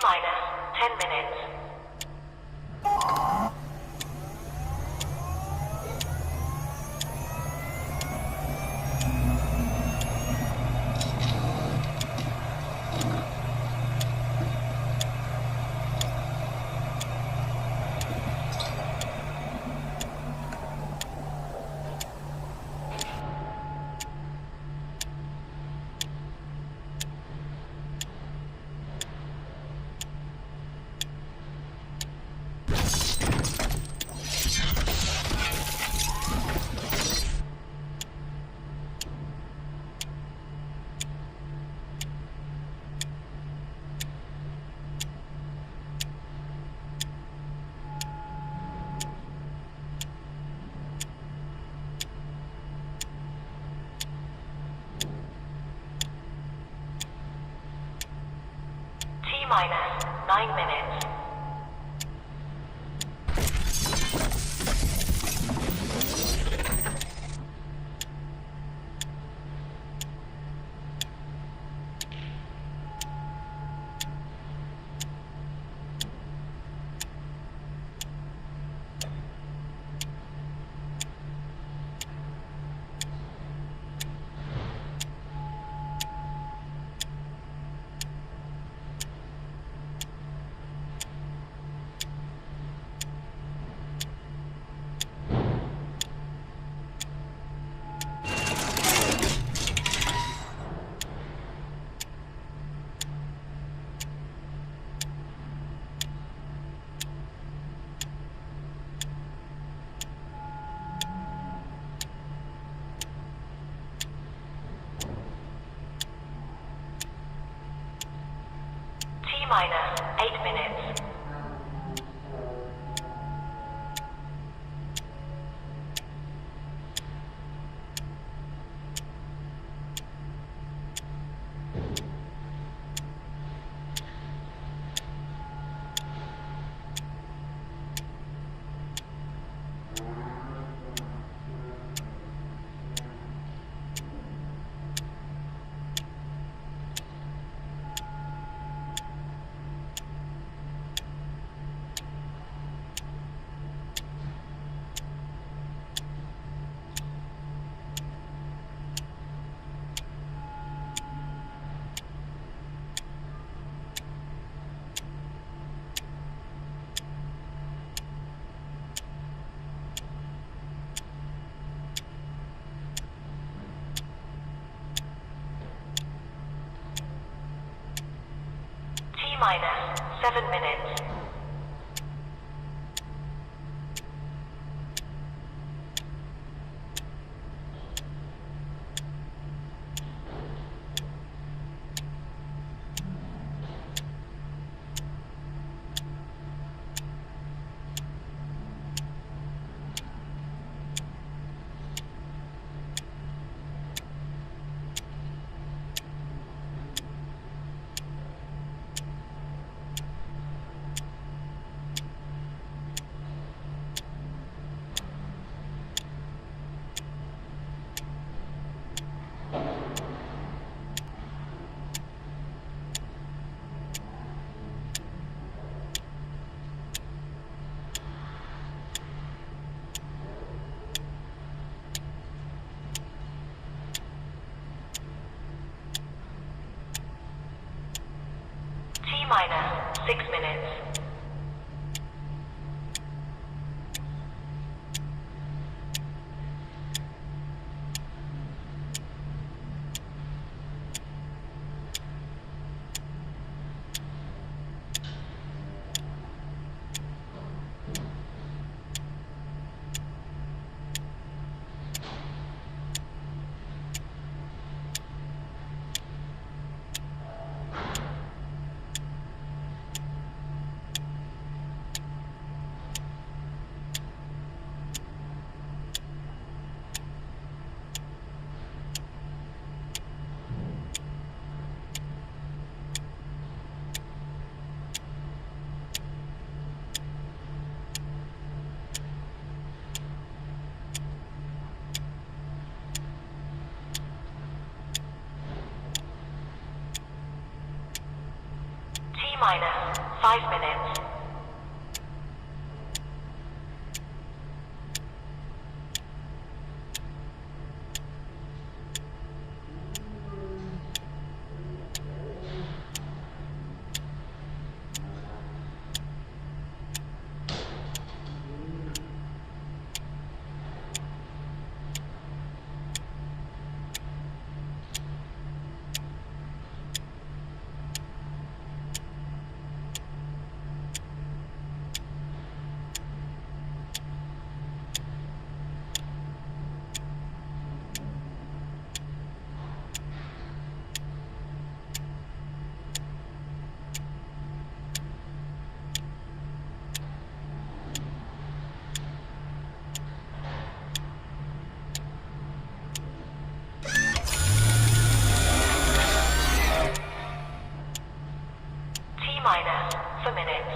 T-minus 10 minutes. T-minus 9 minutes. T-minus 8 minutes. T-minus 7 minutes. T-minus 6 minutes. minus 5 minutes. Minus for minutes.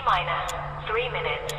Minus 3 minutes.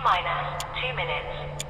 Minus 2 minutes.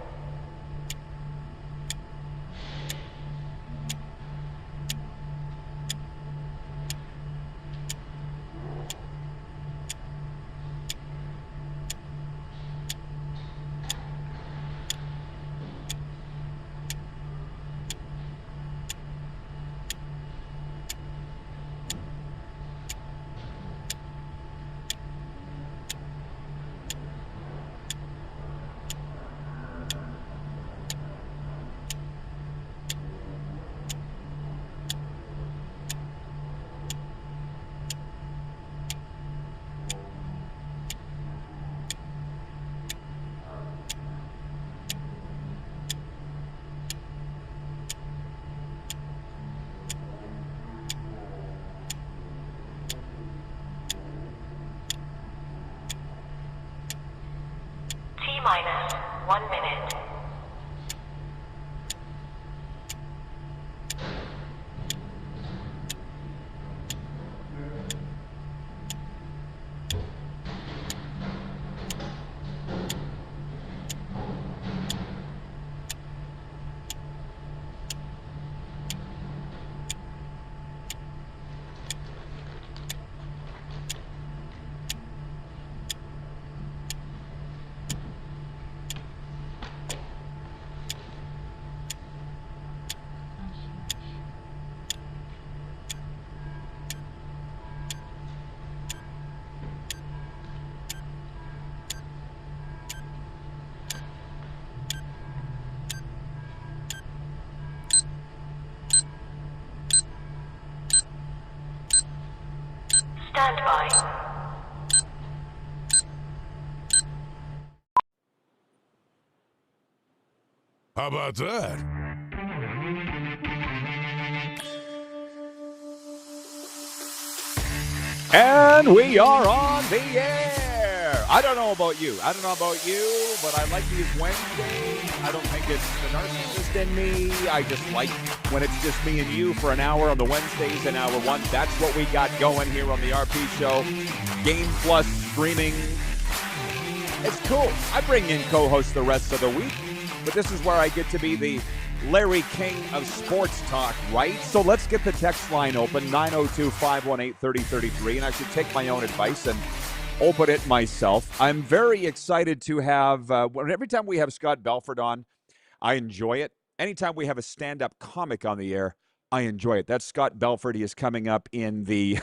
Minus 1 minute. Stand by. How about that? And we are on the air. I don't know about you, but I like these Wednesdays. I don't think it's the narcissist in me. I just like when it's just me and you for an hour on the Wednesdays in hour one. That's what we got going here on the RP Show. Game Plus streaming. It's cool. I bring in co-hosts the rest of the week, but this is where I get to be the Larry King of sports talk, right? So let's get the text line open, 902-518-3033, and I should take my own advice and open it myself. I'm very excited to have, every time we have Scott Belford on, I enjoy it. Anytime we have a stand-up comic on the air, I enjoy it. That's Scott Belford. He is coming up in the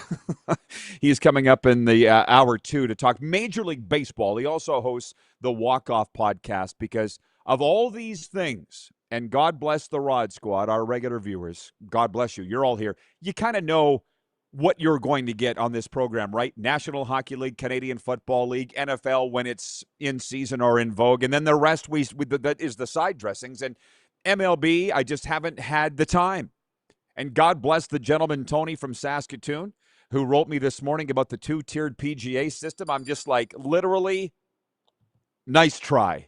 hour two to talk Major League Baseball. He also hosts the Walkoff podcast because of all these things. And God bless the Rod Squad, our regular viewers. God bless you. You're all here. You kind of know what you're going to get on this program, right? National Hockey League, Canadian Football League, NFL when it's in season or in vogue. And then the rest that is the side dressings. And MLB, I just haven't had the time. And God bless the gentleman, Tony from Saskatoon, who wrote me this morning about the two-tiered PGA system. I'm just like, literally, nice try.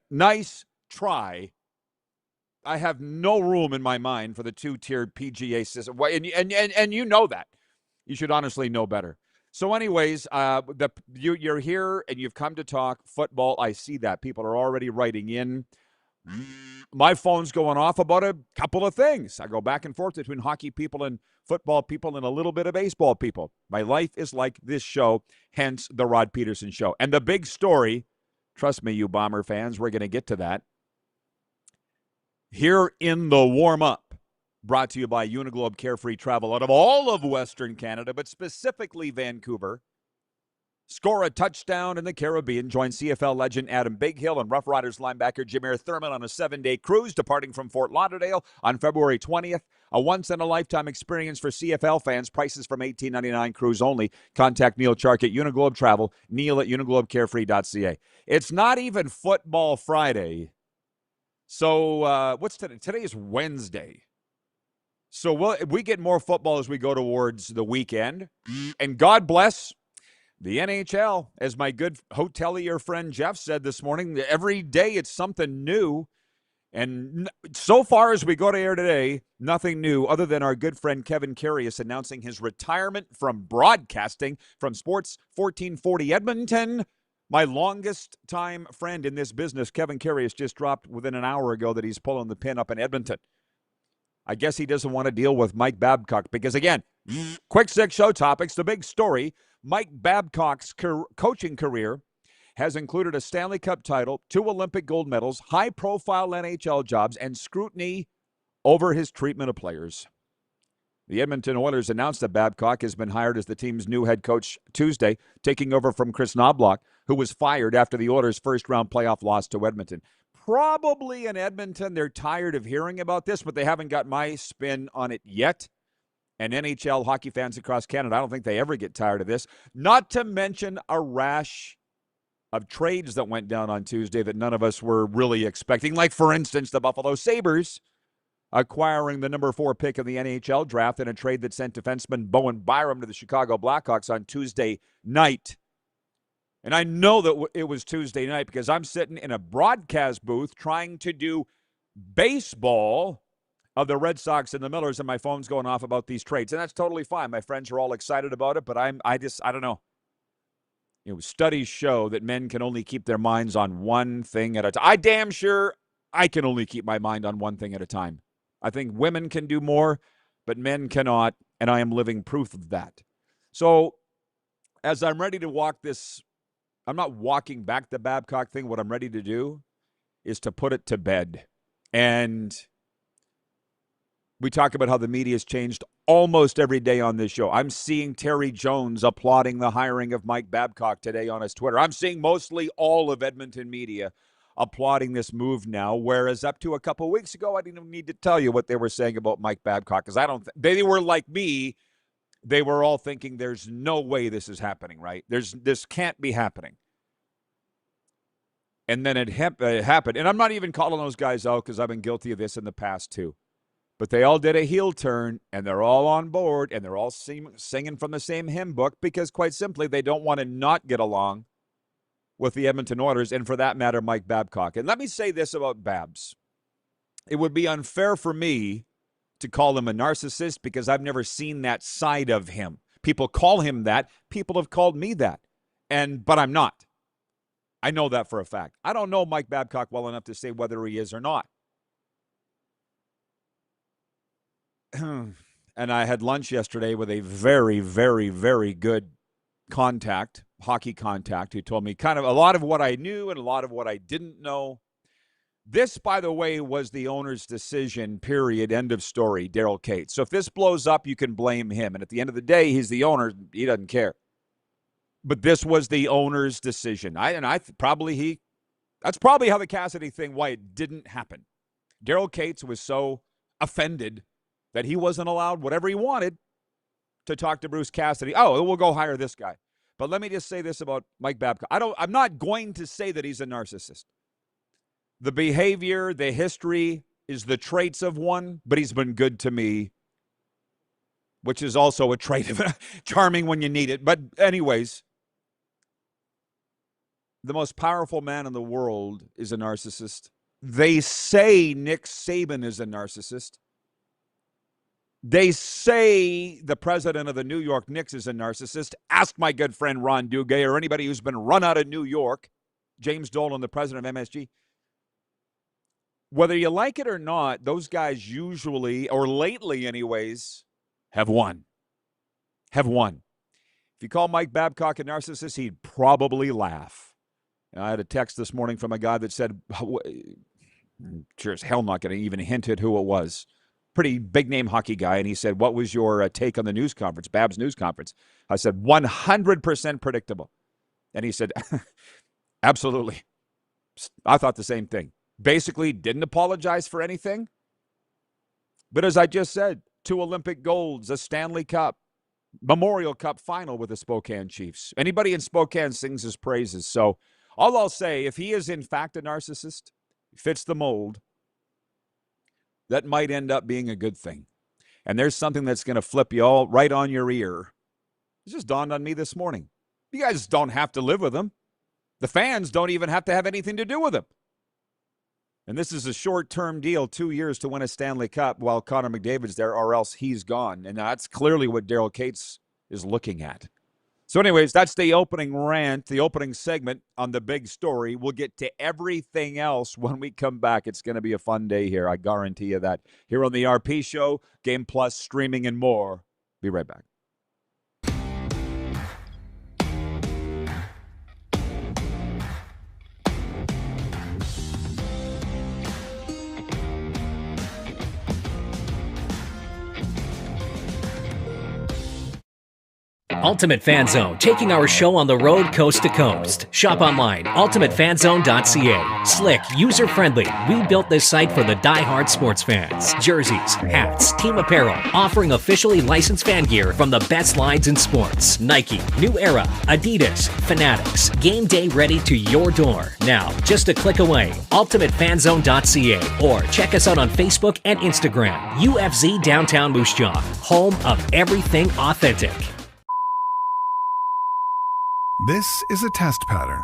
Nice try. I have no room in my mind for the two-tiered PGA system. And you know that. You should honestly know better. So anyways, you're here and you've come to talk football. I see that. People are already writing in. My phone's going off about a couple of things. I go back and forth between hockey people and football people and a little bit of baseball people. My life is like this show, hence the Rod Pedersen Show. And the big story, trust me, you Bomber fans, we're going to get to that. Here in the warm-up, brought to you by Uniglobe Carefree Travel out of all of Western Canada, but specifically Vancouver. Score a touchdown in the Caribbean. Join CFL legend Adam Bighill and Rough Riders linebacker Jameer Thurman on a 7-day cruise departing from Fort Lauderdale on February 20th. A once-in-a-lifetime experience for CFL fans. Prices from $18.99 cruise only. Contact Neil Chark at Uniglobe Travel, Neil at uniglobecarefree.ca. It's not even Football Friday. So what's today? Today is Wednesday. So we get more football as we go towards the weekend. And God bless the NHL. As my good hotelier friend Jeff said this morning, every day it's something new. And so far as we go to air today, nothing new other than our good friend Kevin Carius announcing his retirement from broadcasting from Sports 1440 Edmonton. My longest time friend in this business, Kevin Carius, just dropped within an hour ago that he's pulling the pin up in Edmonton. I guess he doesn't want to deal with Mike Babcock because, again, quick 6 show topics. The big story, Mike Babcock's coaching career has included a Stanley Cup title, 2 Olympic gold medals, high-profile NHL jobs, and scrutiny over his treatment of players. The Edmonton Oilers announced that Babcock has been hired as the team's new head coach Tuesday, taking over from Chris Knobloch, who was fired after the Oilers' first-round playoff loss to Edmonton. Probably in Edmonton, they're tired of hearing about this, but they haven't got my spin on it yet. And NHL hockey fans across Canada, I don't think they ever get tired of this. Not to mention a rash of trades that went down on Tuesday that none of us were really expecting. Like, for instance, the Buffalo Sabres acquiring the number 4 pick of the NHL draft in a trade that sent defenseman Bowen Byram to the Chicago Blackhawks on Tuesday night. And I know that it was Tuesday night because I'm sitting in a broadcast booth trying to do baseball of the Red Sox and the Millers, and my phone's going off about these trades. And that's totally fine. My friends are all excited about it, but I don't know. Studies show that men can only keep their minds on one thing at a time. I damn sure I can only keep my mind on one thing at a time. I think women can do more, but men cannot, and I am living proof of that. So as I'm ready to walk this, I'm not walking back the Babcock thing. What I'm ready to do is to put it to bed. And we talk about how the media has changed almost every day on this show. I'm seeing Terry Jones applauding the hiring of Mike Babcock today on his Twitter. I'm seeing mostly all of Edmonton media applauding this move now, whereas up to a couple of weeks ago, I didn't even need to tell you what they were saying about Mike Babcock because they were like me. They were all thinking there's no way this is happening, right? This can't be happening. And then it happened. And I'm not even calling those guys out because I've been guilty of this in the past too. But they all did a heel turn, and they're all on board, and they're all singing from the same hymn book because, quite simply, they don't want to not get along with the Edmonton Oilers, and for that matter, Mike Babcock. And let me say this about Babs. It would be unfair for me to call him a narcissist because I've never seen that side of him. People call him that. People have called me that. But I'm not. I know that for a fact. I don't know Mike Babcock well enough to say whether he is or not. And I had lunch yesterday with a very, very, very good hockey contact, who told me kind of a lot of what I knew and a lot of what I didn't know. This, by the way, was the owner's decision, period, end of story, Daryl Cates. So if this blows up, you can blame him. And at the end of the day, he's the owner. He doesn't care. But this was the owner's decision. That's probably how the Cassidy thing, why it didn't happen. Daryl Cates was so offended that he wasn't allowed whatever he wanted to talk to Bruce Cassidy. Oh, we'll go hire this guy. But let me just say this about Mike Babcock. I'm not going to say that he's a narcissist. The behavior, the history is the traits of one, but he's been good to me, which is also a trait of charming when you need it. But anyways, the most powerful man in the world is a narcissist. They say Nick Saban is a narcissist. They say the president of the New York Knicks is a narcissist. Ask my good friend Ron Duguay or anybody who's been run out of New York, James Dolan, the president of MSG. Whether you like it or not, those guys usually, or lately anyways, have won. Have won. If you call Mike Babcock a narcissist, he'd probably laugh. I had a text this morning from a guy that said, sure as hell not going to even hint at who it was. Pretty big-name hockey guy, and he said, what was your take on the news conference, Babs news conference? I said, 100% predictable. And he said, absolutely. I thought the same thing. Basically, didn't apologize for anything. But as I just said, 2 Olympic golds, a Stanley Cup, Memorial Cup final with the Spokane Chiefs. Anybody in Spokane sings his praises. So all I'll say, if he is in fact a narcissist, fits the mold, that might end up being a good thing. And there's something that's going to flip you all right on your ear. It just dawned on me this morning. You guys don't have to live with him. The fans don't even have to have anything to do with him. And this is a short-term deal, 2 years to win a Stanley Cup while Connor McDavid's there, or else he's gone. And that's clearly what Daryl Cates is looking at. So anyways, that's the opening rant, the opening segment on the big story. We'll get to everything else when we come back. It's going to be a fun day here. I guarantee you that. Here on the RP Show, Game Plus, streaming, and more. Be right back. Ultimate Fan Zone, taking our show on the road coast to coast. Shop online, ultimatefanzone.ca. Slick, user-friendly. We built this site for the die-hard sports fans. Jerseys, hats, team apparel, offering officially licensed fan gear from the best lines in sports. Nike, New Era, Adidas, Fanatics. Game day ready to your door. Now, just a click away. ultimatefanzone.ca or check us out on Facebook and Instagram. UFZ Downtown Moose Jaw, home of everything authentic. This is a test pattern.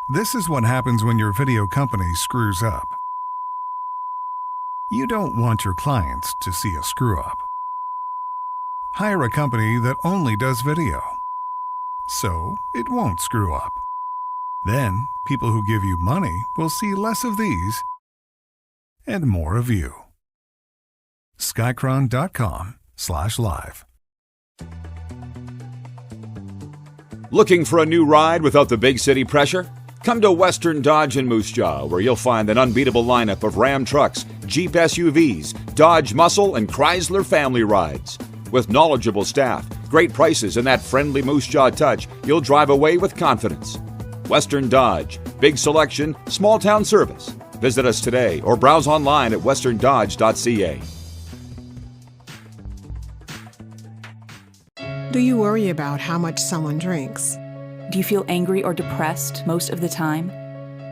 This is what happens when your video company screws up. You don't want your clients to see a screw-up. Hire a company that only does video, so it won't screw up. Then, people who give you money will see less of these and more of you. Skycron.com/live. Looking for a new ride without the big city pressure? Come to Western Dodge in Moose Jaw, where you'll find an unbeatable lineup of Ram trucks, Jeep SUVs, Dodge Muscle, and Chrysler family rides. With knowledgeable staff, great prices, and that friendly Moose Jaw touch, you'll drive away with confidence. Western Dodge, big selection, small town service. Visit us today or browse online at westerndodge.ca. Do you worry about how much someone drinks? Do you feel angry or depressed most of the time?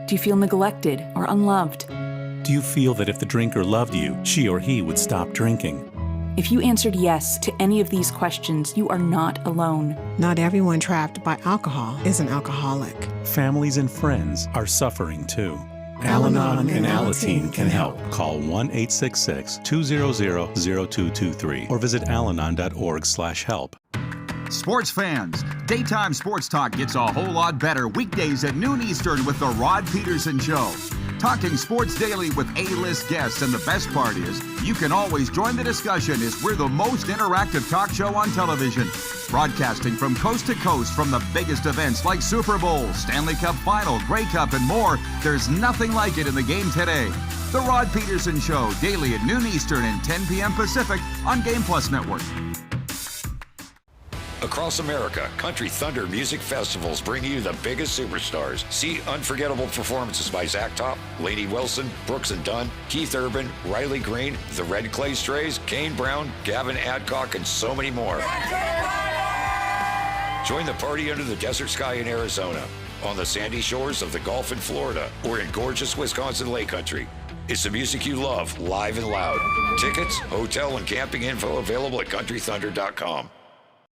Do you feel neglected or unloved? Do you feel that if the drinker loved you, she or he would stop drinking? If you answered yes to any of these questions, you are not alone. Not everyone trapped by alcohol is an alcoholic. Families and friends are suffering too. Al-Anon and Alateen can help. Call 1-866-200-0223 or visit alanon.org/help. Sports fans, daytime sports talk gets a whole lot better weekdays at noon Eastern with The Rod Pedersen Show. Talking sports daily with A-list guests, and the best part is, you can always join the discussion as we're the most interactive talk show on television. Broadcasting from coast to coast from the biggest events like Super Bowl, Stanley Cup Final, Grey Cup, and more, there's nothing like it in the game today. The Rod Pedersen Show, daily at noon Eastern and 10 p.m. Pacific on Game Plus Network. Across America, Country Thunder Music Festivals bring you the biggest superstars. See unforgettable performances by Zach Top, Lainey Wilson, Brooks and Dunn, Keith Urban, Riley Green, the Red Clay Strays, Kane Brown, Gavin Adcock, and so many more. Join the party under the desert sky in Arizona, on the sandy shores of the Gulf in Florida, or in gorgeous Wisconsin Lake Country. It's the music you love, live and loud. Tickets, hotel, and camping info available at countrythunder.com.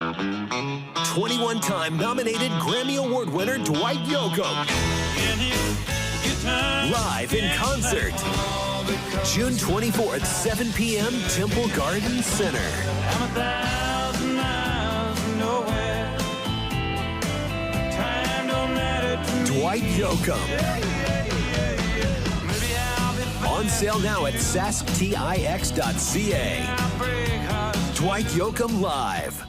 21-time nominated Grammy Award winner Dwight Yoakam. Live in concert. June 24th, 7 p.m., Temple Garden Center. Dwight Yoakam. On sale now at sasktix.ca. Dwight Yoakam Live.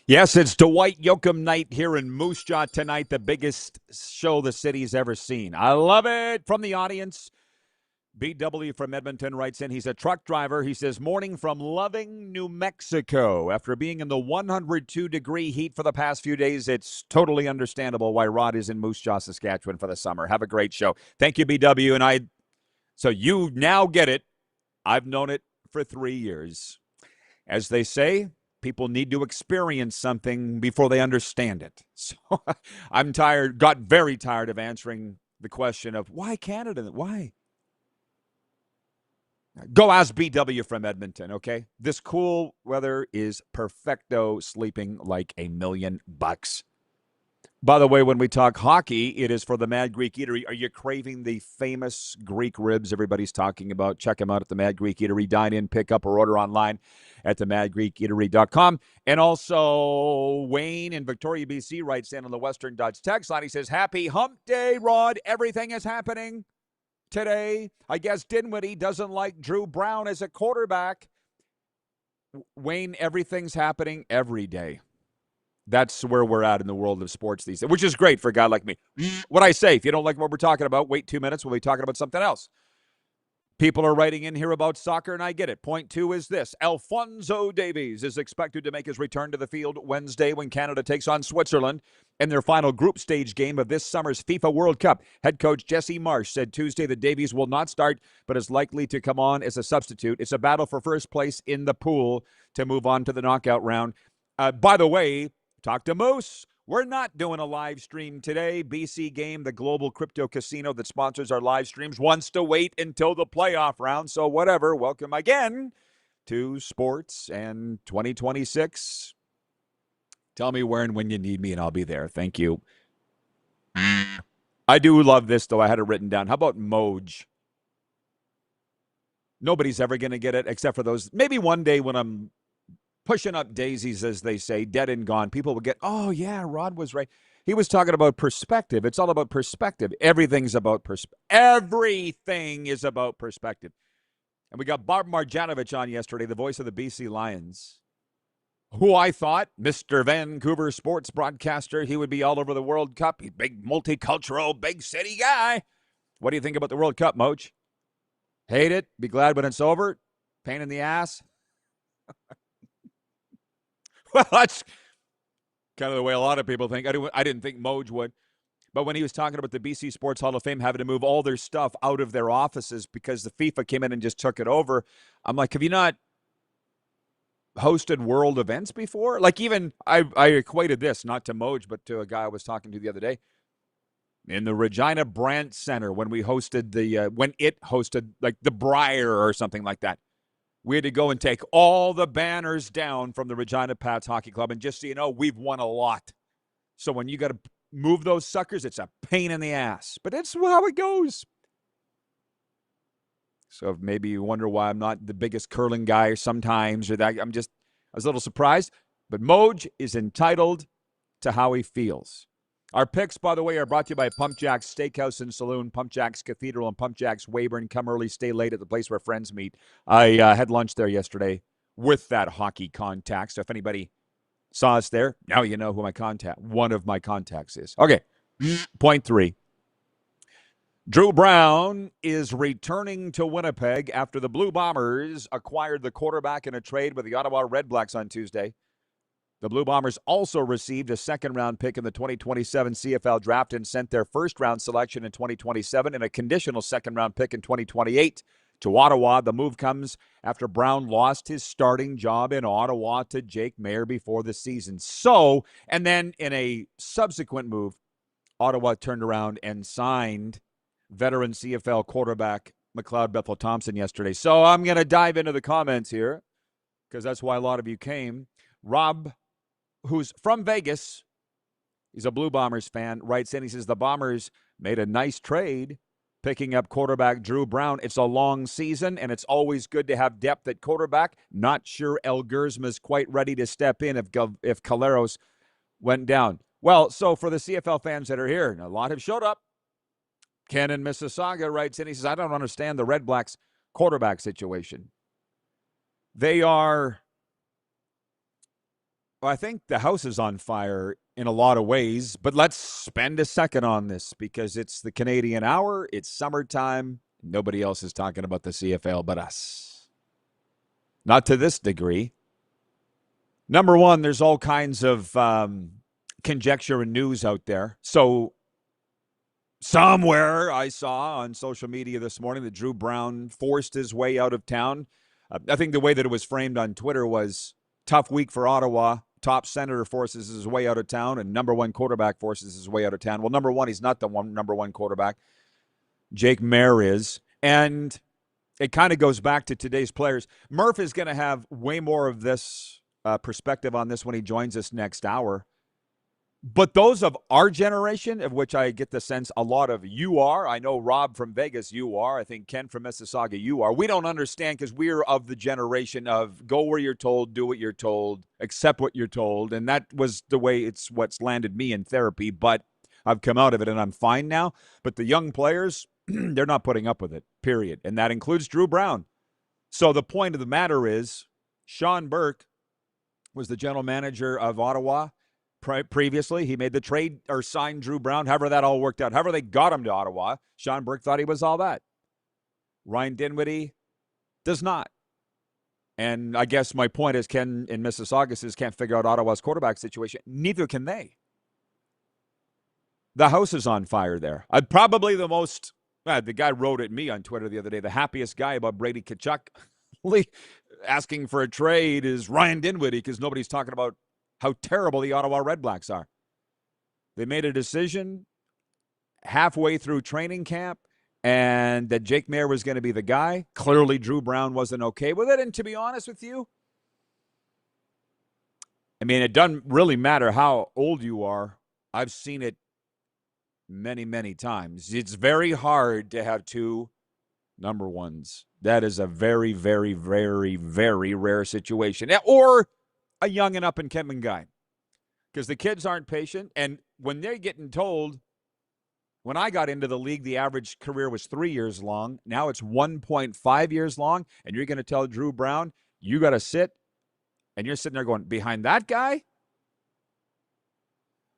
Yes, it's Dwight Yoakam night here in Moose Jaw tonight, the biggest show the city's ever seen. I love it. From the audience, BW from Edmonton writes in, he's a truck driver. He says, morning from Loving, New Mexico. After being in the 102-degree heat for the past few days, it's totally understandable why Rod is in Moose Jaw, Saskatchewan for the summer. Have a great show. Thank you, BW. So you now get it. I've known it for 3 years. As they say, people need to experience something before they understand it. So I'm tired, got very tired of answering the question of why Canada? Why? Go ask BW from Edmonton, okay? This cool weather is perfecto, sleeping like $1 million. By the way, when we talk hockey, it is for the Mad Greek Eatery. Are you craving the famous Greek ribs everybody's talking about? Check them out at the Mad Greek Eatery. Dine in, pick up, or order online at themadgreekeatery.com. And also, Wayne in Victoria, BC, writes in on the Western Dutch text line. He says, happy hump day, Rod. Everything is happening today. I guess Dinwiddie doesn't like Drew Brown as a quarterback. Wayne, everything's happening every day. That's where we're at in the world of sports these days, which is great for a guy like me. What I say, if you don't like what we're talking about, wait 2 minutes. We'll be talking about something else. People are writing in here about soccer, and I get it. Point 2 is this. Alphonso Davies is expected to make his return to the field Wednesday when Canada takes on Switzerland in their final group stage game of this summer's FIFA World Cup. Head coach Jesse Marsh said Tuesday that Davies will not start, but is likely to come on as a substitute. It's a battle for first place in the pool to move on to the knockout round. By the way, talk to Moose. We're not doing a live stream today. BC Game, the global crypto casino that sponsors our live streams, wants to wait until the playoff round. So whatever, welcome again to sports and 2026. Tell me where and when you need me, and I'll be there. Thank you. I do love this, though. I had it written down. How about Moj? Nobody's ever going to get it except for those. Maybe one day when I'm pushing up daisies, as they say, dead and gone, people will get, oh, yeah, Rod was right. He was talking about perspective. It's all about perspective. Everything's about perspective. Everything is about perspective. And we got Bob Marjanovic on yesterday, the voice of the BC Lions, who I thought, Mr. Vancouver sports broadcaster, he would be all over the World Cup. He's a big, multicultural, big city guy. What do you think about the World Cup, Moj? Hate it? Be glad when it's over? Pain in the ass? Well, that's kind of the way a lot of people think. I didn't think Moj would. But when he was talking about the BC Sports Hall of Fame having to move all their stuff out of their offices because the FIFA came in and just took it over, I'm like, have you not hosted world events before. Like even I equated this not to Moj, but to a guy I was talking to the other day in the Regina Brandt Center when we hosted when it hosted like the Briar or something like that. We had to go and take all the banners down from the Regina Pats Hockey Club, and just so you know, we've won a lot. So when you got to move those suckers, it's a pain in the ass, but it's how it goes. So maybe you wonder why I'm not the biggest curling guy sometimes, or that I was a little surprised. But Moj is entitled to how he feels. Our picks, by the way, are brought to you by Pump Jack's Steakhouse and Saloon, Pump Jack's Cathedral, and Pump Jack's Weyburn. Come early, stay late at the place where friends meet. I had lunch there yesterday with that hockey contact. So if anybody saw us there, now you know who one of my contacts is. Okay, point 3. Drew Brown is returning to Winnipeg after the Blue Bombers acquired the quarterback in a trade with the Ottawa Redblacks on Tuesday. The Blue Bombers also received a second-round pick in the 2027 CFL draft and sent their first-round selection in 2027 and a conditional second-round pick in 2028 to Ottawa. The move comes after Brown lost his starting job in Ottawa to Jake Maier before the season. So, and then in a subsequent move, Ottawa turned around and signed veteran CFL quarterback McLeod Bethel-Thompson yesterday. So I'm going to dive into the comments here because that's why a lot of you came. Rob, who's from Vegas, he's a Blue Bombers fan, writes in, he says, the Bombers made a nice trade picking up quarterback Drew Brown. It's a long season, and it's always good to have depth at quarterback. Not sure El Gersma's quite ready to step in if Caleros went down. Well, so for the CFL fans that are here, a lot have showed up. Ken in Mississauga writes in, he says, I don't understand the Red Blacks quarterback situation. They are, well, I think the house is on fire in a lot of ways, but let's spend a second on this because it's the Canadian Hour, it's summertime, nobody else is talking about the CFL but us. Not to this degree. Number one, there's all kinds of conjecture and news out there. So somewhere I saw on social media this morning that Drew Brown forced his way out of town. I think the way that it was framed on Twitter was tough week for Ottawa. Top senator forces his way out of town, and number one quarterback forces his way out of town. Well, number one, he's not the number one quarterback. Jake Maier is. And it kind of goes back to today's players. Murph is going to have way more of this perspective on this when he joins us next hour. But those of our generation, of which I get the sense a lot of you are, I know Rob from Vegas, you are, I think Ken from Mississauga, you are. We don't understand because we're of the generation of go where you're told, do what you're told, accept what you're told. And that was the way what's landed me in therapy. But I've come out of it and I'm fine now. But the young players, they're not putting up with it, period. And that includes Drew Brown. So the point of the matter is Sean Burke was the general manager of Ottawa. Previously, he made the trade or signed Drew Brown, however that all worked out. However they got him to Ottawa, Sean Burke thought he was all that. Ryan Dinwiddie does not. And I guess my point is Ken in Mississauga says can't figure out Ottawa's quarterback situation. Neither can they. The house is on fire there. Probably the most, the guy wrote at me on Twitter the other day, the happiest guy about Brady Tkachuk asking for a trade is Ryan Dinwiddie because nobody's talking about how terrible the Ottawa Redblacks are. They made a decision halfway through training camp and that Jake Maier was going to be the guy. Clearly, Drew Brown wasn't okay with it. And to be honest with you, I mean, it doesn't really matter how old you are. I've seen it many, many times. It's very hard to have two number ones. That is a very, very, very, very rare situation. Or a young and up-and-coming guy. Because the kids aren't patient. And when they're getting told, when I got into the league, the average career was 3 years long. Now it's 1.5 years long. And you're going to tell Drew Brown, you got to sit. And you're sitting there going, behind that guy?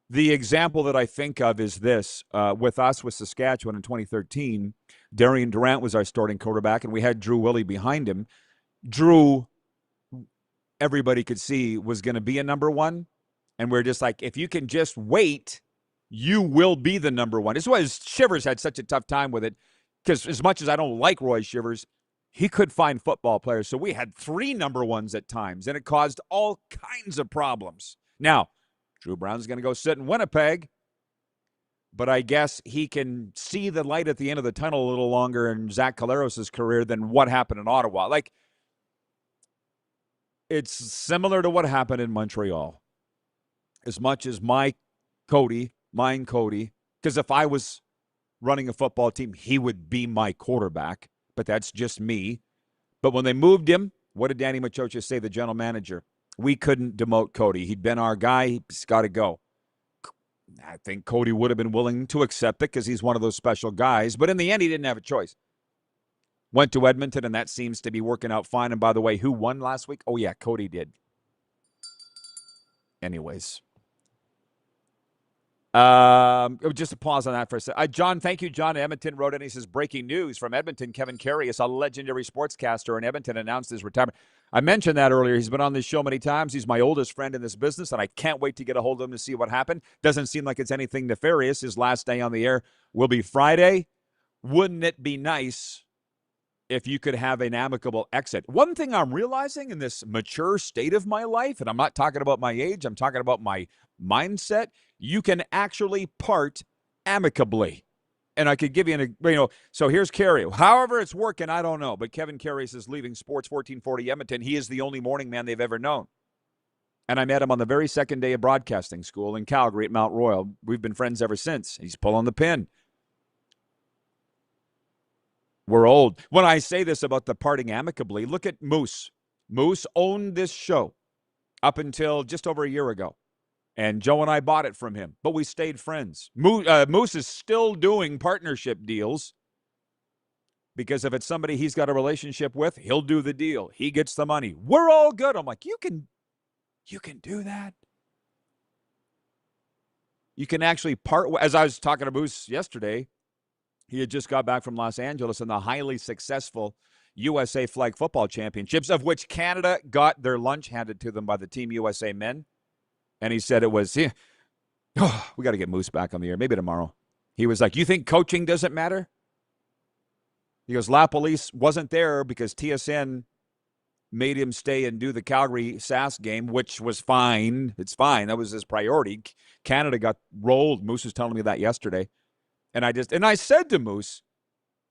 The example that I think of is this. With us, with Saskatchewan in 2013, Darian Durant was our starting quarterback, and we had Drew Willie behind him. Drew, everybody could see, was going to be a number one. And we're just like, if you can just wait, you will be the number one. This is why Shivers had such a tough time with it, because as much as I don't like Roy Shivers, he could find football players. So we had 3 number ones at times, and it caused all kinds of problems. Now, Drew Brown's going to go sit in Winnipeg, but I guess he can see the light at the end of the tunnel a little longer in Zach Collaros' career than what happened in Ottawa. Like, it's similar to what happened in Montreal. As much as mine Cody, because if I was running a football team, he would be my quarterback, but that's just me. But when they moved him, what did Danny Machocha say, the general manager? We couldn't demote Cody. He'd been our guy. He's got to go. I think Cody would have been willing to accept it because he's one of those special guys. But in the end, he didn't have a choice. Went to Edmonton, and that seems to be working out fine. And by the way, who won last week? Oh, yeah, Cody did. Anyways. Just a pause on that for a second. John, thank you. John Edmonton wrote in. He says, breaking news from Edmonton. Kevin Karius, a legendary sportscaster in Edmonton, announced his retirement. I mentioned that earlier. He's been on this show many times. He's my oldest friend in this business, and I can't wait to get a hold of him to see what happened. Doesn't seem like it's anything nefarious. His last day on the air will be Friday. Wouldn't it be nice if you could have an amicable exit? One thing I'm realizing in this mature state of my life, and I'm not talking about my age, I'm talking about my mindset, you can actually part amicably. And I could give you so here's Carey. However it's working, I don't know. But Kevin Carey is leaving Sports 1440 Edmonton. He is the only morning man they've ever known. And I met him on the very second day of broadcasting school in Calgary at Mount Royal. We've been friends ever since. He's pulling the pin. We're old. When I say this about the parting amicably, look at Moose. Moose owned this show up until just over a year ago. And Joe and I bought it from him, but we stayed friends. Moose is still doing partnership deals because if it's somebody he's got a relationship with, he'll do the deal. He gets the money. We're all good. I'm like, you can do that. You can actually part. As I was talking to Moose yesterday, he had just got back from Los Angeles in the highly successful USA Flag Football Championships, of which Canada got their lunch handed to them by the Team USA men. And he said it was, we got to get Moose back on the air, maybe tomorrow. He was like, you think coaching doesn't matter? He goes, La Police wasn't there because TSN made him stay and do the Calgary SAS game, which was fine. It's fine. That was his priority. Canada got rolled. Moose was telling me that yesterday. And I said to Moose,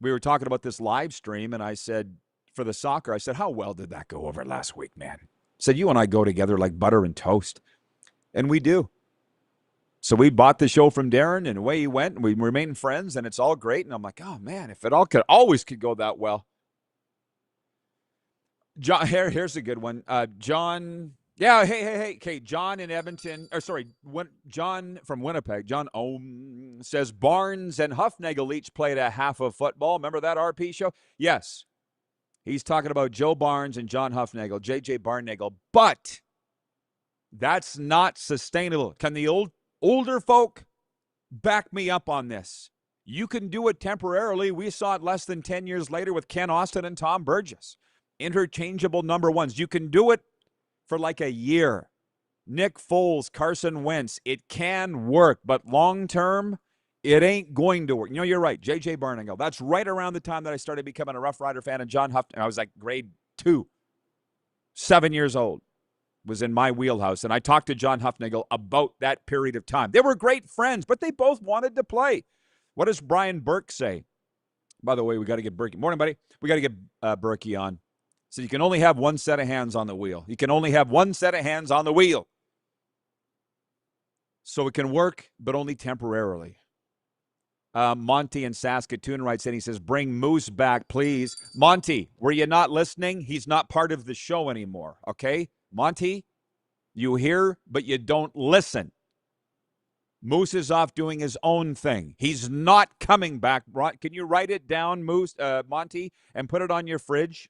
we were talking about this live stream, and I said, for the soccer, I said, how well did that go over last week, man? I said, you and I go together like butter and toast. And we do. So we bought the show from Darren, and away he went, and we remain friends, and it's all great. And I'm like, oh, man, if it all could go that well. John, here's a good one. John, hey, John in Edmonton, John from Winnipeg, John Ohm says Barnes and Huffnagel each played a half of football. Remember that RP show? Yes. He's talking about Joe Barnes and John Huffnagel, J.J. Barnagel, but that's not sustainable. Can the older folk back me up on this? You can do it temporarily. We saw it less than 10 years later with Ken Austin and Tom Burgess. Interchangeable number ones. You can do it for like a year. Nick Foles, Carson Wentz. It can work, but long term, it ain't going to work. You know, you're right. J.J. Barnagel. That's right around the time that I started becoming a Rough Rider fan. And John Huff, I was like grade 2, 7 years old. Was in my wheelhouse, and I talked to John Huffnagel about that period of time. They were great friends, but they both wanted to play. What does Brian Burke say? By the way, we got to get Berkey. Morning, buddy. We got to get Berkey on. So you can only have one set of hands on the wheel. You can only have one set of hands on the wheel. So it can work, but only temporarily. Monty in Saskatoon writes in, he says, bring Moose back, please. Monty, were you not listening? He's not part of the show anymore, okay? Monty, you hear, but you don't listen. Moose is off doing his own thing. He's not coming back. Can you write it down, Monty, and put it on your fridge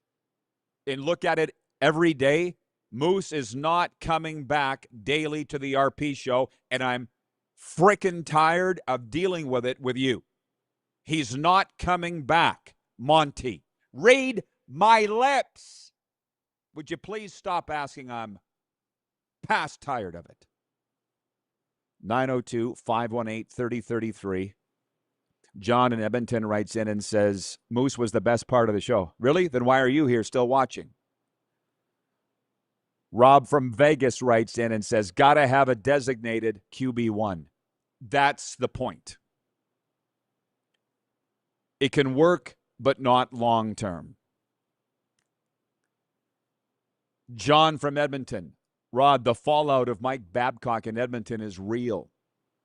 and look at it every day? Moose is not coming back daily to the RP show, and I'm freaking tired of dealing with it with you. He's not coming back, Monty. Read my lips. Would you please stop asking? I'm past tired of it. 902-518-3033. John in Edmonton writes in and says, Moose was the best part of the show. Really? Then why are you here still watching? Rob from Vegas writes in and says, gotta have a designated QB1. That's the point. It can work, but not long term. John from Edmonton. Rod, the fallout of Mike Babcock in Edmonton is real.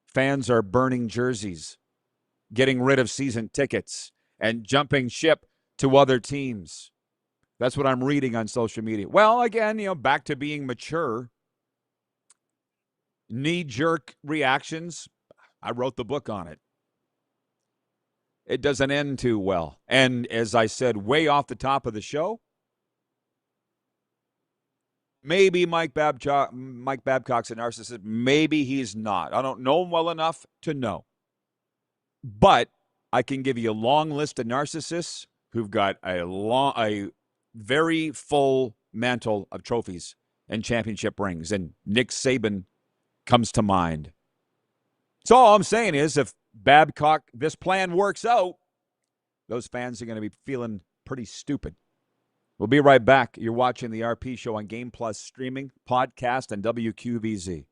Fans are burning jerseys, getting rid of season tickets, and jumping ship to other teams. That's what I'm reading on social media. Well, again, back to being mature. Knee-jerk reactions. I wrote the book on it. It doesn't end too well. And as I said way off the top of the show, maybe Mike Babcock's a narcissist. Maybe he's not. I don't know him well enough to know. But I can give you a long list of narcissists who've got a very full mantle of trophies and championship rings. And Nick Saban comes to mind. So all I'm saying is if Babcock, this plan works out, those fans are going to be feeling pretty stupid. We'll be right back. You're watching the RP Show on Game Plus streaming, podcast, and WQVZ.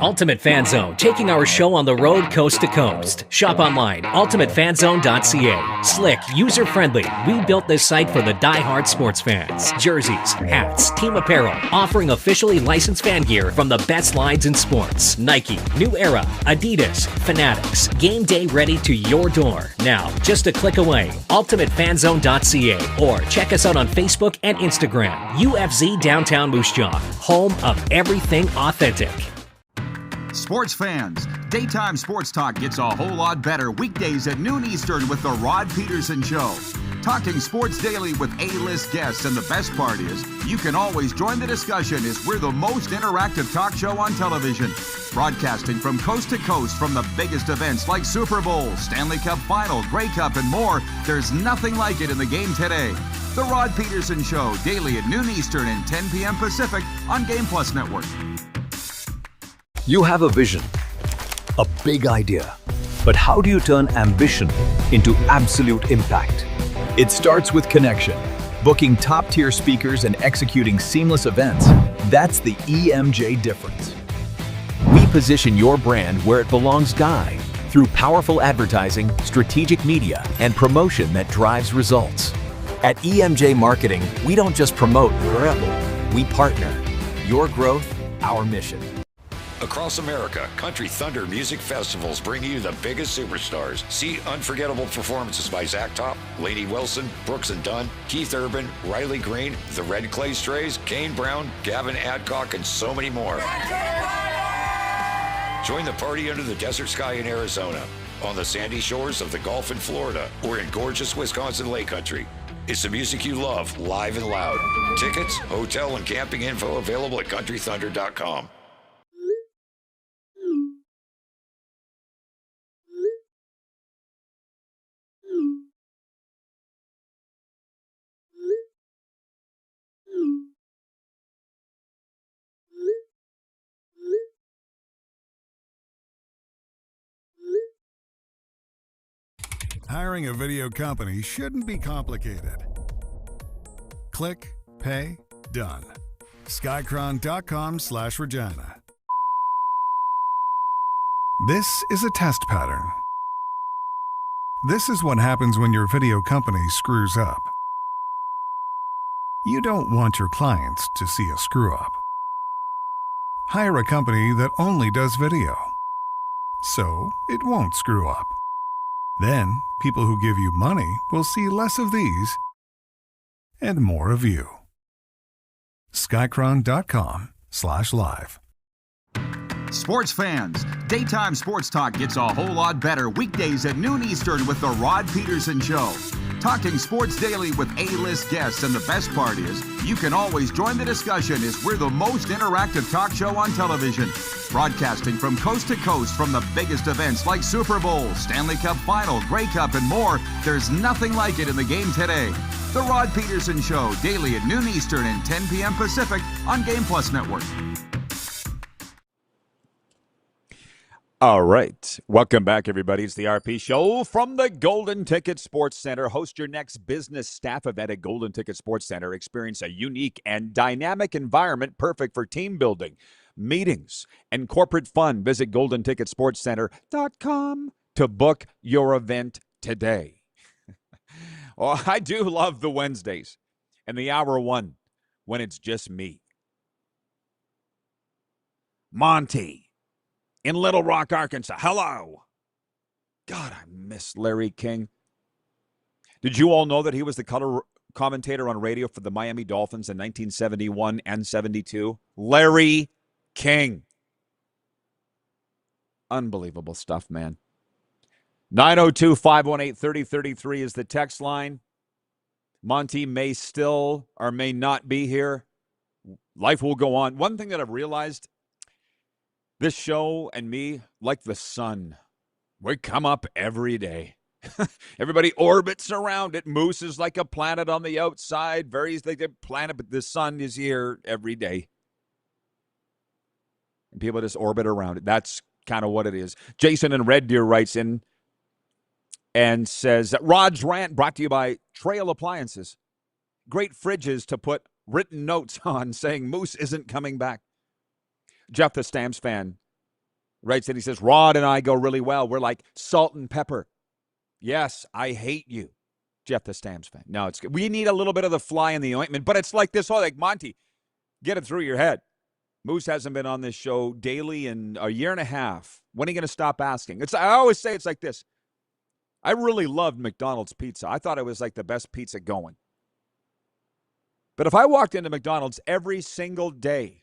Ultimate Fan Zone, taking our show on the road coast to coast. Shop online, ultimatefanzone.ca. Slick, user-friendly. We built this site for the die-hard sports fans. Jerseys, hats, team apparel, offering officially licensed fan gear from the best lines in sports. Nike, New Era, Adidas, Fanatics. Game day ready to your door. Now, just a click away, ultimatefanzone.ca, or check us out on Facebook and Instagram. UFZ Downtown Moose Jaw, home of everything authentic. Sports fans, daytime sports talk gets a whole lot better weekdays at noon Eastern with the Rod Pedersen Show. Talking sports daily with A-list guests, and the best part is you can always join the discussion as we're the most interactive talk show on television. Broadcasting from coast to coast from the biggest events like Super Bowl, Stanley Cup Final, Grey Cup, and more. There's nothing like it in the game today. The Rod Pedersen Show, daily at noon Eastern and 10 p.m. Pacific on Game Plus Network. You have a vision, a big idea, but how do you turn ambition into absolute impact? It starts with connection, booking top-tier speakers and executing seamless events. That's the EMJ difference. We position your brand where it belongs, Guy, through powerful advertising, strategic media, and promotion that drives results. At EMJ Marketing, we don't just promote, we partner. Your growth, our mission. Across America, Country Thunder Music Festivals bring you the biggest superstars. See unforgettable performances by Zach Top, Lainey Wilson, Brooks and Dunn, Keith Urban, Riley Green, the Red Clay Strays, Kane Brown, Gavin Adcock, and so many more. Join the party under the desert sky in Arizona, on the sandy shores of the Gulf in Florida, or in gorgeous Wisconsin Lake Country. It's the music you love, live and loud. Tickets, hotel, and camping info available at countrythunder.com. Hiring a video company shouldn't be complicated. Click, pay, done. Skycron.com/Regina. This is a test pattern. This is what happens when your video company screws up. You don't want your clients to see a screw-up. Hire a company that only does video, so it won't screw up. Then, people who give you money will see less of these and more of you. Skycron.com/live. Sports fans, daytime sports talk gets a whole lot better weekdays at noon Eastern with the Rod Pedersen Show. Talking sports daily with A-list guests, and the best part is, you can always join the discussion as we're the most interactive talk show on television. Broadcasting from coast to coast from the biggest events like Super Bowl, Stanley Cup Final, Grey Cup, and more, there's nothing like it in the game today. The Rod Pedersen Show, daily at noon Eastern and 10 p.m. Pacific on Game Plus Network. All right. Welcome back, everybody. It's the RP Show from the Golden Ticket Sports Center. Host your next business staff event at Golden Ticket Sports Center. Experience a unique and dynamic environment perfect for team building, meetings, and corporate fun. Visit GoldenTicketSportsCenter.com to book your event today. Well, I do love the Wednesdays and the hour one when it's just me. Monty in Little Rock, Arkansas. Hello. God, I miss Larry King. Did you all know that he was the color commentator on radio for the Miami Dolphins in 1971 and 72? Larry King. Unbelievable stuff, man. 902-518-3033 is the text line. Monty may still or may not be here. Life will go on. One thing that I've realized, this show and me, like the sun, we come up every day. Everybody orbits around it. Moose is like a planet on the outside. Varies like a planet, but the sun is here every day. And people just orbit around it. That's kind of what it is. Jason in Red Deer writes in and says, Rod's Rant brought to you by Trail Appliances. Great fridges to put written notes on saying Moose isn't coming back. Jeff, the Stamps fan, writes in. He says, Rod and I go really well. We're like salt and pepper. Yes, I hate you, Jeff, the Stamps fan. No, it's good. We need a little bit of the fly in the ointment, but it's like this whole, like, Monty, get it through your head. Moose hasn't been on this show daily in a year and a half. When are you going to stop asking? I always say it's like this. I really loved McDonald's pizza. I thought it was like the best pizza going. But if I walked into McDonald's every single day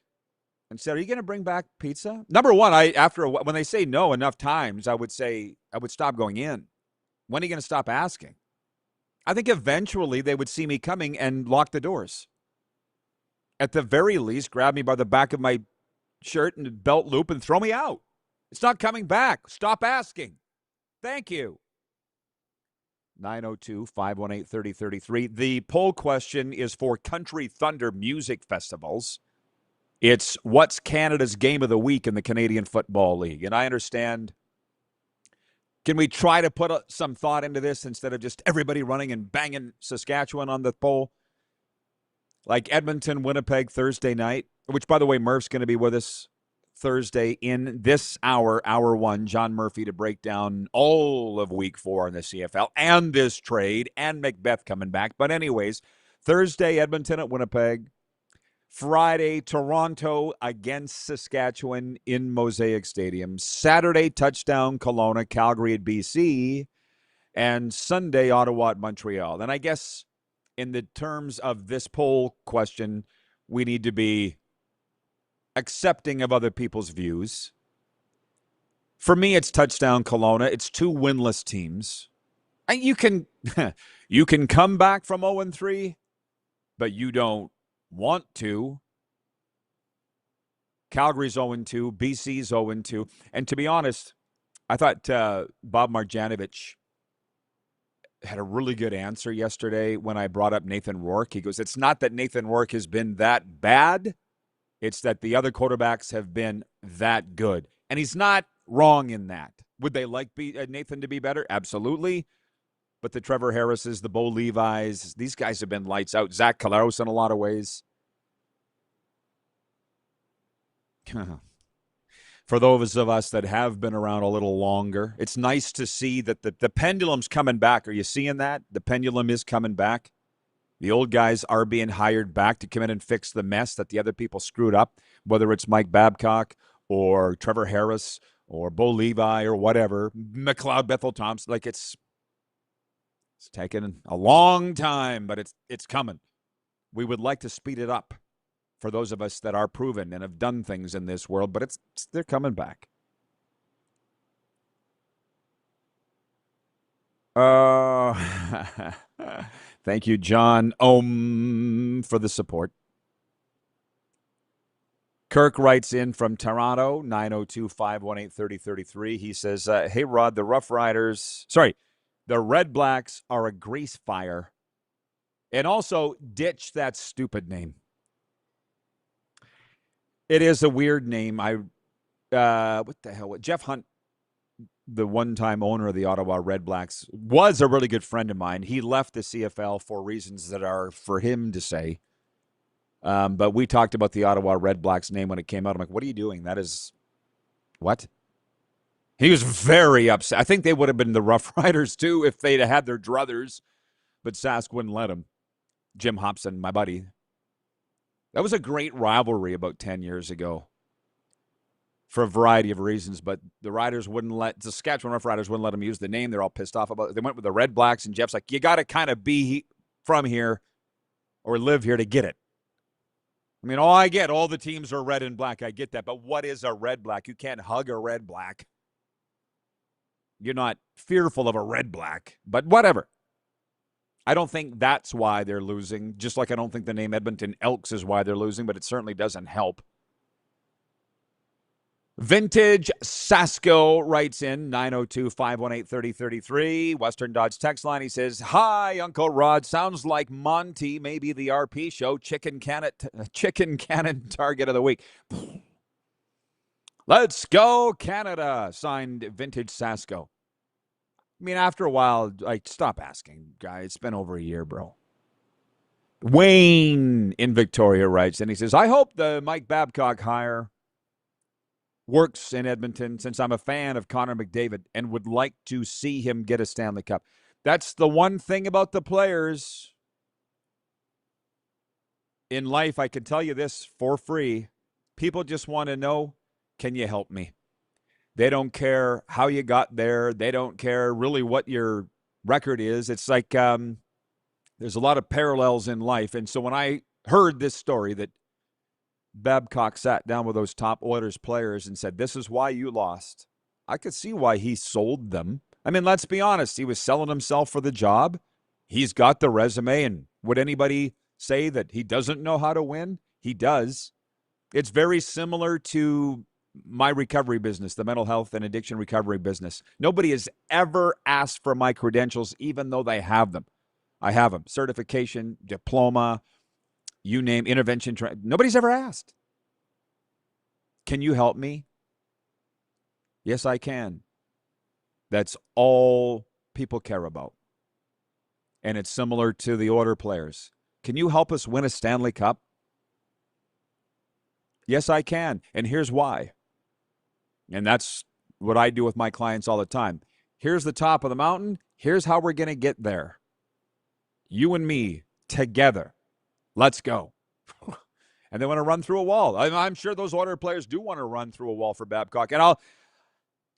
and said, are you going to bring back pizza? Number one, when they say no enough times, I would stop going in. When are you going to stop asking? I think eventually they would see me coming and lock the doors. At the very least, grab me by the back of my shirt and belt loop and throw me out. It's not coming back. Stop asking. Thank you. 902-518-3033. The poll question is for Country Thunder Music Festivals. It's what's Canada's game of the week in the Canadian Football League? And I understand, can we try to put some thought into this instead of just everybody running and banging Saskatchewan on the poll? Like Edmonton, Winnipeg, Thursday night, which, by the way, Murph's going to be with us Thursday in this hour one. John Murphy to break down all of week 4 in the CFL and this trade and Macbeth coming back. But anyways, Thursday, Edmonton at Winnipeg. Friday, Toronto against Saskatchewan in Mosaic Stadium. Saturday, touchdown, Kelowna, Calgary at BC. And Sunday, Ottawa at Montreal. And I guess in the terms of this poll question, we need to be accepting of other people's views. For me, it's touchdown, Kelowna. It's 2 winless teams. And you can come back from 0-3, but you don't want to. Calgary's 0-2, BC's 0-2. And to be honest, I thought Bob Marjanovic had a really good answer yesterday when I brought up Nathan Rourke. He goes, it's not that Nathan Rourke has been that bad. It's that the other quarterbacks have been that good. And he's not wrong in that. Would they like Nathan to be better? Absolutely. But the Trevor Harrises, the Bo Levis, these guys have been lights out. Zach Caleros in a lot of ways. For those of us that have been around a little longer, it's nice to see that the pendulum's coming back. Are you seeing that? The pendulum is coming back. The old guys are being hired back to come in and fix the mess that the other people screwed up, whether it's Mike Babcock or Trevor Harris or Bo Levi or whatever, McLeod Bethel Thompson. Like it's taken a long time, but it's coming. We would like to speed it up for those of us that are proven and have done things in this world, but they're coming back. Oh, thank you, John for the support. Kirk writes in from Toronto, 902-518-3033. He says, hey, Rod, the Red Blacks are a grease fire. And also, ditch that stupid name. It is a weird name. What the hell? Jeff Hunt, the one-time owner of the Ottawa Red Blacks, was a really good friend of mine. He left the CFL for reasons that are for him to say. But we talked about the Ottawa Red Blacks name when it came out. I'm like, what are you doing? That is what? He was very upset. I think they would have been the Rough Riders, too, if they'd had their druthers. But Sask wouldn't let him. Jim Hobson, my buddy. That was a great rivalry about 10 years ago for a variety of reasons. But the Saskatchewan Rough Riders wouldn't let him use the name. They're all pissed off about it. They went with the Red Blacks, and Jeff's like, you got to kind of be from here or live here to get it. I mean, I get all the teams are red and black. I get that. But what is a red black? You can't hug a red black. You're not fearful of a red black, but whatever. I don't think that's why they're losing, just like I don't think the name Edmonton Elks is why they're losing, but it certainly doesn't help. Vintage Sasko writes in 902-518-3033. Western Dodge text line. He says, hi, Uncle Rod. Sounds like Monty, maybe the RP show, chicken cannon target of the week. Let's go, Canada, signed Vintage Sasko. I mean, after a while, stop asking, guy. It's been over a year, bro. Wayne in Victoria writes, and he says, I hope the Mike Babcock hire works in Edmonton since I'm a fan of Connor McDavid and would like to see him get a Stanley Cup. That's the one thing about the players in life. I can tell you this for free. People just want to know, can you help me? They don't care how you got there. They don't care really what your record is. It's like there's a lot of parallels in life. And so when I heard this story that Babcock sat down with those top Oilers players and said, this is why you lost, I could see why he sold them. I mean, let's be honest. He was selling himself for the job. He's got the resume. And would anybody say that he doesn't know how to win? He does. It's very similar to my recovery business, the mental health and addiction recovery business. Nobody has ever asked for my credentials, even though they have them. I have them. Certification, diploma, you name, intervention. Nobody's ever asked. Can you help me? Yes, I can. That's all people care about. And it's similar to the Oilers players. Can you help us win a Stanley Cup? Yes, I can. And here's why. And that's what I do with my clients all the time. Here's the top of the mountain. Here's how we're going to get there. You and me together. Let's go. And they want to run through a wall. I'm sure those Oilers players do want to run through a wall for Babcock. And I'll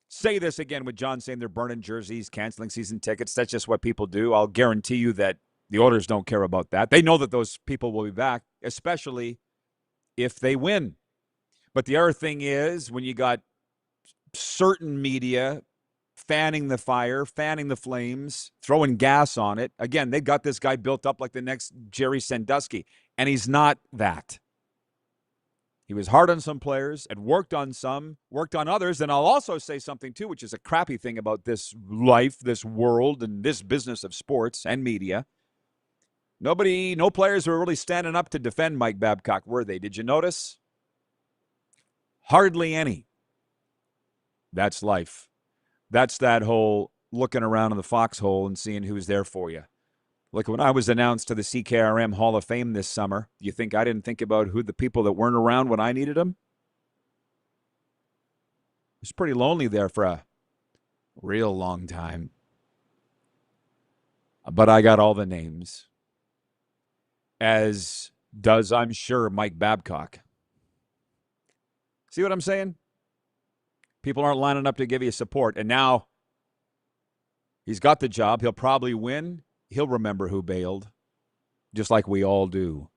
say this again with John saying they're burning jerseys, canceling season tickets. That's just what people do. I'll guarantee you that the Oilers don't care about that. They know that those people will be back, especially if they win. But the other thing is when you got certain media fanning the fire, fanning the flames, throwing gas on it. Again, they got this guy built up like the next Jerry Sandusky, and he's not that. He was hard on some players and worked on some, worked on others. And I'll also say something, too, which is a crappy thing about this life, this world, and this business of sports and media. No players were really standing up to defend Mike Babcock, were they? Did you notice? Hardly any. That's life. That's that whole looking around in the foxhole and seeing who's there for you. Like when I was announced to the CKRM Hall of Fame this summer, you think I didn't think about who the people that weren't around when I needed them? It was pretty lonely there for a real long time. But I got all the names. As does, I'm sure, Mike Babcock. See what I'm saying? People aren't lining up to give you support. And now he's got the job. He'll probably win. He'll remember who bailed, just like we all do.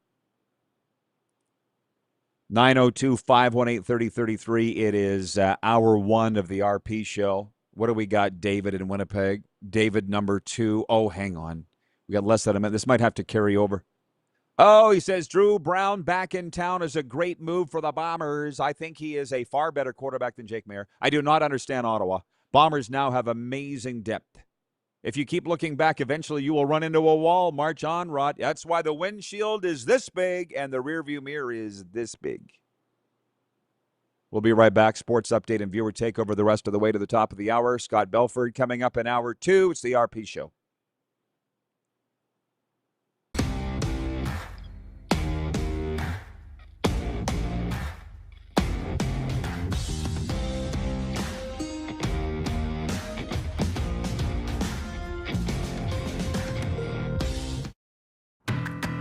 902-518-3033. It is hour one of the RP show. What do we got, David in Winnipeg? David number 2. Oh, hang on. We got less than a minute. This might have to carry over. Oh, he says Drew Brown back in town is a great move for the Bombers. I think he is a far better quarterback than Jake Mayer. I do not understand Ottawa. Bombers now have amazing depth. If you keep looking back, eventually you will run into a wall. March on, Rod. That's why the windshield is this big and the rearview mirror is this big. We'll be right back. Sports update and viewer takeover the rest of the way to the top of the hour. Scott Belford coming up in hour 2. It's the RP Show.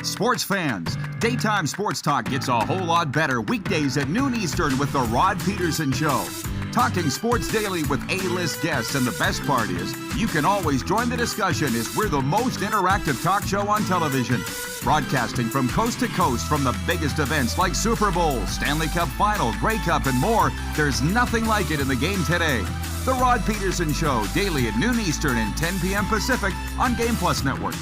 Sports fans, daytime sports talk gets a whole lot better weekdays at noon Eastern with the Rod Pedersen Show. Talking sports daily with A-list guests, and the best part is, you can always join the discussion as we're the most interactive talk show on television. Broadcasting from coast to coast from the biggest events like Super Bowl, Stanley Cup Final, Grey Cup, and more, there's nothing like it in the game today. The Rod Pedersen Show, daily at noon Eastern and 10 p.m. Pacific on Game Plus Network.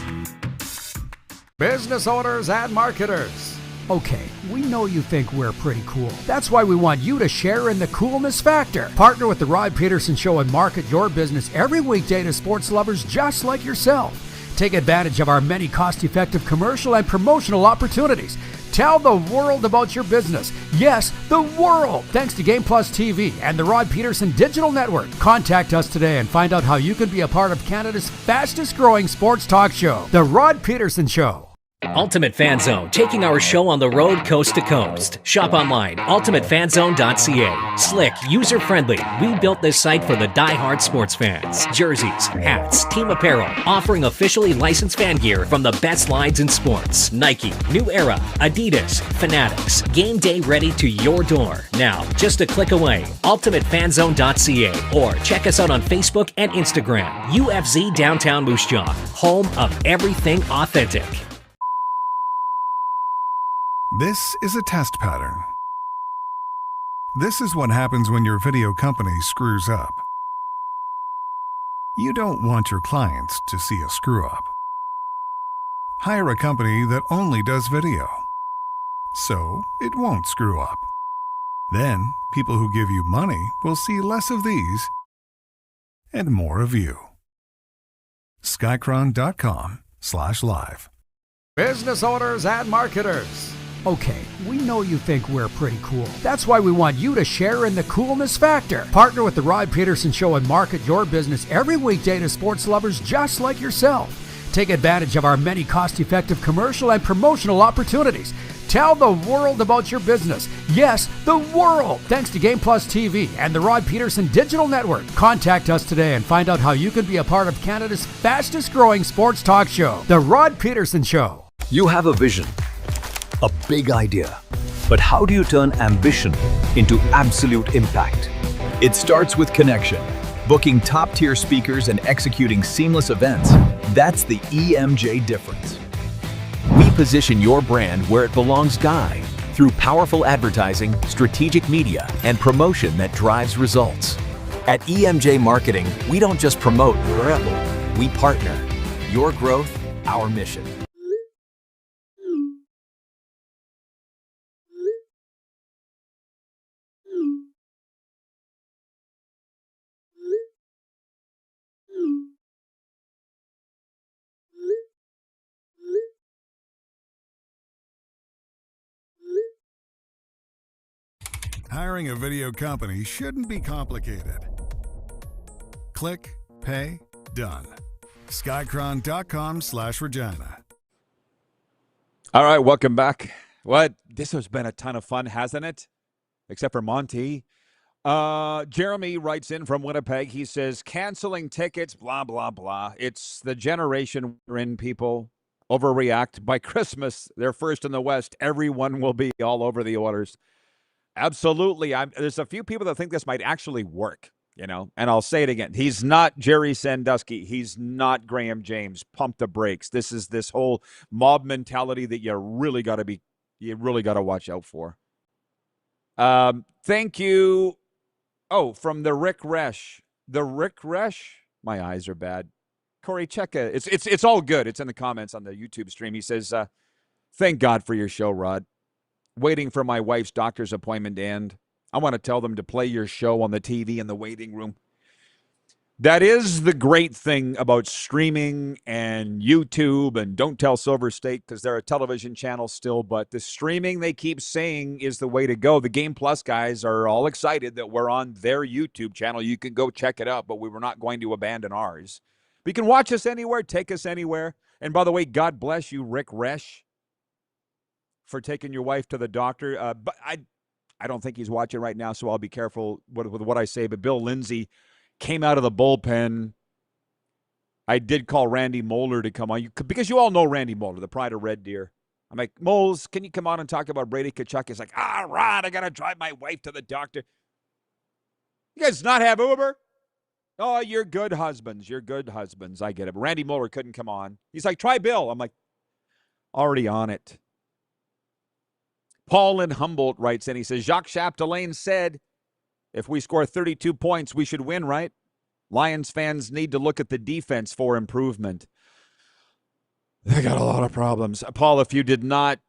Business owners and marketers. Okay, we know you think we're pretty cool. That's why we want you to share in the coolness factor. Partner with the Rod Pedersen Show and market your business every weekday to sports lovers just like yourself. Take advantage of our many cost-effective commercial and promotional opportunities. Tell the world about your business. Yes, the world. Thanks to Game Plus TV and the Rod Pedersen Digital Network. Contact us today and find out how you can be a part of Canada's fastest growing sports talk show, The Rod Pedersen Show. Ultimate Fan Zone, taking our show on the road coast to coast. Shop online, ultimatefanzone.ca. Slick, user-friendly. We built this site for the die-hard sports fans. Jerseys, hats, team apparel, offering officially licensed fan gear from the best lines in sports. Nike, New Era, Adidas, Fanatics. Game day ready to your door. Now, just a click away. ultimatefanzone.ca or check us out on Facebook and Instagram. UFZ Downtown Moose Jaw, home of everything authentic. This is a test pattern. This is what happens when your video company screws up. You don't want your clients to see a screw up. Hire a company that only does video, so it won't screw up. Then, people who give you money will see less of these and more of you. Skycron.com/live. Business owners and marketers. Okay, we know you think we're pretty cool. That's why we want you to share in the coolness factor. Partner with the Rod Pedersen Show and market your business every weekday to sports lovers just like yourself. Take advantage of our many cost-effective commercial and promotional opportunities. Tell the world about your business. Yes, the world. Thanks to Game Plus TV and the Rod Pedersen Digital Network. Contact us today and find out how you can be a part of Canada's fastest growing sports talk show, The Rod Pedersen Show. You have a vision, a big idea, but how do you turn ambition into absolute impact? It starts with connection. Booking top-tier speakers and executing seamless events. That's the EMJ difference. We position your brand where it belongs, Guy, through powerful advertising, strategic media, and promotion that drives results. At EMJ Marketing, we don't just promote, we partner. Your growth, our mission. Hiring a video company shouldn't be complicated. Click, pay, done. Skycron.com/Regina. All right, welcome back. This has been a ton of fun, hasn't it? Except for Monty. Jeremy writes in from Winnipeg. He says, canceling tickets, blah, blah, blah. It's the generation we're in, people overreact. By Christmas, they're first in the West. Everyone will be all over the orders. Absolutely. There's a few people that think this might actually work, and I'll say it again. He's not Jerry Sandusky. He's not Graham James. Pump the brakes. This is this whole mob mentality that you really got to watch out for. Thank you. Oh, from the Rick Resch. The Rick Resch. My eyes are bad. Corey, check it. It's all good. It's in the comments on the YouTube stream. He says, thank God for your show, Rod. Waiting for my wife's doctor's appointment to end. I want to tell them to play your show on the TV in the waiting room. That is the great thing about streaming and YouTube, and don't tell Silver State because they're a television channel still, but the streaming they keep saying is the way to go. The Game Plus guys are all excited that we're on their YouTube channel. You can go check it out, but we were not going to abandon ours. But you can watch us anywhere, take us anywhere. And by the way, God bless you, Rick Resch, for taking your wife to the doctor. But I don't think he's watching right now, so I'll be careful with what I say. But Bill Lindsay came out of the bullpen. I did call Randy Moeller to come on because you all know Randy Moeller, the pride of Red Deer. I'm like, Moles, can you come on and talk about Brady Tkachuk? He's like, Rod, I got to drive my wife to the doctor. You guys not have Uber? Oh, you're good husbands. You're good husbands. I get it. But Randy Moeller couldn't come on. He's like, try Bill. I'm like, already on it. Paul in Humboldt writes in. He says, Jacques Chapdelaine said, if we score 32 points, we should win, right? Lions fans need to look at the defense for improvement. They got a lot of problems. Paul, if you did not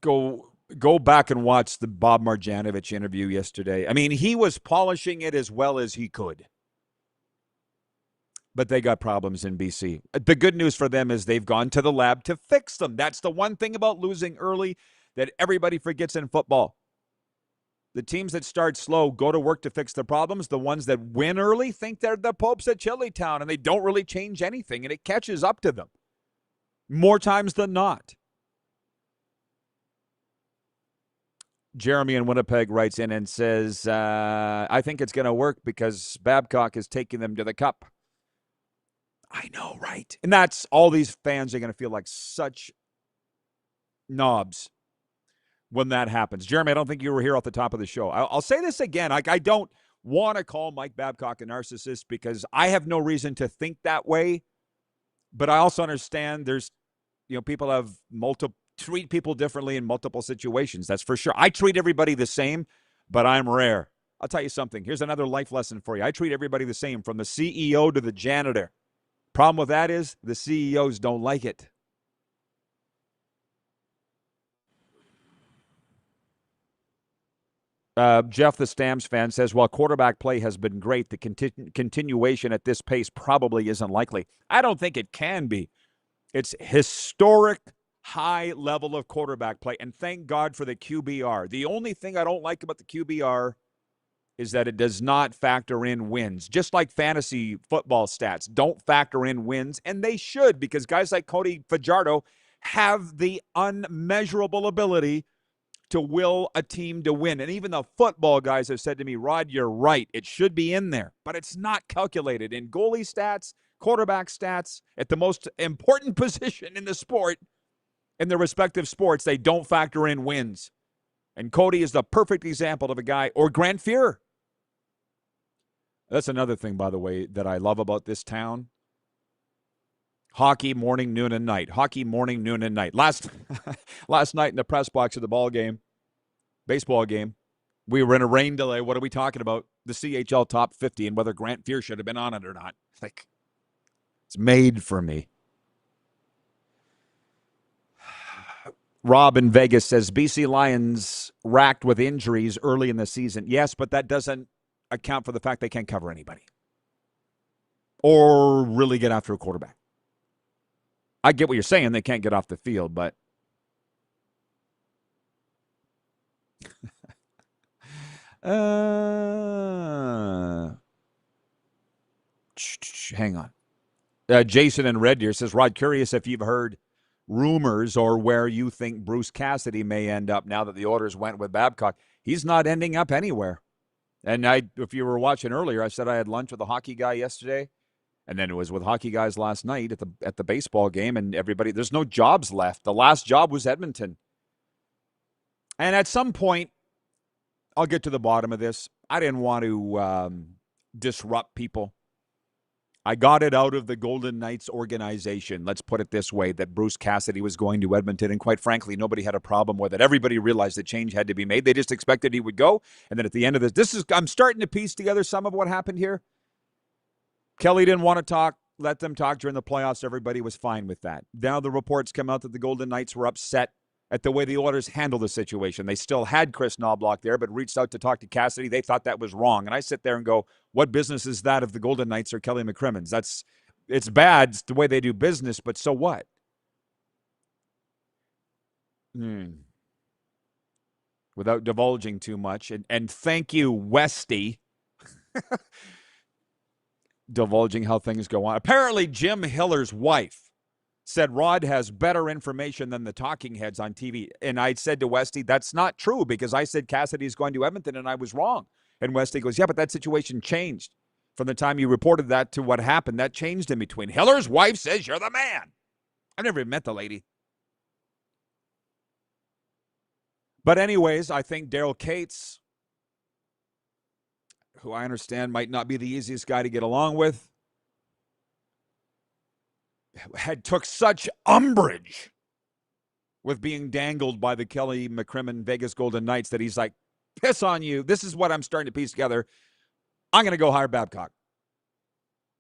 go back and watch the Bob Marjanovic interview yesterday. I mean, he was polishing it as well as he could. But they got problems in BC. The good news for them is they've gone to the lab to fix them. That's the one thing about losing early that everybody forgets in football. The teams that start slow go to work to fix the problems. The ones that win early think they're the Popes at Chillytown, and they don't really change anything, and it catches up to them more times than not. Jeremy in Winnipeg writes in and says, I think it's going to work because Babcock is taking them to the Cup. I know, right? And that's all these fans are going to feel like such knobs when that happens. Jeremy, I don't think you were here off the top of the show. I'll say this again. I don't want to call Mike Babcock a narcissist because I have no reason to think that way. But I also understand there's, people have treat people differently in multiple situations. That's for sure. I treat everybody the same, but I'm rare. I'll tell you something. Here's another life lesson for you. I treat everybody the same, from the CEO to the janitor. Problem with that is the CEOs don't like it. Jeff, the Stamps fan, says, while quarterback play has been great, the continuation at this pace probably isn't likely. I don't think it can be. It's historic high level of quarterback play, and thank God for the QBR. The only thing I don't like about the QBR is that it does not factor in wins. Just like fantasy football stats don't factor in wins, and they should, because guys like Cody Fajardo have the unmeasurable ability to will a team to win. And even the football guys have said to me, Rod, you're right. It should be in there, but it's not calculated. In goalie stats, quarterback stats, at the most important position in the sport, in their respective sports, they don't factor in wins. And Cody is the perfect example of a guy, or Grant Fuhrer. That's another thing, by the way, that I love about this town. Hockey morning, noon, and night. Hockey morning, noon, and night. Last night in the press box of the baseball game, we were in a rain delay. What are we talking about? The CHL top 50 and whether Grant Fuhrer should have been on it or not. Like, it's made for me. Rob in Vegas says BC Lions racked with injuries early in the season. Yes, but that doesn't account for the fact they can't cover anybody or really get after a quarterback. I get what you're saying. They can't get off the field, but hang on. Jason in Red Deer says, Rod, curious if you've heard rumors or where you think Bruce Cassidy may end up now that the orders went with Babcock. He's not ending up anywhere. And if you were watching earlier, I said I had lunch with a hockey guy yesterday. And then it was with hockey guys last night at the baseball game, and everybody, there's no jobs left. The last job was Edmonton. And at some point, I'll get to the bottom of this. I didn't want to disrupt people. I got it out of the Golden Knights organization, let's put it this way, that Bruce Cassidy was going to Edmonton, and quite frankly, nobody had a problem with it. Everybody realized the change had to be made. They just expected he would go, and then at the end of I'm starting to piece together some of what happened here. Kelly didn't want to talk, let them talk during the playoffs. Everybody was fine with that. Now the reports come out that the Golden Knights were upset at the way the Oilers handled the situation. They still had Chris Knobloch there, but reached out to talk to Cassidy. They thought that was wrong. And I sit there and go, what business is that of the Golden Knights or Kelly McCrimmon's? It's bad. It's the way they do business, but so what? Without divulging too much. And thank you, Westy, divulging how things go on. Apparently, Jim Hiller's wife said Rod has better information than the talking heads on TV. And I said to Westy, that's not true, because I said Cassidy's going to Edmonton and I was wrong. And Westy goes, yeah, but that situation changed from the time you reported that to what happened. That changed in between. Hiller's wife says you're the man. I've never even met the lady. But anyways, I think Daryl Cates, who I understand might not be the easiest guy to get along with, took such umbrage with being dangled by the Kelly McCrimmon Vegas Golden Knights that he's like, piss on you. This is what I'm starting to piece together. I'm going to go hire Babcock.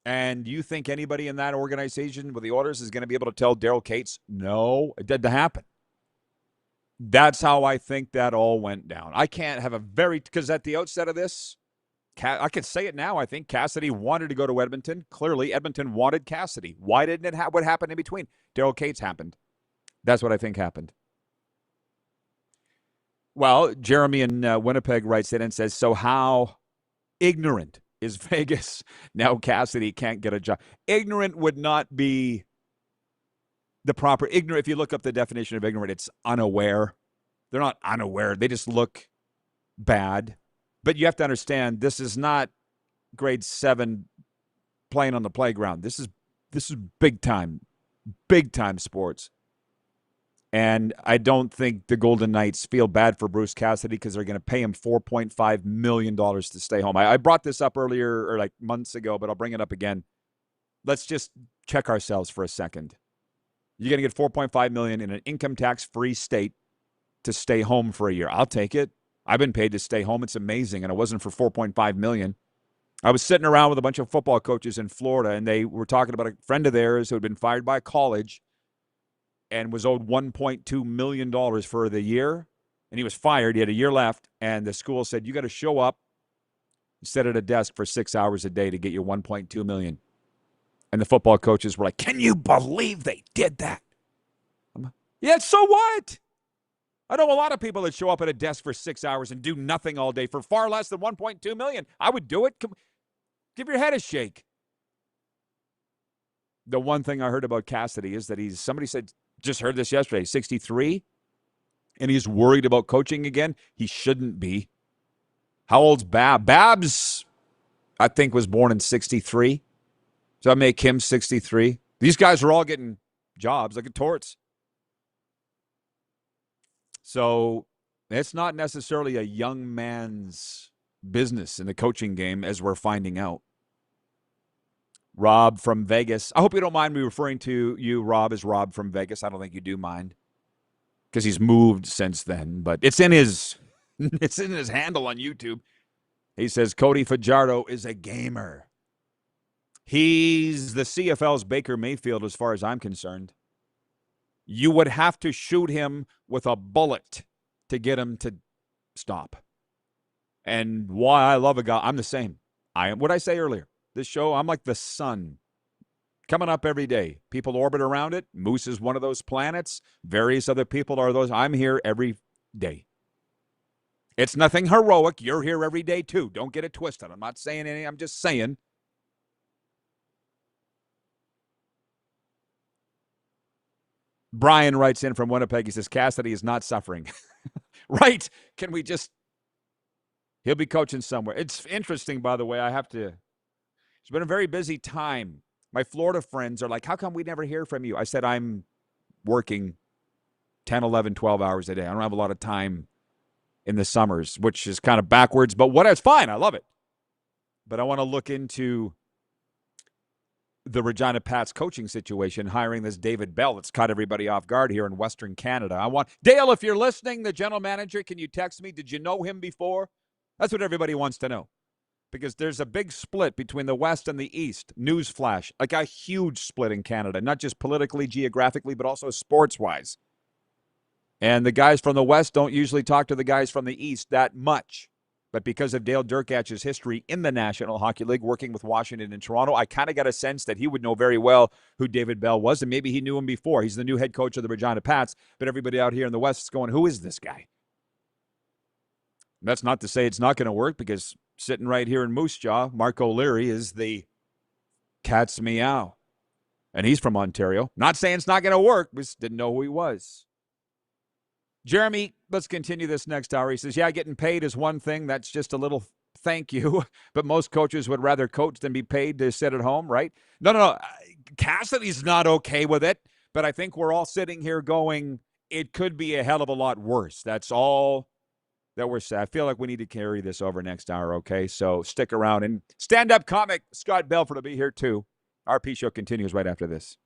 And you think anybody in that organization with the Oilers is going to be able to tell Daryl Cates, no, it didn't happen. That's how I think that all went down. I can't have because at the outset of this, I could say it now. I think Cassidy wanted to go to Edmonton. Clearly, Edmonton wanted Cassidy. Why didn't it what happened in between? Daryl Cates happened. That's what I think happened. Well, Jeremy in Winnipeg writes in and says, so how ignorant is Vegas? Now Cassidy can't get a job. Ignorant would not be the proper ignorant. If you look up the definition of ignorant, it's unaware. They're not unaware. They just look bad. But you have to understand, this is not grade 7 playing on the playground. This is big time sports. And I don't think the Golden Knights feel bad for Bruce Cassidy because they're going to pay him $4.5 million to stay home. I brought this up earlier, or like months ago, but I'll bring it up again. Let's just check ourselves for a second. You're going to get $4.5 million in an income tax-free state to stay home for a year. I'll take it. I've been paid to stay home. It's amazing, and it wasn't for $4.5 million. I was sitting around with a bunch of football coaches in Florida, and they were talking about a friend of theirs who had been fired by a college and was owed $1.2 million for the year, and he was fired. He had a year left, and the school said, you got to show up and sit at a desk for 6 hours a day to get your $1.2 million. And the football coaches were like, can you believe they did that? I'm like, yeah, so what? I know a lot of people that show up at a desk for 6 hours and do nothing all day for far less than $1.2 million. I would do it. Give your head a shake. The one thing I heard about Cassidy is that somebody said, just heard this yesterday, 63, and he's worried about coaching again. He shouldn't be. How old's Babs? Babs, I think, was born in 63. So I make him 63. These guys are all getting jobs like a Torts. So it's not necessarily a young man's business in the coaching game, as we're finding out. Rob from Vegas. I hope you don't mind me referring to you, Rob, as Rob from Vegas. I don't think you do mind, because he's moved since then. But it's in his handle on YouTube. He says Cody Fajardo is a gamer. He's the CFL's Baker Mayfield as far as I'm concerned. You would have to shoot him with a bullet to get him to stop. And why I love a guy, I'm the same. What I say earlier, this show, I'm like the sun coming up every day. People orbit around it. Moose is one of those planets. Various other people are those. I'm here every day. It's nothing heroic. You're here every day too. Don't get it twisted. I'm not saying anything. I'm just saying. Brian writes in from Winnipeg. He says, Cassidy is not suffering. Right. Can we just... He'll be coaching somewhere. It's interesting, by the way. It's been a very busy time. My Florida friends are like, how come we never hear from you? I said, I'm working 10, 11, 12 hours a day. I don't have a lot of time in the summers, which is kind of backwards, but it's fine. I love it. But I want to look into the Regina Pats coaching situation, hiring this David Bell that's caught everybody off guard here in Western Canada. I want Dale, if you're listening, the general manager, can you text me? Did you know him before? That's what everybody wants to know. Because there's a big split between the West and the East. Newsflash, like a huge split in Canada, not just politically, geographically, but also sports-wise. And the guys from the West don't usually talk to the guys from the East that much. But because of Dale Durkach's history in the National Hockey League, working with Washington and Toronto, I kind of got a sense that he would know very well who David Bell was, and maybe he knew him before. He's the new head coach of the Regina Pats, but everybody out here in the West is going, who is this guy? That's not to say it's not going to work, because sitting right here in Moose Jaw, Mark O'Leary is the cat's meow. And he's from Ontario. Not saying it's not going to work, just didn't know who he was. Jeremy, let's continue this next hour. He says, yeah, getting paid is one thing. That's just a little thank you. But most coaches would rather coach than be paid to sit at home, right? No. Cassidy's not okay with it. But I think we're all sitting here going, it could be a hell of a lot worse. That's all that we're saying. I feel like we need to carry this over next hour, okay? So stick around. And stand-up comic Scott Belford will be here too. RP Show continues right after this.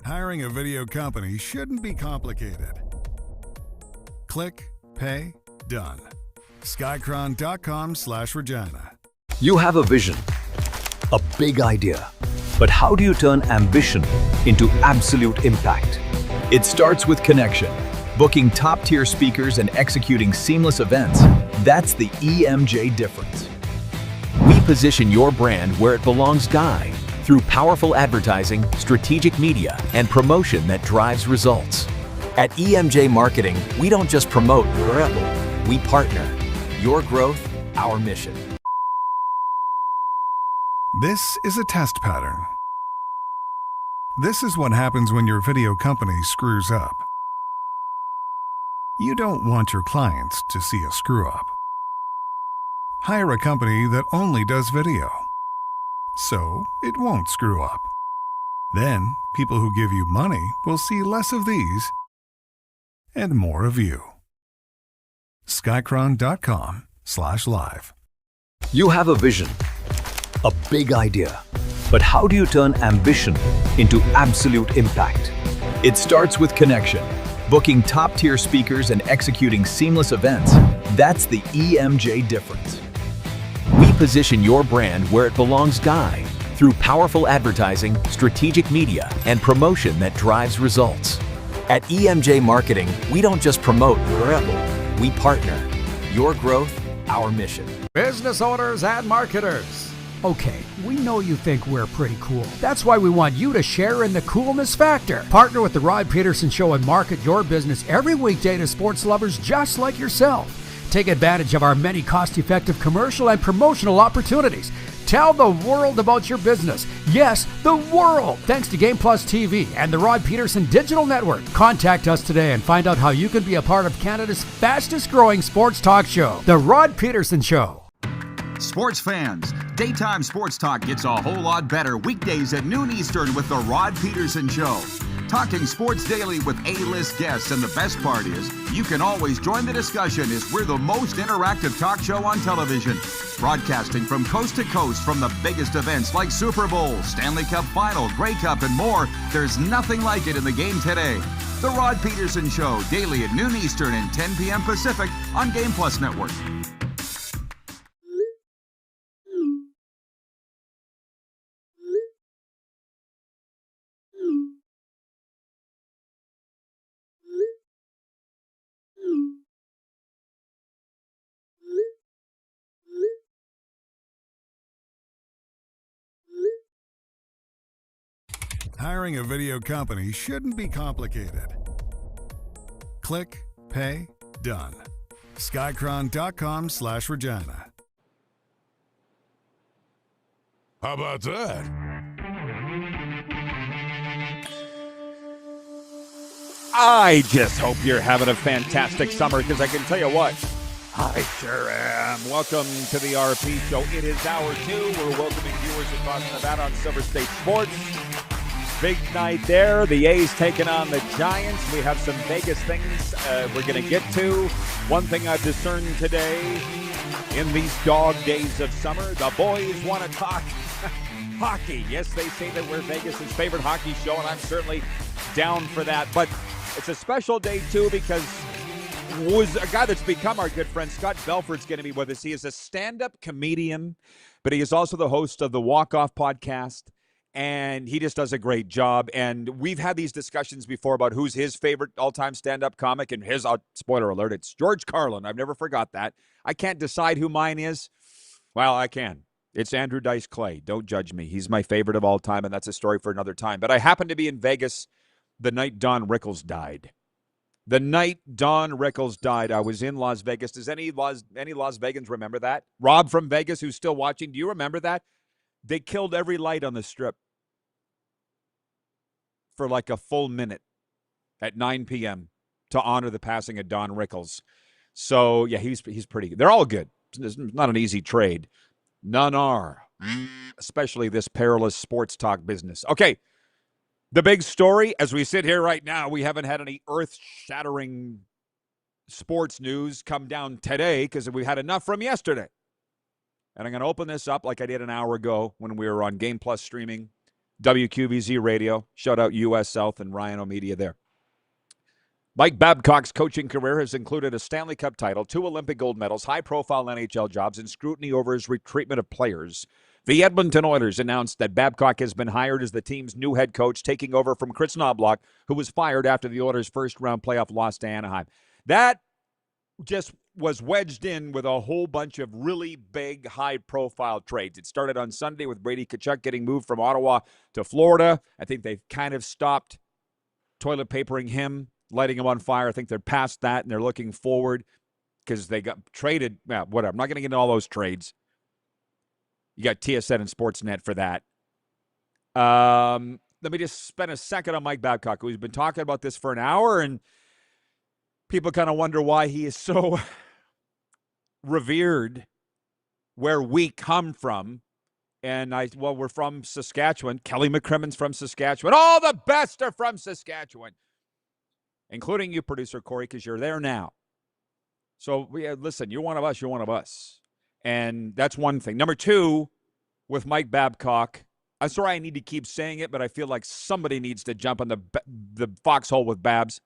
Hiring a video company shouldn't be complicated. Click, pay, done. Skycron.com/Regina. You have a vision, a big idea, but how do you turn ambition into absolute impact? It starts with connection. Booking top-tier speakers and executing seamless events, that's the EMJ difference. We position your brand where it belongs, Guy, through powerful advertising, strategic media, and promotion that drives results. At EMJ Marketing, we don't just promote, we partner. Your growth, our mission. This is a test pattern. This is what happens when your video company screws up. You don't want your clients to see a screw-up. Hire a company that only does video, so it won't screw up. Then, people who give you money will see less of these and more of you. Skycron.com/live. You have a vision, a big idea, but how do you turn ambition into absolute impact? It starts with connection. Booking top-tier speakers and executing seamless events, that's the EMJ difference. We position your brand where it belongs, Guy, through powerful advertising, strategic media, and promotion that drives results. At EMJ Marketing, we don't just promote, we partner. Your growth, our mission. Business owners and marketers. Okay, we know you think we're pretty cool. That's why we want you to share in the coolness factor. Partner with the Rod Pedersen Show and market your business every weekday to sports lovers just like yourself. Take advantage of our many cost-effective commercial and promotional opportunities. Tell the world about your business. Yes, the world. Thanks to Game Plus TV and the Rod Pedersen Digital Network. Contact us today and find out how you can be a part of Canada's fastest-growing sports talk show, The Rod Pedersen Show. Sports fans, daytime sports talk gets a whole lot better weekdays at noon Eastern with the Rod Pedersen Show. Talking sports daily with A-list guests, and the best part is, you can always join the discussion as we're the most interactive talk show on television. Broadcasting from coast to coast from the biggest events like Super Bowl, Stanley Cup Final, Grey Cup, and more, there's nothing like it in the game today. The Rod Pedersen Show, daily at noon Eastern and 10 p.m. Pacific on Game Plus Network. Hiring a video company shouldn't be complicated. Click, pay, done. Skycron.com/Regina. How about that? I just hope you're having a fantastic summer, because I can tell you what, I sure am. Welcome to the RP Show. It is hour 2. We're welcoming viewers across Nevada on Silver State Sports. Big night there. The A's taking on the Giants. We have some Vegas things we're going to get to. One thing I've discerned today in these dog days of summer, the boys want to talk hockey. Yes, they say that we're Vegas' favorite hockey show, and I'm certainly down for that. But it's a special day, too, because was a guy that's become our good friend, Scott Belford's going to be with us. He is a stand-up comedian, but he is also the host of the Walkoff podcast, and he just does a great job. And we've had these discussions before about who's his favorite all-time stand-up comic, and his, spoiler alert, it's George Carlin. I've never forgot that. I can't decide who mine is. Well, I can. It's Andrew Dice Clay. Don't judge me. He's my favorite of all time, and that's a story for another time. But I happened to be in Vegas the night Don Rickles died. The night Don Rickles died, I was in Las Vegas. Does any Las Vegans remember that? Rob from Vegas, who's still watching, do you remember that? They killed every light on the Strip for like a full minute at 9 p.m. to honor the passing of Don Rickles. So, yeah, he's pretty good. They're all good. It's not an easy trade. None are, especially this perilous sports talk business. Okay, the big story, as we sit here right now, we haven't had any earth-shattering sports news come down today because we had enough from yesterday. And I'm going to open this up like I did an hour ago when we were on Game Plus streaming, WQVZ Radio. Shout out US South and Rhino Media there. Mike Babcock's coaching career has included a Stanley Cup title, 2 Olympic gold medals, high-profile NHL jobs, and scrutiny over his retreatment of players. The Edmonton Oilers announced that Babcock has been hired as the team's new head coach, taking over from Chris Knobloch, who was fired after the Oilers' first-round playoff loss to Anaheim. That just was wedged in with a whole bunch of really big, high-profile trades. It started on Sunday with Brady Tkachuk getting moved from Ottawa to Florida. I think they've kind of stopped toilet papering him, lighting him on fire. I think they're past that, and they're looking forward because they got traded. Well, whatever. I'm not going to get into all those trades. You got TSN and Sportsnet for that. Let me just spend a second on Mike Babcock, who's been talking about this for an hour, and people kind of wonder why he is so revered where we come from. And we're from Saskatchewan. Kelly McCrimmon's from Saskatchewan. All the best are from Saskatchewan, including you, producer Corey, because you're there now. So, listen, you're one of us, you're one of us. And that's one thing. Number two, with Mike Babcock, I'm sorry I need to keep saying it, but I feel like somebody needs to jump on the foxhole with Babs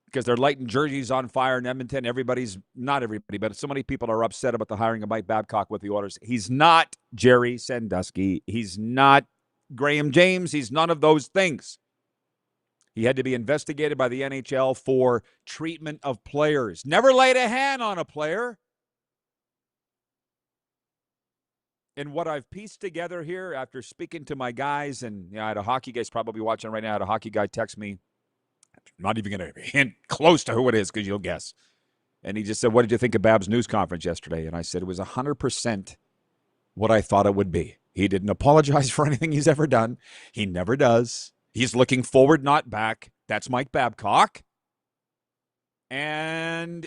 because they're lighting jerseys on fire in Edmonton. Not everybody, but so many people are upset about the hiring of Mike Babcock with the Oilers. He's not Jerry Sandusky. He's not Graham James. He's none of those things. He had to be investigated by the NHL for treatment of players. Never laid a hand on a player. And what I've pieced together here after speaking to my guys, and I had a hockey guy's probably watching right now. I had a hockey guy text me. I'm not even going to hint close to who it is because you'll guess. And he just said, what did you think of Bab's news conference yesterday? And I said, it was 100% what I thought it would be. He didn't apologize for anything he's ever done. He never does. He's looking forward, not back. That's Mike Babcock. And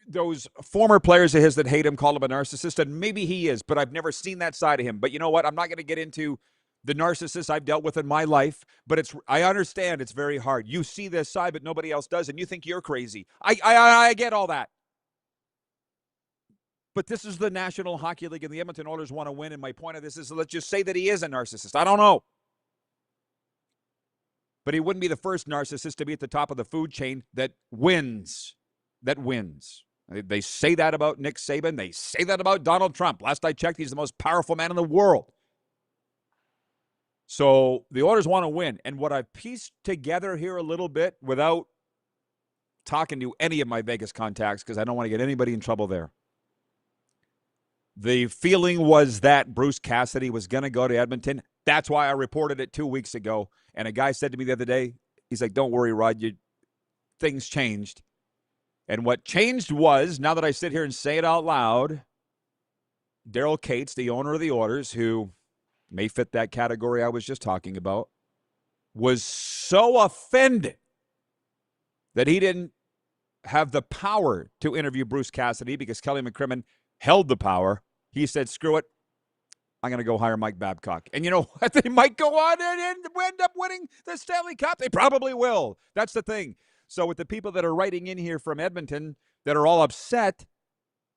those former players of his that hate him call him a narcissist, and maybe he is, but I've never seen that side of him. But you know what? I'm not going to get into the narcissists I've dealt with in my life, but I understand it's very hard. You see this side, but nobody else does, and you think you're crazy. I get all that. But this is the National Hockey League, and the Edmonton Oilers want to win, and my point of this is let's just say that he is a narcissist. I don't know. But he wouldn't be the first narcissist to be at the top of the food chain that wins. They say that about Nick Saban. They say that about Donald Trump. Last I checked, he's the most powerful man in the world. So the Oilers want to win. And what I've pieced together here a little bit without talking to any of my Vegas contacts, because I don't want to get anybody in trouble there. The feeling was that Bruce Cassidy was going to go to Edmonton. That's why I reported it 2 weeks ago. And a guy said to me the other day, he's like, don't worry, Rod, things changed. And what changed was, now that I sit here and say it out loud, Daryl Cates, the owner of the Oilers, who may fit that category I was just talking about, was so offended that he didn't have the power to interview Bruce Cassidy because Kelly McCrimmon held the power. He said, screw it, I'm going to go hire Mike Babcock. And you know what? They might go on and end up winning the Stanley Cup. They probably will. That's the thing. So with the people that are writing in here from Edmonton that are all upset,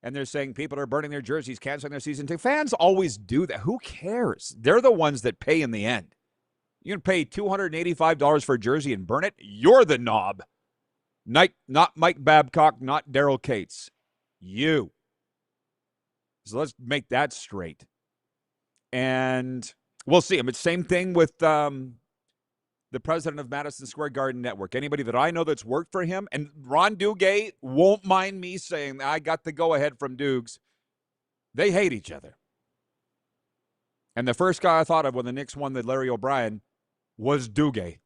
and they're saying people are burning their jerseys, canceling their season tickets. Fans always do that. Who cares? They're the ones that pay in the end. You can pay $285 for a jersey and burn it. You're the knob. Not Mike Babcock, not Daryl Cates. You. So let's make that straight. And we'll see. I mean, same thing with the president of Madison Square Garden Network. Anybody that I know that's worked for him, and Ron Duguay won't mind me saying I got the go-ahead from Dukes. They hate each other. And the first guy I thought of when the Knicks won the Larry O'Brien was Duguay,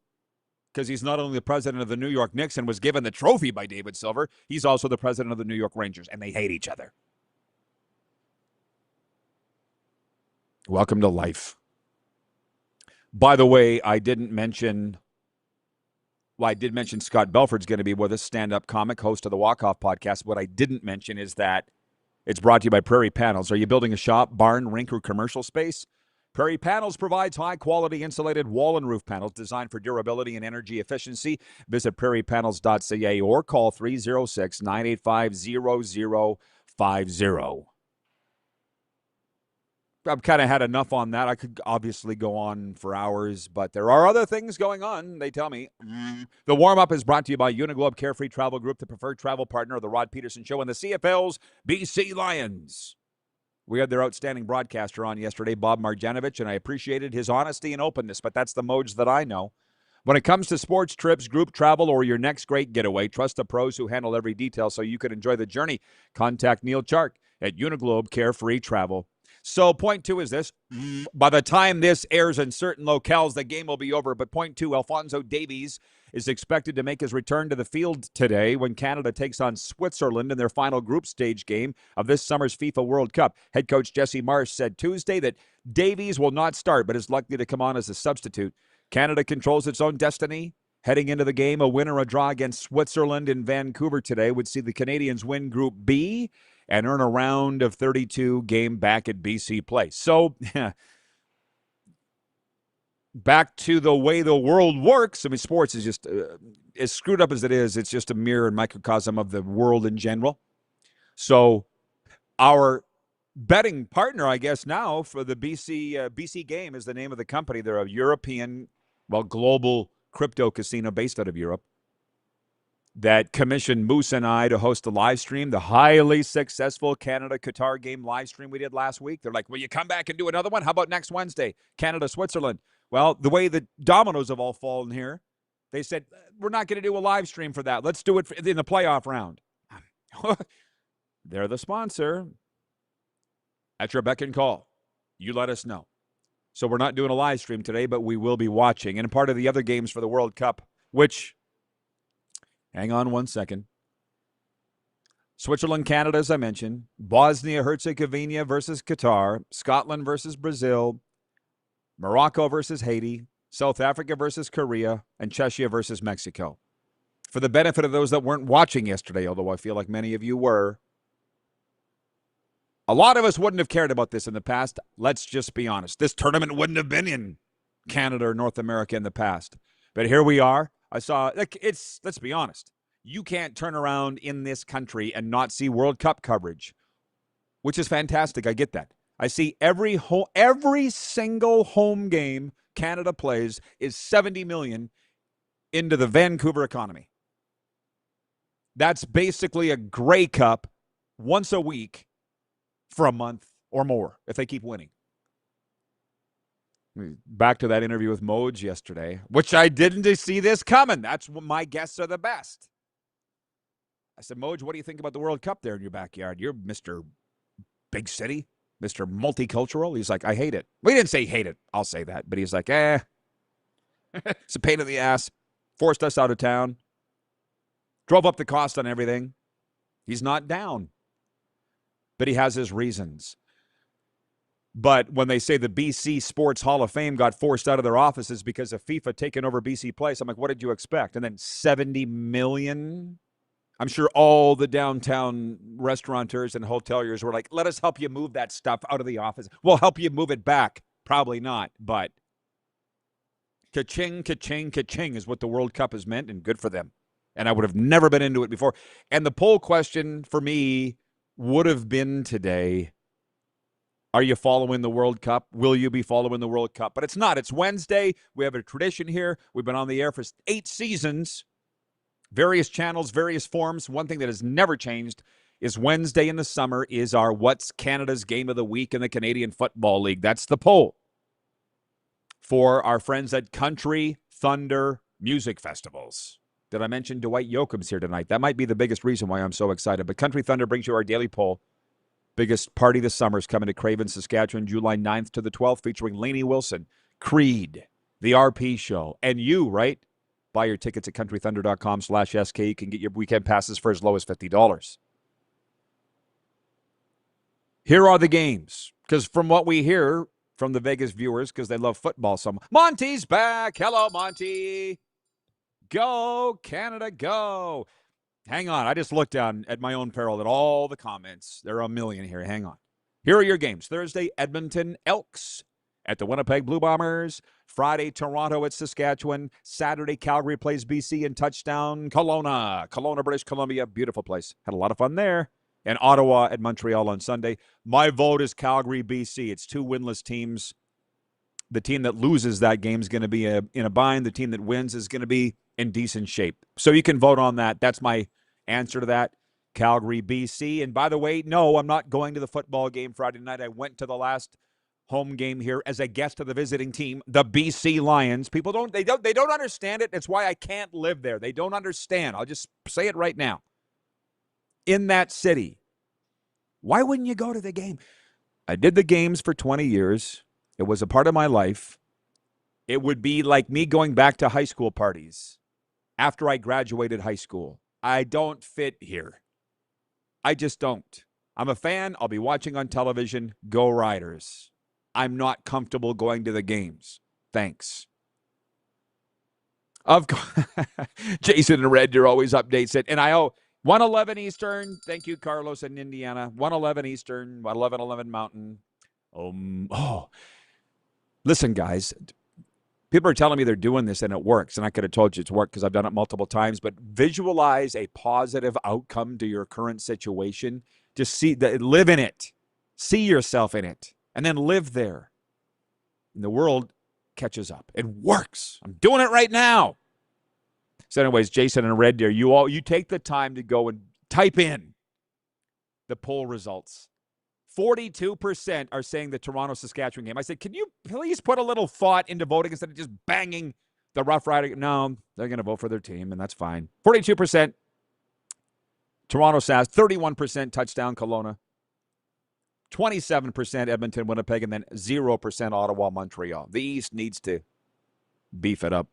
because he's not only the president of the New York Knicks and was given the trophy by David Silver, he's also the president of the New York Rangers, and they hate each other. Welcome to life. By the way, I did mention Scott Belford's going to be with us, stand-up comic, host of the Walkoff podcast. What I didn't mention is that it's brought to you by Prairie Panels. Are you building a shop, barn, rink, or commercial space? Prairie Panels provides high-quality insulated wall and roof panels designed for durability and energy efficiency. Visit prairiepanels.ca or call 306-985-0050. I've kind of had enough on that. I could obviously go on for hours, but there are other things going on, they tell me. The warm-up is brought to you by Uniglobe Carefree Travel Group, the preferred travel partner of the Rod Pedersen Show, and the CFL's BC Lions. We had their outstanding broadcaster on yesterday, Bob Marjanovic, and I appreciated his honesty and openness, but that's the modes that I know. When it comes to sports trips, group travel, or your next great getaway, trust the pros who handle every detail so you can enjoy the journey. Contact Neil Chark at Uniglobe Carefree Travel. So point two is this. By the time this airs in certain locales, the game will be over. But point two, Alphonso Davies is expected to make his return to the field today when Canada takes on Switzerland in their final group stage game of this summer's FIFA World Cup. Head coach Jesse Marsh said Tuesday that Davies will not start, but is likely to come on as a substitute. Canada controls its own destiny. Heading into the game, a win or a draw against Switzerland in Vancouver today would see the Canadians win Group B and earn a round of 32 game back at BC Place. So, back to the way the world works. I mean, sports is just, as screwed up as it is, it's just a mirror and microcosm of the world in general. So, our betting partner, I guess now, for the BC game is the name of the company. They're a European, global crypto casino based out of Europe that commissioned Moose and I to host a live stream, the highly successful Canada-Qatar game live stream we did last week. They're like, will you come back and do another one? How about next Wednesday, Canada-Switzerland? Well, the way the dominoes have all fallen here, they said, we're not going to do a live stream for that. Let's do it in the playoff round. They're the sponsor. At your beck and call. You let us know. So we're not doing a live stream today, but we will be watching. And part of the other games for the World Cup, which... hang on one second. Switzerland, Canada, as I mentioned. Bosnia-Herzegovina versus Qatar. Scotland versus Brazil. Morocco versus Haiti. South Africa versus Korea. And Czechia versus Mexico. For the benefit of those that weren't watching yesterday, although I feel like many of you were, a lot of us wouldn't have cared about this in the past. Let's just be honest. This tournament wouldn't have been in Canada or North America in the past. But here we are. I saw, let's be honest. You can't turn around in this country and not see World Cup coverage, which is fantastic. I get that. I see every single home game Canada plays is $70 million into the Vancouver economy. That's basically a Grey Cup once a week for a month or more if they keep winning. Back to that interview with Moj yesterday, which I didn't see this coming. That's when my guests are the best. I said, Moj, what do you think about the World Cup there in your backyard? You're Mr. Big City, Mr. Multicultural. He's like, I hate it. Well, he didn't say hate it. I'll say that. But he's like, it's a pain in the ass. Forced us out of town. Drove up the cost on everything. He's not down. But he has his reasons. But when they say the BC Sports Hall of Fame got forced out of their offices because of FIFA taking over BC Place, I'm like, what did you expect? And then $70 million? I'm sure all the downtown restaurateurs and hoteliers were like, let us help you move that stuff out of the office. We'll help you move it back. Probably not, but ka-ching, ka-ching, ka-ching is what the World Cup has meant, and good for them. And I would have never been into it before. And the poll question for me would have been today, are you following the World Cup? Will you be following the World Cup? But it's not. It's Wednesday. We have a tradition here. We've been on the air for 8 seasons, various channels, various forms. One thing that has never changed is Wednesday in the summer is our What's Canada's Game of the Week in the Canadian Football League. That's the poll for our friends at Country Thunder Music Festivals. Did I mention Dwight Yoakam's here tonight? That might be the biggest reason why I'm so excited. But Country Thunder brings you our daily poll. Biggest party this summer is coming to Craven, Saskatchewan, July 9th to the 12th, featuring Lainey Wilson, Creed, The RP Show, and you, right? Buy your tickets at countrythunder.com/SK. You can get your weekend passes for as low as $50. Here are the games, because from what we hear from the Vegas viewers, because they love football so much. Monty's back. Hello, Monty. Go, Canada, go. Hang on. I just looked down at my own peril at all the comments. There are a million here. Hang on. Here are your games. Thursday, Edmonton Elks at the Winnipeg Blue Bombers. Friday, Toronto at Saskatchewan. Saturday, Calgary plays BC in touchdown. Kelowna, British Columbia. Beautiful place. Had a lot of fun there. And Ottawa at Montreal on Sunday. My vote is Calgary, BC. It's 2 winless teams. The team that loses that game is going to be in a bind. The team that wins is going to be in decent shape. So you can vote on that. That's my answer to that. Calgary, BC. And by the way, no, I'm not going to the football game Friday night. I went to the last home game here as a guest of the visiting team, the BC Lions. People don't understand it. It's why I can't live there. They don't understand. I'll just say it right now. In that city, why wouldn't you go to the game? I did the games for 20 years. It was a part of my life. It would be like me going back to high school parties after I graduated high school. I don't fit here. I just don't. I'm a fan. I'll be watching on television. Go Riders. I'm not comfortable going to the games. Thanks. Of course, Jason and Red, you're always updates it. And I owe 1:11 Eastern. Thank you, Carlos in Indiana. 1:11 Eastern, 11:11 Mountain. Listen, guys. People are telling me they're doing this and it works, and I could have told you it's worked because I've done it multiple times, but visualize a positive outcome to your current situation. Just live in it. See yourself in it, and then live there. And the world catches up. It works. I'm doing it right now. So anyways, Jason and Red Deer, you take the time to go and type in the poll results. 42% are saying the Toronto-Saskatchewan game. I said, can you please put a little thought into voting instead of just banging the Rough Rider? No, they're going to vote for their team, and that's fine. 42% Toronto-Sask, 31% touchdown Kelowna, 27% Edmonton, Winnipeg, and then 0% Ottawa, Montreal. The East needs to beef it up.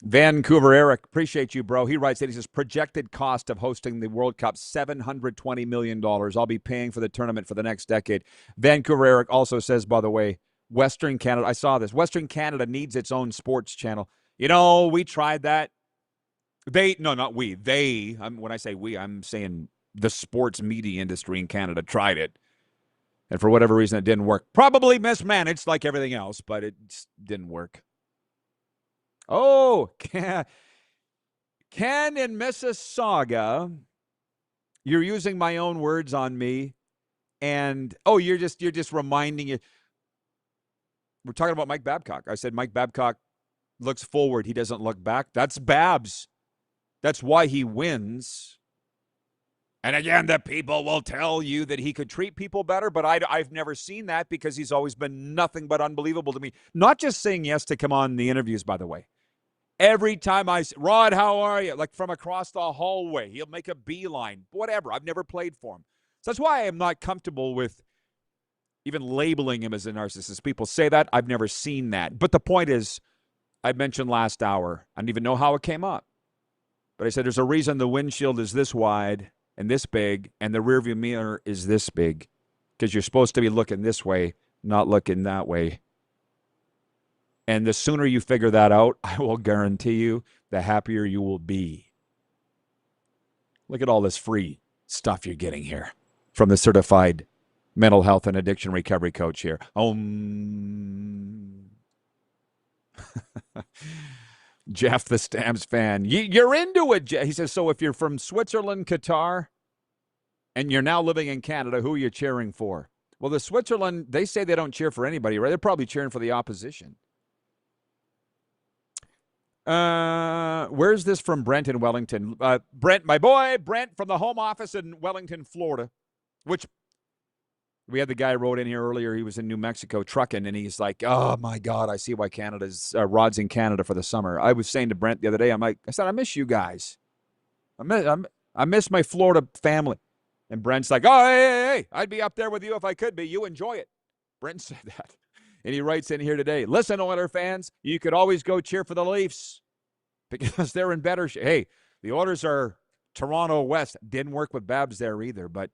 Vancouver Eric, appreciate you, bro. He writes that he says, projected cost of hosting the World Cup, $720 million. I'll be paying for the tournament for the next decade. Vancouver Eric also says, by the way, Western Canada, I saw this, Western Canada needs its own sports channel. You know, we tried that. Not we. When I say we, I'm saying the sports media industry in Canada tried it. And for whatever reason, it didn't work. Probably mismanaged like everything else, but it just didn't work. Oh, Ken in Mississauga, you're using my own words on me, and you're just reminding you. We're talking about Mike Babcock. I said Mike Babcock looks forward. He doesn't look back. That's Babs. That's why he wins. And again, the people will tell you that he could treat people better, but I've never seen that because he's always been nothing but unbelievable to me. Not just saying yes to come on the interviews, by the way. Every time I say, Rod, how are you? Like from across the hallway, he'll make a beeline, whatever. I've never played for him. So that's why I'm not comfortable with even labeling him as a narcissist. People say that. I've never seen that. But the point is, I mentioned last hour, I don't even know how it came up. But I said, there's a reason the windshield is this wide and this big, and the rearview mirror is this big, because you're supposed to be looking this way, not looking that way. And the sooner you figure that out, I will guarantee you, the happier you will be. Look at all this free stuff you're getting here from the certified mental health and addiction recovery coach here. Jeff, the Stamps fan. You're into it, Jeff. He says, so if you're from Switzerland, Qatar, and you're now living in Canada, who are you cheering for? Well, the Switzerland, they say they don't cheer for anybody, right? They're probably cheering for the opposition. Where's this from Brent in Wellington? Brent, my boy, Brent from the home office in Wellington, Florida, which we had the guy wrote in here earlier. He was in New Mexico trucking, and he's like, oh, my God, I see why Canada's Rod's in Canada for the summer. I was saying to Brent the other day, I said, I miss you guys. I miss my Florida family. And Brent's like, oh, hey, I'd be up there with you if I could be. You enjoy it. Brent said that. And he writes in here today, listen, Oiler fans, you could always go cheer for the Leafs because they're in better shape. Hey, the Oilers are Toronto West. Didn't work with Babs there either, but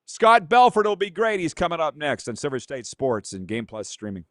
Scott Belford will be great. He's coming up next on Silver State Sports and Game Plus streaming.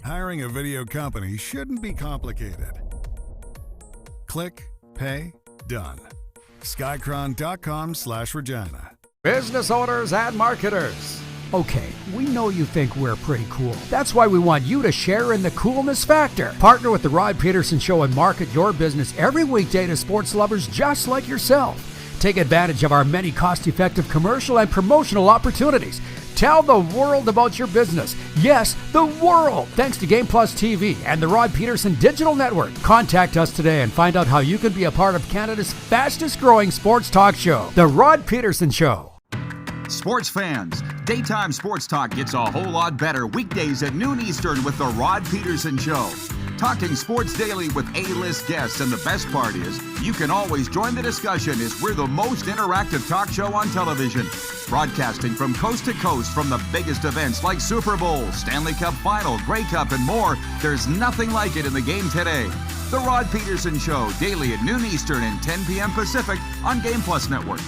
Hiring a video company shouldn't be complicated. Click, pay, done. Skycron.com/Regina. Business owners and marketers. Okay, we know you think we're pretty cool. That's why we want you to share in the coolness factor. Partner with the Rod Pedersen Show and market your business every weekday to sports lovers just like yourself. Take advantage of our many cost-effective commercial and promotional opportunities. Tell the world about your business. Yes, the world. Thanks to Game Plus TV and the Rod Pedersen Digital Network. Contact us today and find out how you can be a part of Canada's fastest growing sports talk show, The Rod Pedersen Show. Sports fans, daytime sports talk gets a whole lot better weekdays at noon Eastern with the Rod Pedersen Show. Talking sports daily with A-list guests, and the best part is, you can always join the discussion as we're the most interactive talk show on television. Broadcasting from coast to coast from the biggest events like Super Bowl, Stanley Cup Final, Grey Cup, and more, there's nothing like it in the game today. The Rod Pedersen Show, daily at noon Eastern and 10 p.m. Pacific on Game Plus Network.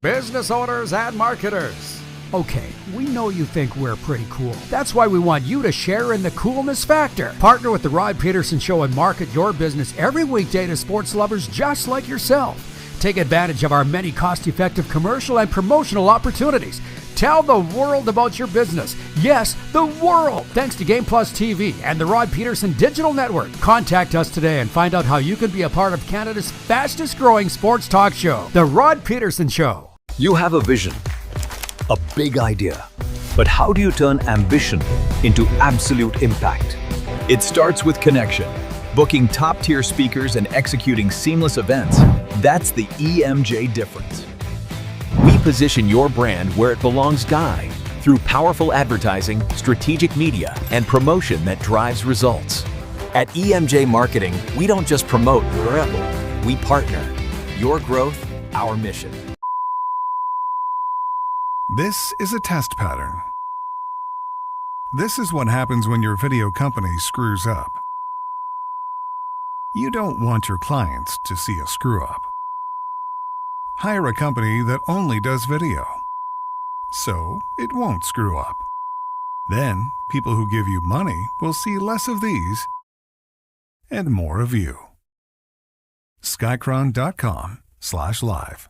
Business owners and marketers. Okay, we know you think we're pretty cool. That's why we want you to share in the coolness factor. Partner with the Rod Pedersen Show and market your business every weekday to sports lovers just like yourself. Take advantage of our many cost-effective commercial and promotional opportunities. Tell the world about your business. Yes, the world. Thanks to Game Plus TV and the Rod Pedersen Digital Network. Contact us today and find out how you can be a part of Canada's fastest growing sports talk show, The Rod Pedersen Show. You have a vision, a big idea, but how do you turn ambition into absolute impact? It starts with connection. Booking top-tier speakers and executing seamless events, that's the EMJ difference. We position your brand where it belongs, Guy, through powerful advertising, strategic media, and promotion that drives results. At EMJ Marketing, we don't just promote, we partner. Your growth, our mission. This is a test pattern. This is what happens when your video company screws up. You don't want your clients to see a screw-up. Hire a company that only does video, so it won't screw up. Then, people who give you money will see less of these and more of you. Skycron.com/live.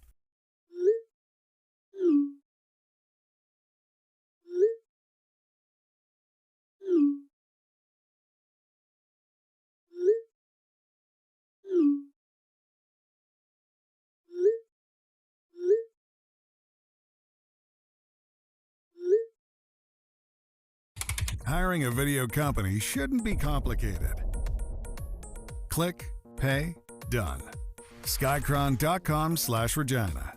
Hiring a video company shouldn't be complicated. Click, pay, done. Skycron.com/Regina.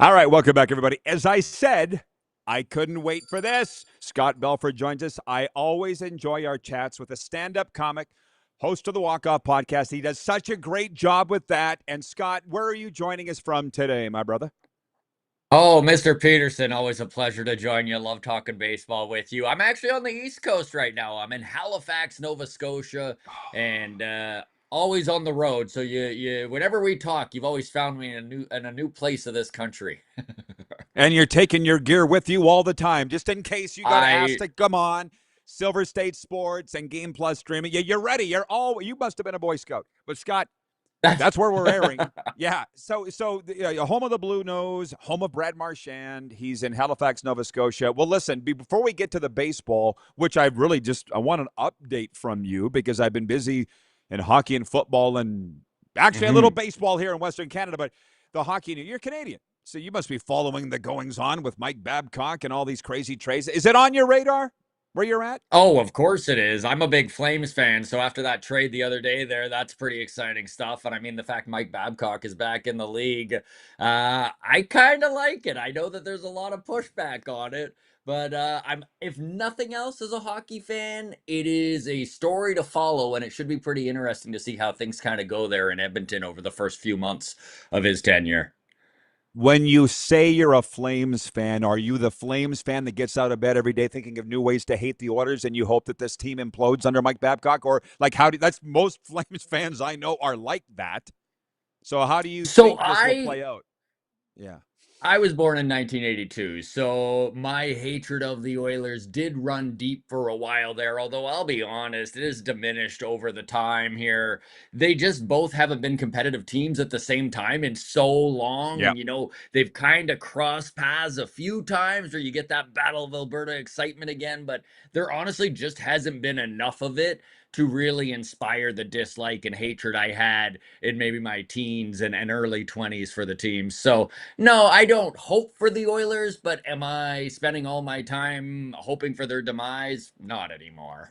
All right, welcome back, everybody. As I said, I couldn't wait for this. Scott Belford joins us. I always enjoy our chats with a stand-up comic, host of the Walkoff podcast. He does such a great job with that. And Scott, where are you joining us from today, my brother? Oh, Mr. Pedersen, always a pleasure to join you. Love talking baseball with you. I'm actually on the East Coast right now. I'm in Halifax, Nova Scotia, and always on the road. So you whenever we talk, you've always found me in a new place of this country. And you're taking your gear with you all the time, just in case you got asked to come on. Silver State Sports and Game Plus streaming. Yeah, you're ready. You must have been a Boy Scout. But Scott, that's where we're airing. Yeah. So home of the Blue Nose, home of Brad Marchand. He's in Halifax, Nova Scotia. Well, listen, before we get to the baseball, which I want an update from you because I've been busy in hockey and football and actually a little baseball here in Western Canada, but the hockey, you're Canadian. So you must be following the goings-on with Mike Babcock and all these crazy trades. Is it on your radar where you're at? Oh, of course it is. I'm a big Flames fan, so after that trade the other day there, that's pretty exciting stuff. And I mean, the fact Mike Babcock is back in the league, I kind of like it. I know that there's a lot of pushback on it, but if nothing else as a hockey fan, it is a story to follow, and it should be pretty interesting to see how things kind of go there in Edmonton over the first few months of his tenure. When you say you're a Flames fan, are you the Flames fan that gets out of bed every day thinking of new ways to hate the Oilers and you hope that this team implodes under Mike Babcock? Or that's most Flames fans I know are like that. So how do you think this will play out? Yeah. I was born in 1982, so my hatred of the Oilers did run deep for a while there, although I'll be honest, it has diminished over the time here. They just both haven't been competitive teams at the same time in so long. Yeah. And, they've kind of crossed paths a few times where you get that Battle of Alberta excitement again, but there honestly just hasn't been enough of it to really inspire the dislike and hatred I had in maybe my teens and early 20s for the team. So, no, I don't hope for the Oilers, but am I spending all my time hoping for their demise? Not anymore.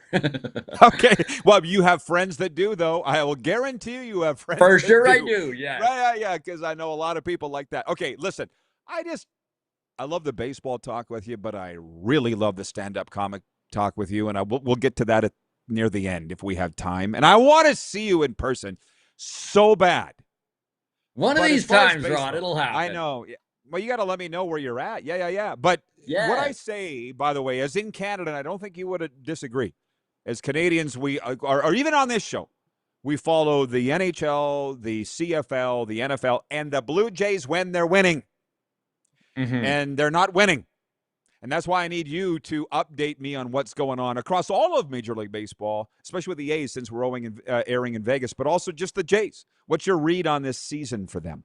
Okay. Well, you have friends that do, though. I will guarantee you have friends For that sure do. I do, yeah. Right, yeah, because I know a lot of people like that. Okay, listen, I love the baseball talk with you, but I really love the stand-up comic talk with you, and we'll get to that near the end if we have time. And I want to see you in person so bad. One of these times, Rod, it'll happen. I know. Well, you got to let me know where you're at. Yeah. But what I say, by the way, is in Canada, and I don't think you would disagree, as Canadians, we are even on this show, we follow the NHL, the CFL, the NFL, and the Blue Jays when they're winning. And they're not winning. And that's why I need you to update me on what's going on across all of Major League Baseball, especially with the A's since we're airing in Vegas, but also just the Jays. What's your read on this season for them?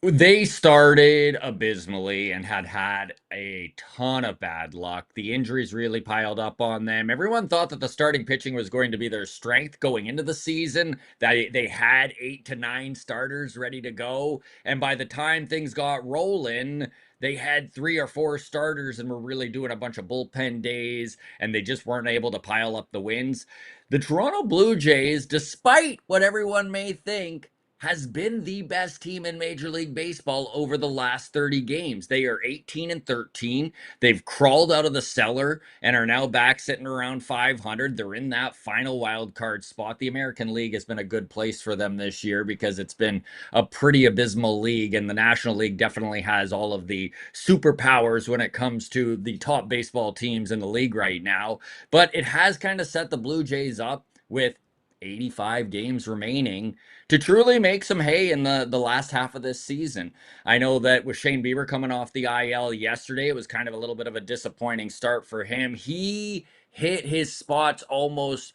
They started abysmally and had a ton of bad luck. The injuries really piled up on them. Everyone thought that the starting pitching was going to be their strength going into the season. They had 8 to 9 starters ready to go. And by the time things got rolling, they had 3 or 4 starters and were really doing a bunch of bullpen days, and they just weren't able to pile up the wins. The Toronto Blue Jays, despite what everyone may think, has been the best team in Major League Baseball over the last 30 games. They are 18-13. They've crawled out of the cellar and are now back sitting around 500. They're in that final wild card spot. The American League has been a good place for them this year because it's been a pretty abysmal league, and the National League definitely has all of the superpowers when it comes to the top baseball teams in the league right now. But it has kind of set the Blue Jays up with 85 games remaining to truly make some hay in the last half of this season. I know that with Shane Bieber coming off the IL yesterday, it was kind of a little bit of a disappointing start for him. He hit his spots almost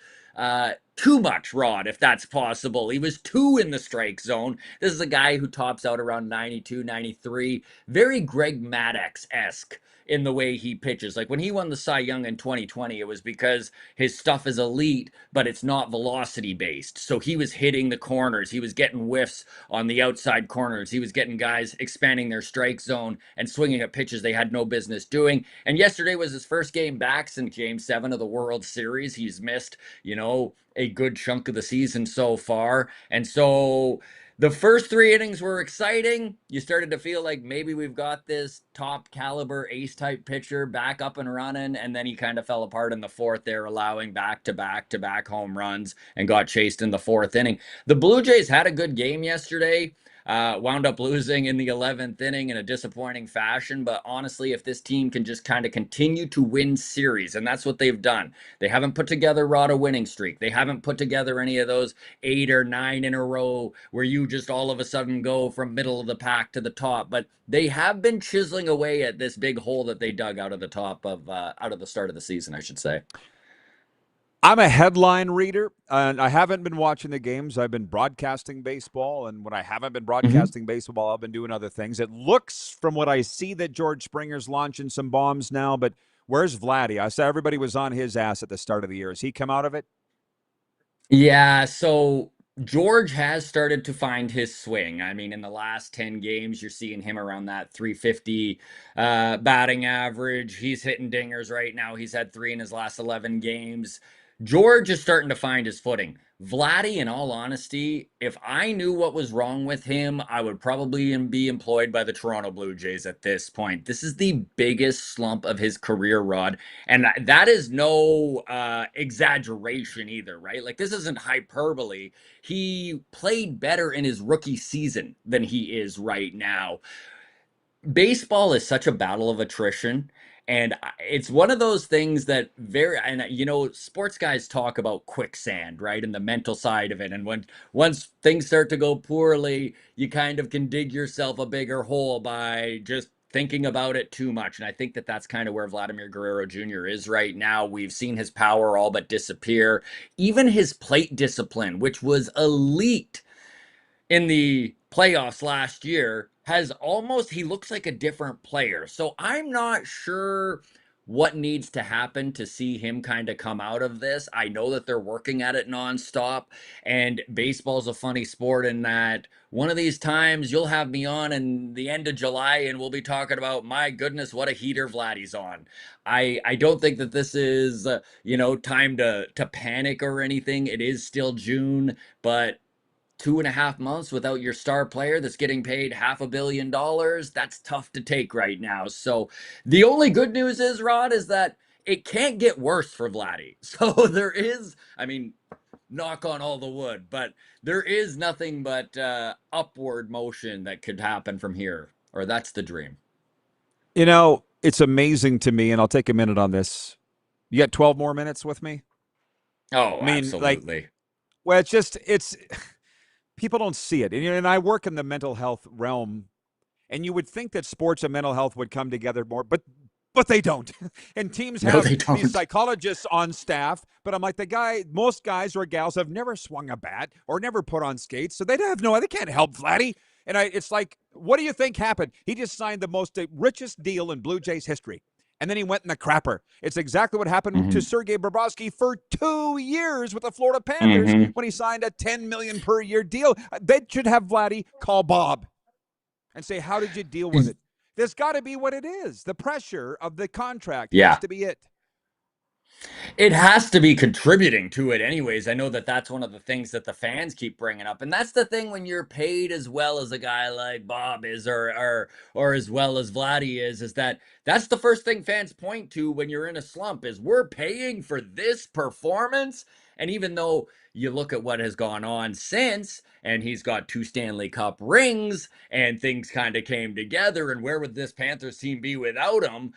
too much, Rod, if that's possible. He was 2 in the strike zone. This is a guy who tops out around 92, 93. Very Greg Maddux-esque in the way he pitches. Like when he won the Cy Young in 2020, it was because his stuff is elite, but it's not velocity based. So he was hitting the corners. He was getting whiffs on the outside corners. He was getting guys expanding their strike zone and swinging at pitches they had no business doing. And yesterday was his first game back since Game 7 of the World Series. He's missed, a good chunk of the season so far. And so the first 3 innings were exciting. You started to feel like maybe we've got this top caliber ace type pitcher back up and running. And then he kind of fell apart in the 4th there, allowing back-to-back home runs and got chased in the 4th inning. The Blue Jays had a good game yesterday. Wound up losing in the 11th inning in a disappointing fashion. But honestly, if this team can just kind of continue to win series, and that's what they've done. They haven't put together, Rod, a winning streak. They haven't put together any of those 8 or 9 in a row where you just all of a sudden go from middle of the pack to the top. But they have been chiseling away at this big hole that they dug out of the top of, out of the start of the season, I should say. I'm a headline reader, and I haven't been watching the games. I've been broadcasting baseball, and when I haven't been broadcasting baseball, I've been doing other things. It looks, from what I see, that George Springer's launching some bombs now, but where's Vladdy? I saw everybody was on his ass at the start of the year. Has he come out of it? Yeah, so George has started to find his swing. I mean, in the last 10 games, you're seeing him around that 350 batting average. He's hitting dingers right now. He's had 3 in his last 11 games. George is starting to find his footing. Vladdy, in all honesty, if I knew what was wrong with him, I would probably be employed by the Toronto Blue Jays at this point. This is the biggest slump of his career, Rod. And that is no exaggeration either, right? Like, this isn't hyperbole. He played better in his rookie season than he is right now. Baseball is such a battle of attrition. And it's one of those things that sports guys talk about quicksand, right? And the mental side of it. And once things start to go poorly, you kind of can dig yourself a bigger hole by just thinking about it too much. And I think that that's kind of where Vladimir Guerrero Jr. is right now. We've seen his power all but disappear. Even his plate discipline, which was elite in the playoffs last year, he looks like a different player. So I'm not sure what needs to happen to see him kind of come out of this. I know that they're working at it nonstop, and baseball's a funny sport in that one of these times you'll have me on in the end of July and we'll be talking about, my goodness, what a heater Vladdy's on. I don't think that this is, time to panic or anything. It is still June, but 2.5 months without your star player that's getting paid $500 million, that's tough to take right now. So the only good news is, Rod, is that it can't get worse for Vladdy. So there is, knock on all the wood, but there is nothing but upward motion that could happen from here, or that's the dream. It's amazing to me, and I'll take a minute on this. You got 12 more minutes with me? Oh, absolutely. It's people don't see it. And I work in the mental health realm, and you would think that sports and mental health would come together more, but they don't. And teams have these psychologists on staff, but I'm like, most guys or gals have never swung a bat or never put on skates, so they can't help Vladdy. And it's like, what do you think happened? He just signed the richest deal in Blue Jays history. And then he went in the crapper. It's exactly what happened to Sergei Bobrovsky for 2 years with the Florida Panthers when he signed a $10 million per year deal. They should have Vladdy call Bob and say, how did you deal with it? There's got to be what it is. The pressure of the contract has to be it. It has to be contributing to it anyways. I know that that's one of the things that the fans keep bringing up. And that's the thing when you're paid as well as a guy like Bob is or as well as Vladdy is that's the first thing fans point to when you're in a slump is we're paying for this performance. And even though you look at what has gone on since, and he's got 2 Stanley Cup rings, and things kind of came together, and where would this Panthers team be without him?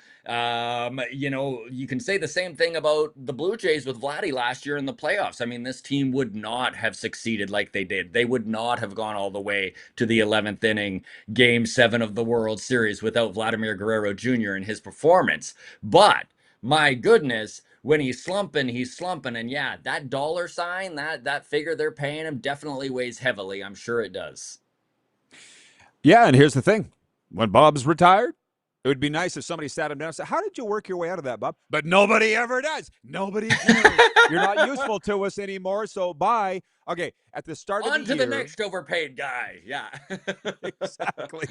You can say the same thing about the Blue Jays with Vladdy last year in the playoffs. This team would not have succeeded like they did. They would not have gone all the way to the 11th inning, Game 7 of the World Series without Vladimir Guerrero Jr. and his performance. But my goodness, when he's slumping, he's slumping. And yeah, that dollar sign, that figure they're paying him definitely weighs heavily. I'm sure it does. Yeah, and here's the thing. When Bob's retired, it would be nice if somebody sat him down and said, how did you work your way out of that, Bob? But nobody ever does. Nobody cares. You're not useful to us anymore, so bye. Okay, at the start of the year. On to the next overpaid guy. Yeah. Exactly.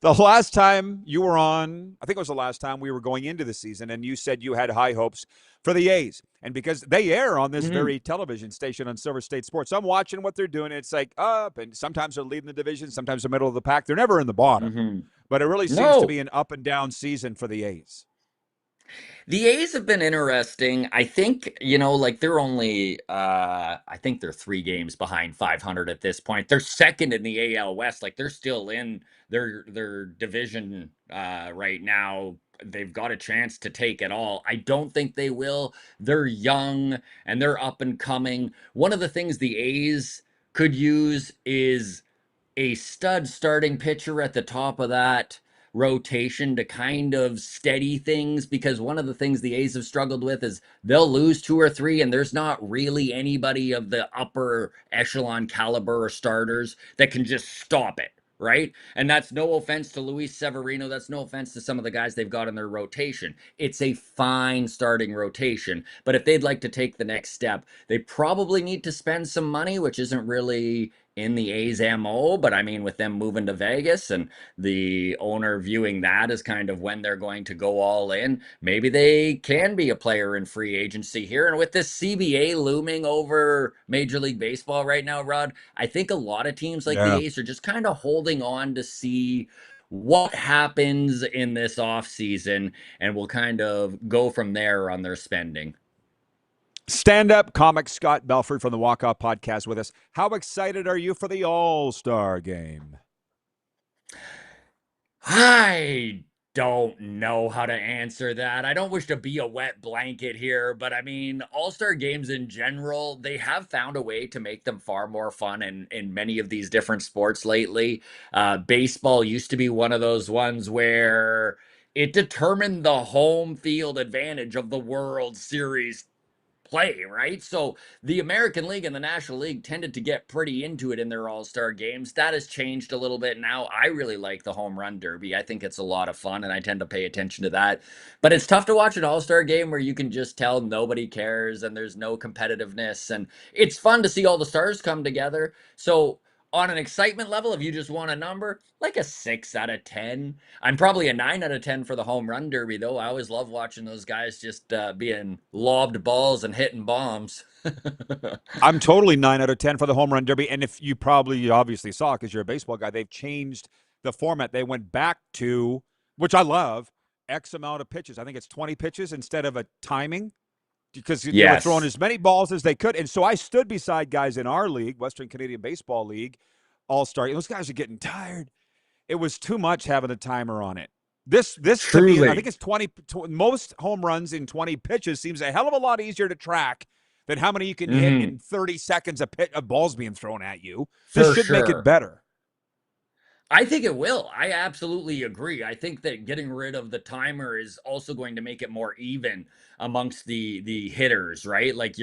The last time you were on, I think it was the last time we were going into the season, and you said you had high hopes for the A's. And because they air on this very television station on Silver State Sports, I'm watching what they're doing. It's like up, and sometimes they're leading the division, sometimes they're middle of the pack. They're never in the bottom. But it really seems to be an up and down season for the A's. The A's have been interesting. I think, like they're only, I think they're 3 games behind 500 at this point. They're second in the AL West. Like they're still in their division right now. They've got a chance to take it all. I don't think they will. They're young and they're up and coming. One of the things the A's could use is a stud starting pitcher at the top of that rotation to kind of steady things, because one of the things the A's have struggled with is they'll lose 2 or 3 and there's not really anybody of the upper echelon caliber or starters that can just stop it, right? And that's no offense to Luis Severino. That's no offense to some of the guys they've got in their rotation. It's a fine starting rotation. But if they'd like to take the next step, they probably need to spend some money, which isn't really in the A's MO, but I mean, with them moving to Vegas and the owner viewing that as kind of when they're going to go all in, maybe they can be a player in free agency here. And with this CBA looming over Major League Baseball right now, Rod, I think a lot of teams like the A's are just kind of holding on to see what happens in this offseason, and will kind of go from there on their spending. Stand-up comic Scott Belford from the Walkoff podcast with us. How excited are you for the All-Star game? I don't know how to answer that. I don't wish to be a wet blanket here, but I mean, All-Star games in general, they have found a way to make them far more fun in many of these different sports lately. Baseball used to be one of those ones where it determined the home field advantage of the World Series play, right? So the American League and the National League tended to get pretty into it in their All-Star games. That has changed a little bit now. I really like the Home Run Derby. I think it's a lot of fun, and I tend to pay attention to that. But it's tough to watch an All-Star game where you can just tell nobody cares and there's no competitiveness. And it's fun to see all the stars come together. So on an excitement level, if you just want a number, like a 6 out of 10. I'm probably a 9 out of 10 for the Home Run Derby, though. I always love watching those guys just being lobbed balls and hitting bombs. I'm totally 9 out of 10 for the Home Run Derby. And if you obviously saw, because you're a baseball guy, they've changed the format. They went back to, which I love, X amount of pitches. I think it's 20 pitches instead of a timing, because they were throwing as many balls as they could. And so I stood beside guys in our league, Western Canadian Baseball League, All-Star. Those guys are getting tired. It was too much having a timer on it. This Truly. to me, I think it's 20. Most home runs in 20 pitches seems a hell of a lot easier to track than how many you can hit in 30 seconds of balls being thrown at you. This should make it better. I think it will. I absolutely agree. I think that getting rid of the timer is also going to make it more even amongst the hitters, right? Like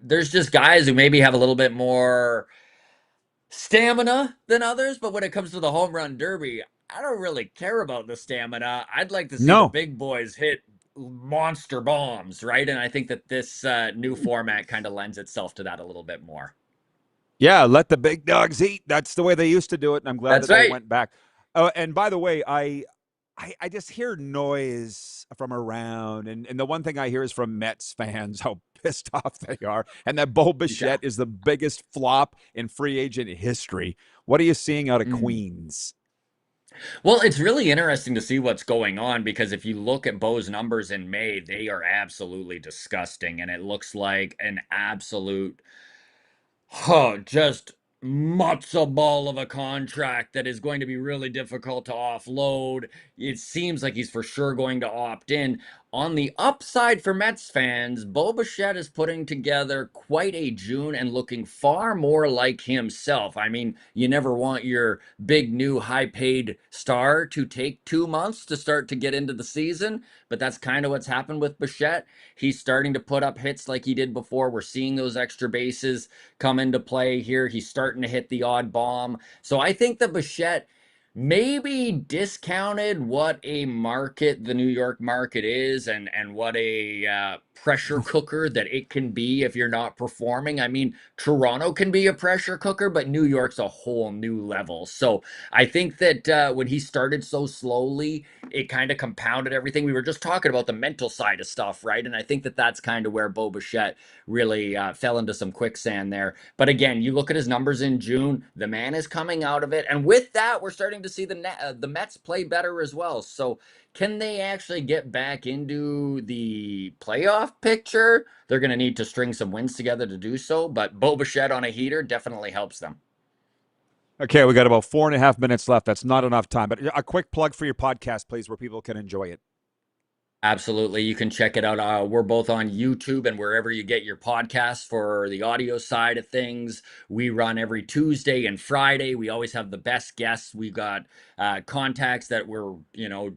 there's just guys who maybe have a little bit more stamina than others, but when it comes to the Home Run Derby, I don't really care about the stamina. I'd like to see the big boys hit monster bombs, right? And I think that this new format kind of lends itself to that a little bit more. Yeah, let the big dogs eat. That's the way they used to do it, and I'm glad they went back. Oh, and by the way, I just hear noise from around, and the one thing I hear is from Mets fans, how pissed off they are, and that Bo Bichette is the biggest flop in free agent history. What are you seeing out of Queens? Well, it's really interesting to see what's going on, because if you look at Bo's numbers in May, they are absolutely disgusting, and it looks like an absolute just matzo ball of a contract that is going to be really difficult to offload. It seems like he's for sure going to opt in. On the upside for Mets fans, Bo Bichette is putting together quite a June and looking far more like himself. I mean, you never want your big new high-paid star to take 2 months to start to get into the season, but that's kind of what's happened with Bichette. He's starting to put up hits like he did before. We're seeing those extra bases come into play here. He's starting to hit the odd bomb. So I think that Bichette maybe discounted what a market the New York market is and what a pressure cooker that it can be if you're not performing. I mean, Toronto can be a pressure cooker, but New York's a whole new level. So I think that when he started so slowly, it kind of compounded everything. We were just talking about the mental side of stuff, right? And I think that that's kind of where Bo Bichette really fell into some quicksand there. But again, you look at his numbers in June, the man is coming out of it. And with that, we're starting to see the Mets play better as well. So can they actually get back into the playoff picture? They're going to need to string some wins together to do so. But Bo Bichette on a heater definitely helps them. Okay, we got about 4.5 minutes left. That's not enough time. But a quick plug for your podcast, please, where people can enjoy it. Absolutely. You can check it out. We're both on YouTube and wherever you get your podcasts for the audio side of things. We run every Tuesday and Friday. We always have the best guests. We've got contacts that were,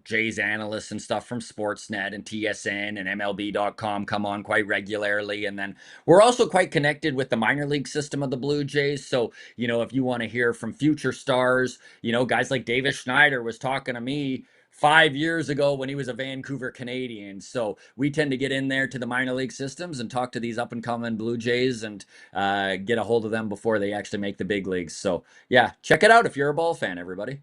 Jay's analysts and stuff from Sportsnet and TSN and MLB.com come on quite regularly. And then we're also quite connected with the minor league system of the Blue Jays. So, if you want to hear from future stars, guys like Davis Schneider was talking to me 5 years ago when he was a Vancouver Canadian. So we tend to get in there to the minor league systems and talk to these up-and-coming Blue Jays and get a hold of them before they actually make the big leagues. So, yeah, check it out if you're a ball fan, everybody.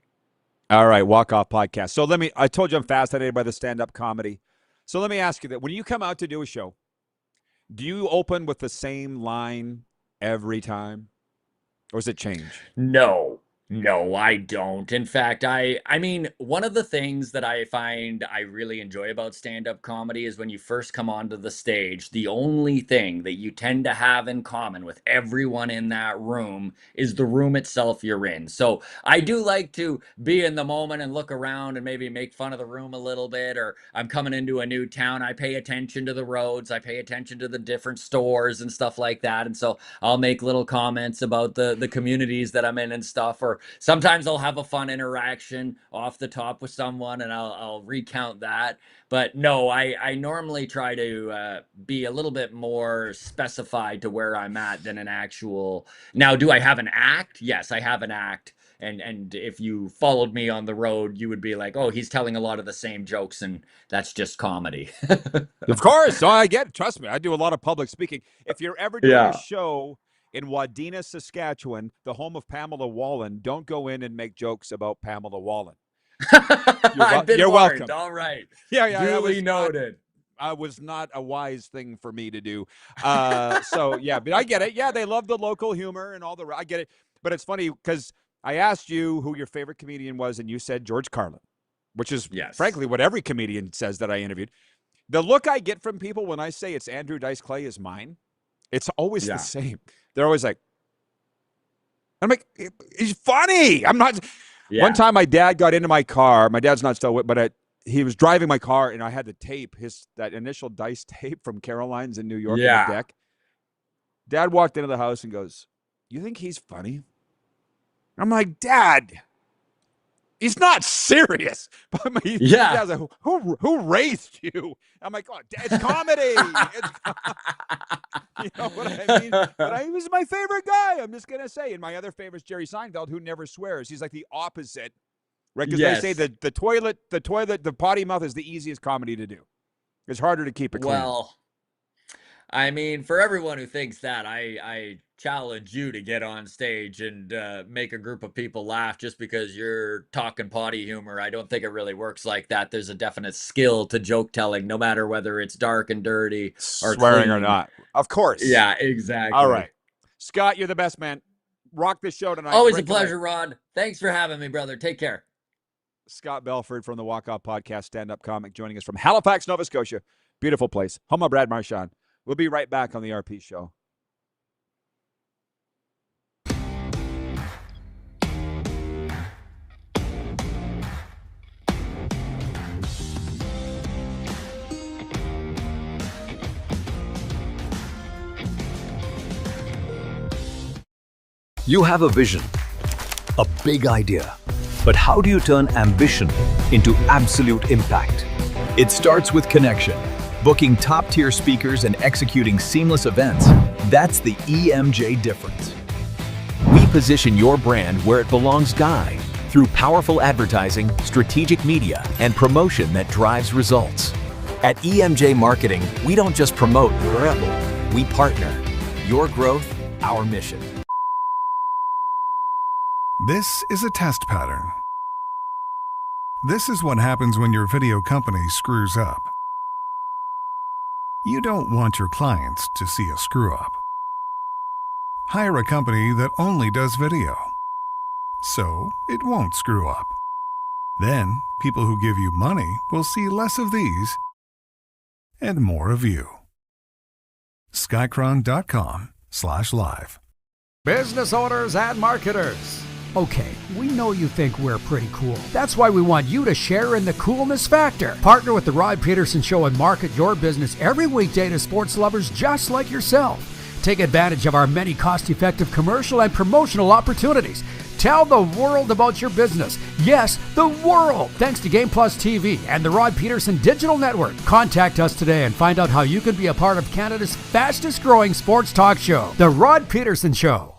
All right, Walkoff Podcast. So I told you I'm fascinated by the stand-up comedy. So let me ask you that. When you come out to do a show, do you open with the same line every time? Or does it change? No, I don't. In fact, I mean, one of the things that I find I really enjoy about stand-up comedy is when you first come onto the stage, the only thing that you tend to have in common with everyone in that room is the room itself you're in. So I do like to be in the moment and look around and maybe make fun of the room a little bit, or I'm coming into a new town. I pay attention to the roads. I pay attention to the different stores and stuff like that. And so I'll make little comments about the communities that I'm in and stuff, or sometimes I'll have a fun interaction off the top with someone and I'll recount that. But no, I normally try to be a little bit more specified to where I'm at than an actual. Now, do I have an act? Yes, I have an act. And if you followed me on the road, you would be like, oh, he's telling a lot of the same jokes, and that's just comedy. Of course. Oh, I get it. Trust me. I do a lot of public speaking. If you're ever doing a show in Wadena, Saskatchewan, the home of Pamela Wallen, don't go in and make jokes about Pamela Wallen. You're welcome. All right. Yeah. Duly noted. Was not a wise thing for me to do. So, yeah, but I get it. Yeah, they love the local humor and all the – I get it. But it's funny because I asked you who your favorite comedian was, and you said George Carlin, which is, frankly, what every comedian says that I interviewed. The look I get from people when I say it's Andrew Dice Clay is mine, it's always the same. They're always like, I'm like, he's funny. I'm not. Yeah. One time my dad got into my car. My dad's not still with, but he was driving my car, and I had the tape, that initial Dice tape from Caroline's in New York on the deck. Dad walked into the house and goes, "You think he's funny?" I'm like, "Dad, he's not serious." But Dad's like, who raised you? I'm like, "Oh, Dad, it's comedy." You know what I mean? But he was my favorite guy. I'm just gonna say. And my other favorite is Jerry Seinfeld, who never swears. He's like the opposite, right? Because they say the potty mouth is the easiest comedy to do. It's harder to keep it clean. Well, I mean, for everyone who thinks that, I challenge you to get on stage and make a group of people laugh just because you're talking potty humor. I don't think it really works like that. There's a definite skill to joke telling, no matter whether it's dark and dirty or swearing clean. or not. Of course. Yeah, exactly. All right. Scott, you're the best, man. Rock the show tonight. Always a pleasure, Rod. Thanks for having me, brother. Take care. Scott Belford from the Walkoff Podcast, stand-up comic, joining us from Halifax, Nova Scotia. Beautiful place. Home of Brad Marchand. We'll be right back on the RP Show. You have a vision, a big idea, but how do you turn ambition into absolute impact? It starts with connection. Booking top-tier speakers and executing seamless events, that's the EMJ difference. We position your brand where it belongs, Guy, through powerful advertising, strategic media, and promotion that drives results. At EMJ Marketing, we don't just promote, we partner. Your growth, our mission. This is a test pattern. This is what happens when your video company screws up. You don't want your clients to see a screw-up. Hire a company that only does video, so it won't screw up. Then, people who give you money will see less of these and more of you. Skycron.com/live. Business owners and marketers. Okay, we know you think we're pretty cool. That's why we want you to share in the coolness factor. Partner with the Rod Pedersen Show and market your business every weekday to sports lovers just like yourself. Take advantage of our many cost-effective commercial and promotional opportunities. Tell the world about your business. Yes, the world! Thanks to Game Plus TV and the Rod Pedersen Digital Network. Contact us today and find out how you can be a part of Canada's fastest-growing sports talk show, The Rod Pedersen Show.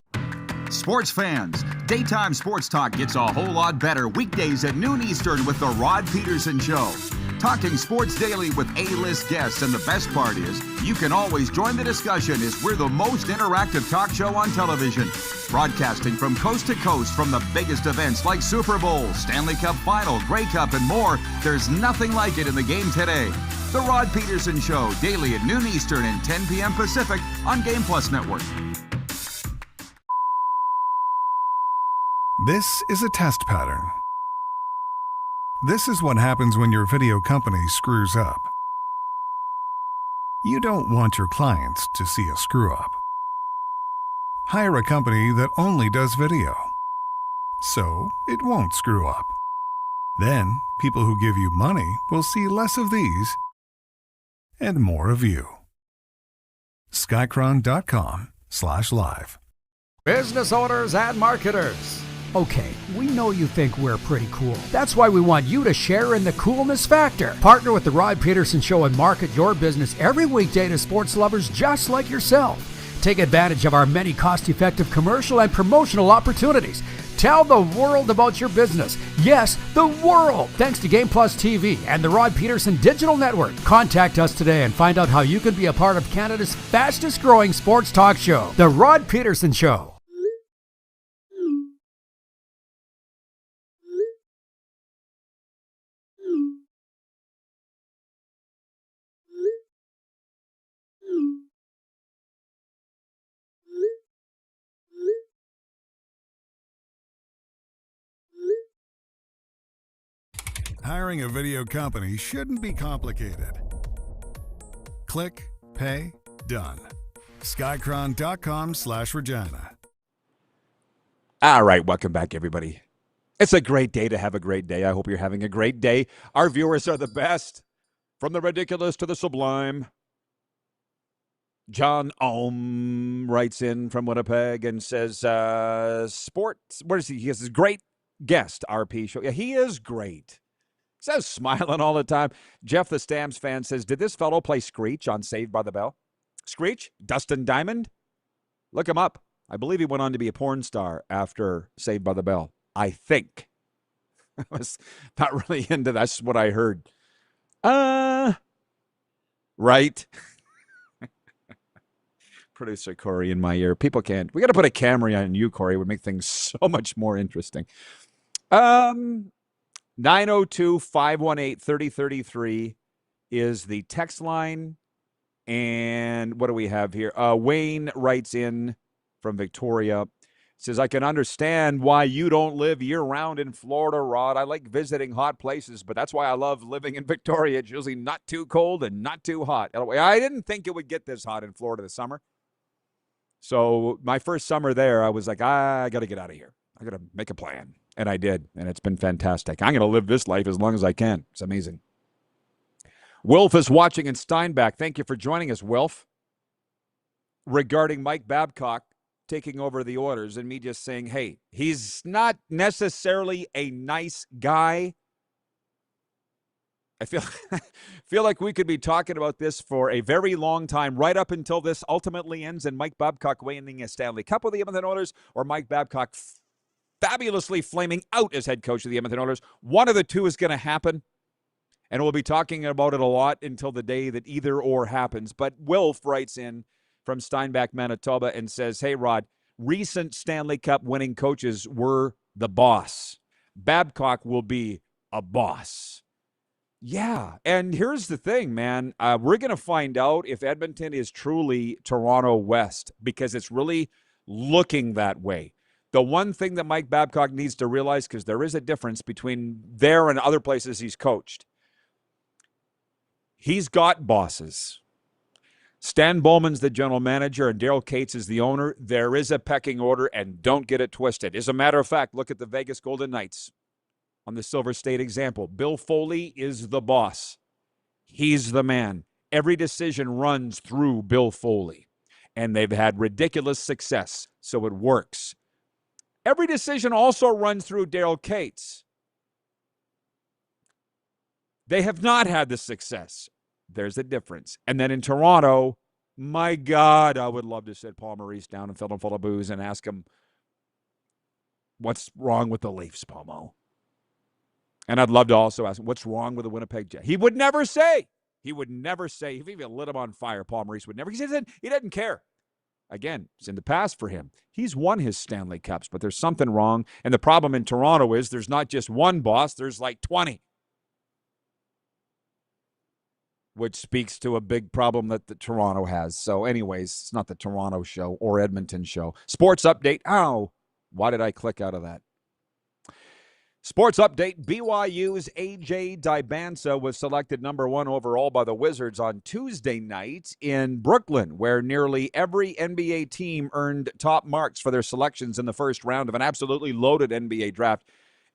Sports fans, daytime sports talk gets a whole lot better weekdays at noon Eastern with the Rod Pedersen Show. Talking sports daily with A-list guests, and the best part is, you can always join the discussion as we're the most interactive talk show on television. Broadcasting from coast to coast from the biggest events like Super Bowl, Stanley Cup Final, Grey Cup, and more, there's nothing like it in the game today. The Rod Pedersen Show, daily at noon Eastern and 10 p.m. Pacific on Game Plus Network. This is a test pattern. This is what happens when your video company screws up. You don't want your clients to see a screw-up. Hire a company that only does video, so it won't screw up. Then, people who give you money will see less of these and more of you. Skycron.com/live. Business owners and marketers. Okay, we know you think we're pretty cool. That's why we want you to share in the coolness factor. Partner with the Rod Pedersen Show and market your business every weekday to sports lovers just like yourself. Take advantage of our many cost-effective commercial and promotional opportunities. Tell the world about your business. Yes, the world! Thanks to Game Plus TV and the Rod Pedersen Digital Network. Contact us today and find out how you can be a part of Canada's fastest-growing sports talk show, The Rod Pedersen Show. Hiring a video company shouldn't be complicated. Click, pay, done. Skycron.com/Regina. All right, welcome back, everybody. It's a great day to have a great day. I hope you're having a great day. Our viewers are the best, from the ridiculous to the sublime. John Ohm writes in from Winnipeg and says, sports, where is he? He has his great guest, RP show. Yeah, he is great. Says smiling all the time. Jeff the Stamps fan says, did this fellow play Screech on Saved by the Bell? Screech? Dustin Diamond? Look him up. I believe he went on to be a porn star after Saved by the Bell. I think. I was not really into that. That's what I heard. Right. Producer Corey in my ear. People can't. We got to put a camera on you, Corey. It would make things so much more interesting. 902-518-3033 is the text line. And what do we have here? Wayne writes in from Victoria. Says, I can understand why you don't live year-round in Florida, Rod. I like visiting hot places, but that's why I love living in Victoria. It's usually not too cold and not too hot. I didn't think it would get this hot in Florida this summer. So my first summer there, I was like, I got to get out of here. I got to make a plan. And I did, and it's been fantastic. I'm going to live this life as long as I can. It's amazing. Wilf is watching in Steinbach. Thank you for joining us, Wilf. Regarding Mike Babcock, taking over the Oilers and me just saying, hey, he's not necessarily a nice guy. I feel like we could be talking about this for a very long time, right up until this ultimately ends and Mike Babcock winning a Stanley Cup with the Edmonton Oilers, or Mike Babcock fabulously flaming out as head coach of the Edmonton Oilers. One of the two is going to happen, and we'll be talking about it a lot until the day that either or happens. But Wilf writes in from Steinbach, Manitoba, and says, hey, Rod, recent Stanley Cup winning coaches were the boss. Babcock will be a boss. Yeah, and here's the thing, man. We're going to find out if Edmonton is truly Toronto West, because it's really looking that way. The one thing that Mike Babcock needs to realize, because there is a difference between there and other places he's coached, he's got bosses. Stan Bowman's the general manager and Daryl Cates is the owner. There is a pecking order, and don't get it twisted. As a matter of fact, look at the Vegas Golden Knights. On the Silver State example, Bill Foley is the boss. He's the man. Every decision runs through Bill Foley, and they've had ridiculous success, so it works. Every decision also runs through Daryl Cates. They have not had the success. There's a difference. And then in Toronto, my God, I would love to sit Paul Maurice down and fill him full of booze and ask him, what's wrong with the Leafs, Pomo? And I'd love to also ask him, what's wrong with the Winnipeg Jets? He would never say. He would never say. If he even lit him on fire, Paul Maurice would never. He doesn't care. Again, it's in the past for him. He's won his Stanley Cups, but there's something wrong. And the problem in Toronto is there's not just one boss, there's like 20. Which speaks to a big problem that the Toronto has. So anyways, it's not the Toronto show or Edmonton show. Sports update. Ow. Why did I click out of that? Sports update, BYU's A.J. Dibansa was selected number 1 overall by the Wizards on Tuesday night in Brooklyn, where nearly every NBA team earned top marks for their selections in the first round of an absolutely loaded NBA draft.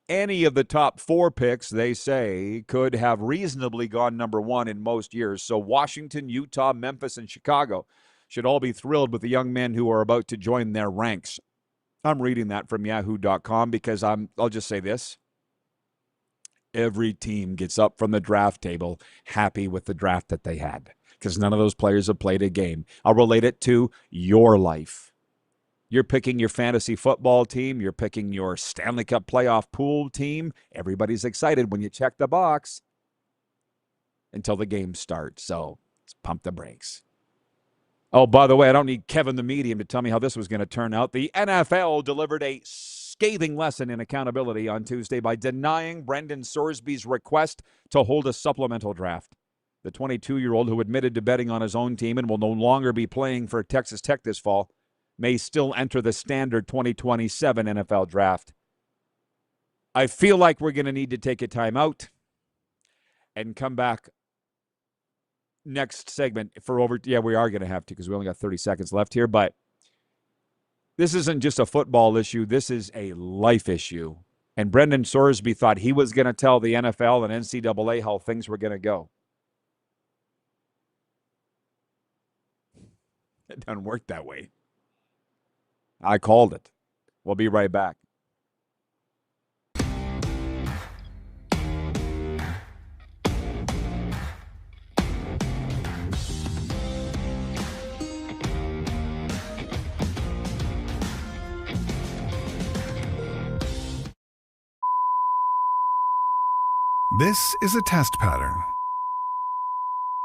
Any of the top 4 picks, they say, could have reasonably gone number 1 in most years. So Washington, Utah, Memphis, and Chicago should all be thrilled with the young men who are about to join their ranks. I'm reading that from yahoo.com because I'll just say this. Every team gets up from the draft table happy with the draft that they had because none of those players have played a game. I'll relate it to your life. You're picking your fantasy football team. You're picking your Stanley Cup playoff pool team. Everybody's excited when you check the box until the game starts. So let's pump the brakes. Oh, by the way, I don't need Kevin the Medium to tell me how this was going to turn out. The NFL delivered a scathing lesson in accountability on Tuesday by denying Brendan Sorsby's request to hold a supplemental draft. The 22-year-old, who admitted to betting on his own team and will no longer be playing for Texas Tech this fall, may still enter the standard 2027 NFL draft. I feel like we're going to need to take a timeout and come back next segment for we are going to have to because we only got 30 seconds left here, but this isn't just a football issue. This is a life issue. And Brendan Sorsby thought he was going to tell the NFL and NCAA how things were going to go. It doesn't work that way. I called it. We'll be right back. This is a test pattern.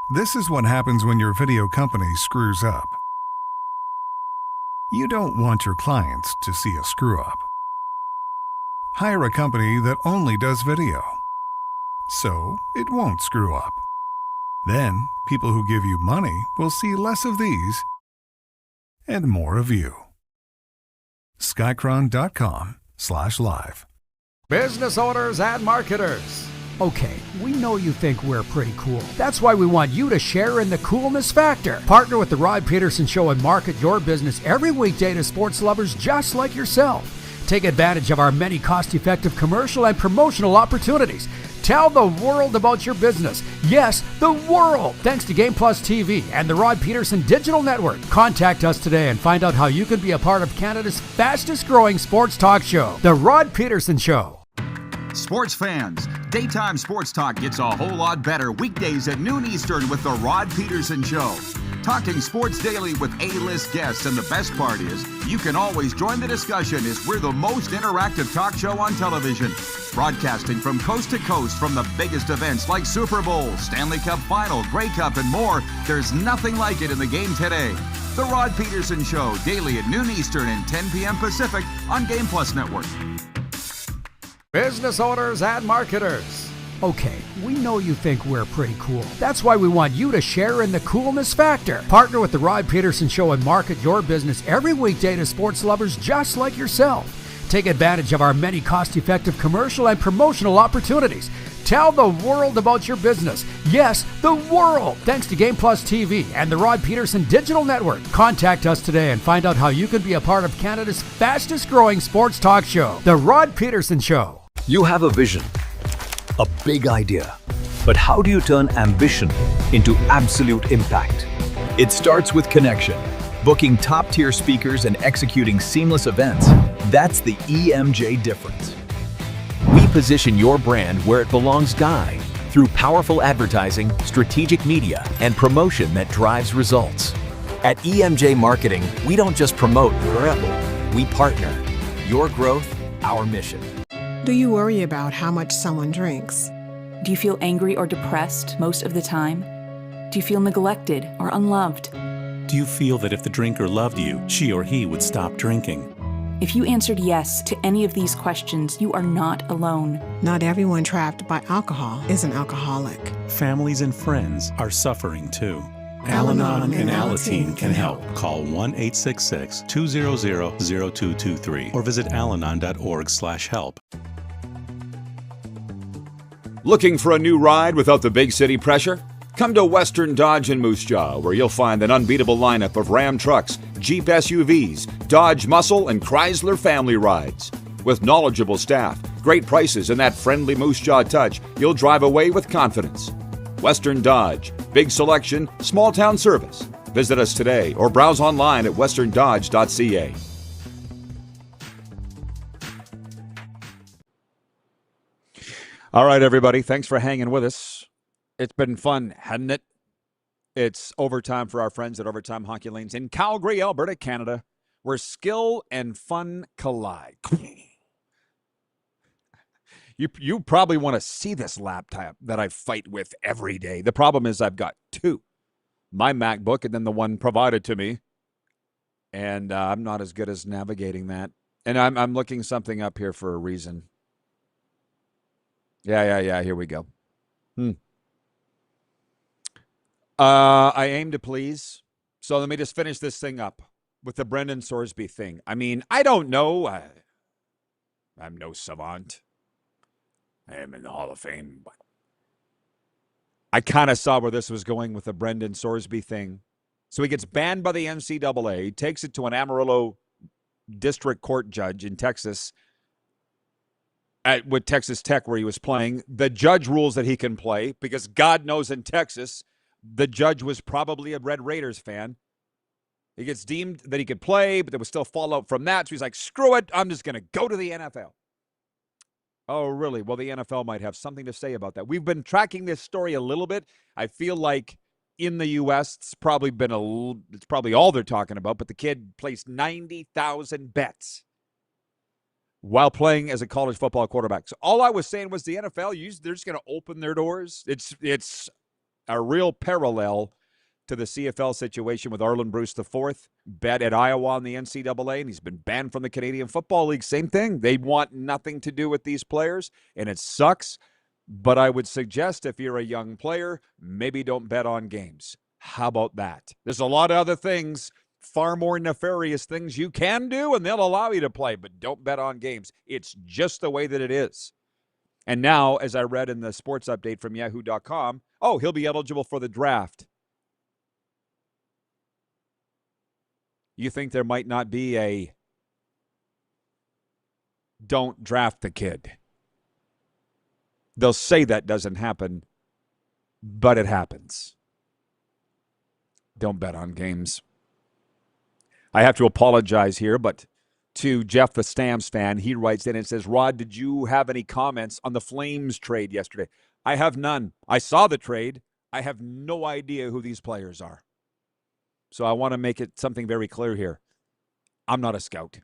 This is what happens when your video company screws up. You don't want your clients to see a screw-up. Hire a company that only does video, so it won't screw up. Then, people who give you money will see less of these and more of you. Skycron.com/live. Business owners and marketers. Okay, we know you think we're pretty cool. That's why we want you to share in the coolness factor. Partner with the Rod Pedersen Show and market your business every weekday to sports lovers just like yourself. Take advantage of our many cost-effective commercial and promotional opportunities. Tell the world about your business. Yes, the world. Thanks to Game Plus TV and the Rod Pedersen Digital Network. Contact us today and find out how you can be a part of Canada's fastest growing sports talk show, The Rod Pedersen Show. Sports fans, daytime sports talk gets a whole lot better weekdays at noon Eastern with the Rod Pedersen Show. Talking sports daily with A-list guests, and the best part is you can always join the discussion as we're the most interactive talk show on television. Broadcasting from coast to coast from the biggest events like Super Bowl, Stanley Cup Final, Grey Cup, and more. There's nothing like it in the game today. The Rod Pedersen Show, daily at noon Eastern and 10 p.m. Pacific on Game Plus Network. Business owners and marketers. Okay, we know you think we're pretty cool. That's why we want you to share in the coolness factor. Partner with the Rod Pedersen Show and market your business every weekday to sports lovers just like yourself. Take advantage of our many cost-effective commercial and promotional opportunities. Tell the world about your business. Yes, the world. Thanks to Game Plus TV and the Rod Pedersen Digital Network. Contact us today and find out how you can be a part of Canada's fastest growing sports talk show, The Rod Pedersen Show. You have a vision, a big idea, but how do you turn ambition into absolute impact? It starts with connection. Booking top-tier speakers and executing seamless events. That's the EMJ difference. We position your brand where it belongs, Guy, through powerful advertising, strategic media, and promotion that drives results. At EMJ Marketing, we don't just promote, we partner. Your growth, our mission. Do you worry about how much someone drinks? Do you feel angry or depressed most of the time? Do you feel neglected or unloved? Do you feel that if the drinker loved you, she or he would stop drinking? If you answered yes to any of these questions, you are not alone. Not everyone trapped by alcohol is an alcoholic. Families and friends are suffering too. Al-Anon and Alateen can help. Call 1-866-200-0223 or visit alanon.org/help. Looking for a new ride without the big city pressure? Come to Western Dodge in Moose Jaw, where you'll find an unbeatable lineup of Ram trucks, Jeep SUVs, Dodge Muscle, and Chrysler family rides. With knowledgeable staff, great prices, and that friendly Moose Jaw touch, you'll drive away with confidence. Western Dodge, big selection, small town service. Visit us today or browse online at westerndodge.ca. All right, everybody, thanks for hanging with us. It's been fun, hasn't it? It's overtime for our friends at Overtime Hockey Lanes in Calgary, Alberta, Canada, where skill and fun collide. You probably want to see this laptop that I fight with every day. The problem is I've got two. My MacBook and then the one provided to me. And I'm not as good as navigating that. And I'm looking something up here for a reason. Yeah, here we go. I aim to please. So let me just finish this thing up with the Brendan Sorsby thing. I mean, I don't know. I'm no savant. I am in the Hall of Fame. But I kind of saw where this was going with the Brendan Sorsby thing. So he gets banned by the NCAA, takes it to an Amarillo district court judge in Texas with Texas Tech where he was playing. The judge rules that he can play because God knows in Texas, the judge was probably a Red Raiders fan. He gets deemed that he could play, but there was still fallout from that. So he's like, screw it, I'm just going to go to the NFL. Oh, really? Well, the NFL might have something to say about that. We've been tracking this story a little bit. I feel like in the U.S., it's probably all they're talking about, but the kid placed 90,000 bets while playing as a college football quarterback. So all I was saying was the NFL, they're just going to open their doors. It's a real parallel to the CFL situation with Arlen Bruce IV, bet at Iowa in the NCAA, and he's been banned from the Canadian Football League. Same thing. They want nothing to do with these players, and it sucks. But I would suggest if you're a young player, maybe don't bet on games. How about that? There's a lot of other things, far more nefarious things you can do, and they'll allow you to play, but don't bet on games. It's just the way that it is. And now, as I read in the sports update from yahoo.com, he'll be eligible for the draft. You think there might not be a don't draft the kid? They'll say that doesn't happen, but it happens. Don't bet on games. I have to apologize here, but to Jeff, the Stamps fan, he writes in and says, Rod, did you have any comments on the Flames trade yesterday? I have none. I saw the trade. I have no idea who these players are. So I want to make it something very clear here. I'm not a scout.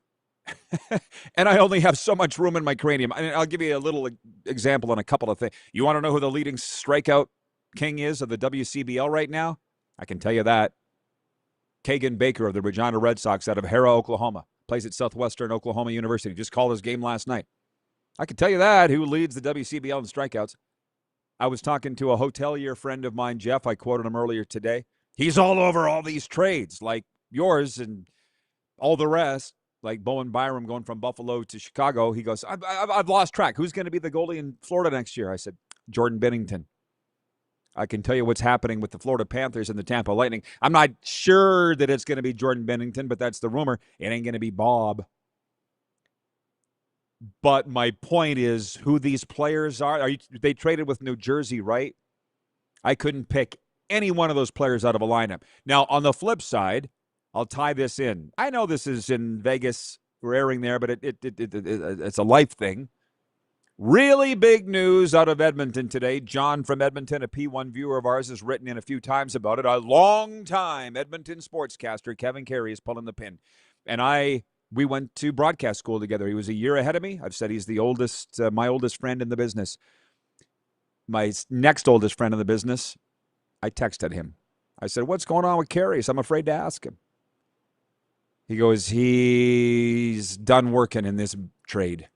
And I only have so much room in my cranium. I mean, I'll give you a little example on a couple of things. You want to know who the leading strikeout king is of the WCBL right now? I can tell you that. Kagan Baker of the Regina Red Sox out of Hera, Oklahoma. Plays at Southwestern Oklahoma University. Just called his game last night. I can tell you that. Who leads the WCBL in strikeouts? I was talking to a hotelier friend of mine, Jeff. I quoted him earlier today. He's all over all these trades like yours and all the rest, like Bowen Byram going from Buffalo to Chicago. He goes, I've lost track. Who's going to be the goalie in Florida next year? I said, Jordan Bennington. I can tell you what's happening with the Florida Panthers and the Tampa Lightning. I'm not sure that it's going to be Jordan Bennington, but that's the rumor. It ain't going to be Bob. But my point is who these players are. They traded with New Jersey, right? I couldn't pick any one of those players out of a lineup. Now, on the flip side, I'll tie this in. I know this is in Vegas. We're airing there, but it's a life thing. Really big news out of Edmonton today. John from Edmonton, a P1 viewer of ours, has written in a few times about it. A long-time Edmonton sportscaster, Kevin Carey, is pulling the pin. And we went to broadcast school together. He was a year ahead of me. I've said he's the oldest, my oldest friend in the business. My next oldest friend in the business, I texted him. I said, what's going on with Carey? So I'm afraid to ask him. He goes, he's done working in this trade.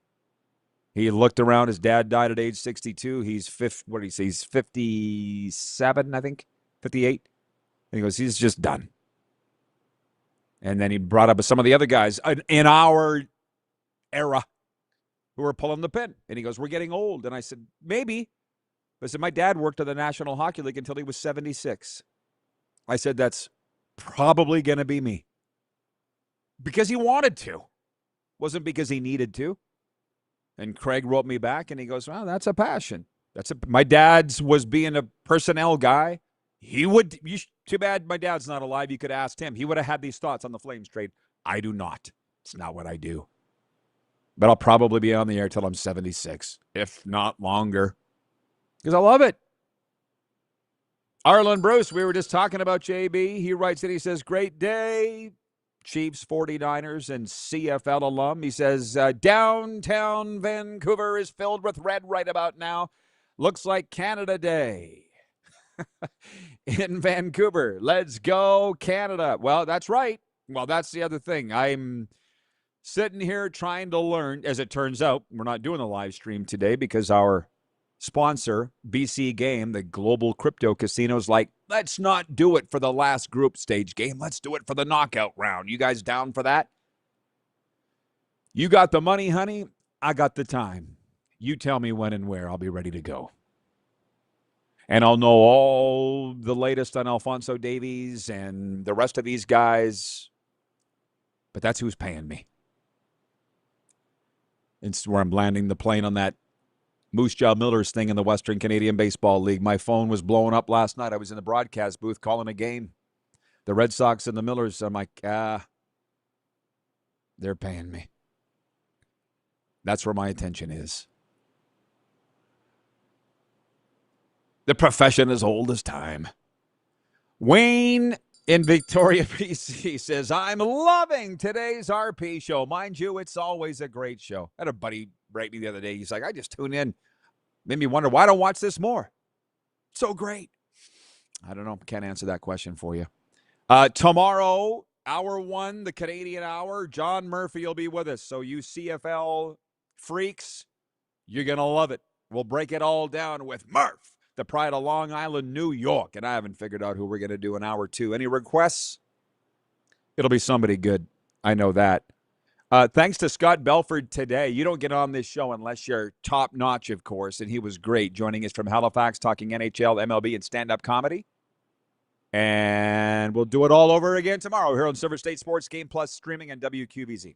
He looked around. His dad died at age 62. He's 57, I think, 58. And he goes, he's just done. And then he brought up some of the other guys in our era who were pulling the pin. And he goes, we're getting old. And I said, maybe. I said, my dad worked at the National Hockey League until he was 76. I said, that's probably going to be me. Because he wanted to. Wasn't because he needed to. And Craig wrote me back, and he goes, well, that's a passion. My dad's was being a personnel guy. Too bad my dad's not alive. You could ask him. He would have had these thoughts on the Flames trade. I do not. It's not what I do. But I'll probably be on the air till I'm 76, if not longer. Because I love it. Arlen Bruce, we were just talking about JB. He writes it. He says, great day. Chiefs, 49ers, and CFL alum. He says, downtown Vancouver is filled with red right about now. Looks like Canada Day in Vancouver. Let's go, Canada. Well, that's right. Well, that's the other thing. I'm sitting here trying to learn. As it turns out, we're not doing a live stream today because our sponsor, BC Game, the global crypto casino, is like, let's not do it for the last group stage game. Let's do it for the knockout round. You guys down for that? You got the money, honey. I got the time. You tell me when and where. I'll be ready to go. And I'll know all the latest on Alphonso Davies and the rest of these guys. But that's who's paying me. It's where I'm landing the plane on that Moose Jaw Millers thing in the Western Canadian Baseball League. My phone was blowing up last night. I was in the broadcast booth calling a game. The Red Sox and the Millers. I'm like, they're paying me. That's where my attention is. The profession is old as time. Wayne in Victoria, BC says, I'm loving today's RP show. Mind you, it's always a great show. I had a buddy write me the other day. He's like, I just tune in. Made me wonder why I don't watch this more. So great. I don't know. Can't answer that question for you. Tomorrow, hour 1, the Canadian Hour, John Murphy will be with us. So you CFL freaks, you're going to love it. We'll break it all down with Murph, the pride of Long Island, New York. And I haven't figured out who we're going to do in hour 2. Any requests? It'll be somebody good. I know that. Thanks to Scott Belford today. You don't get on this show unless you're top-notch, of course, and he was great, joining us from Halifax, talking NHL, MLB, and stand-up comedy. And we'll do it all over again tomorrow here on Silver State Sports Game Plus, streaming on WQVZ.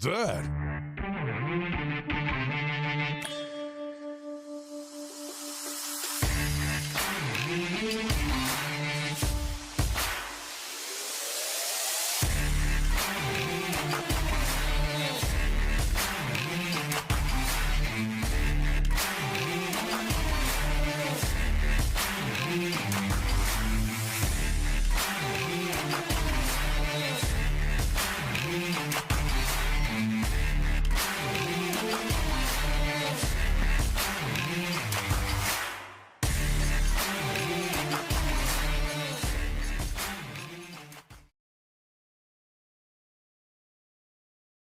that?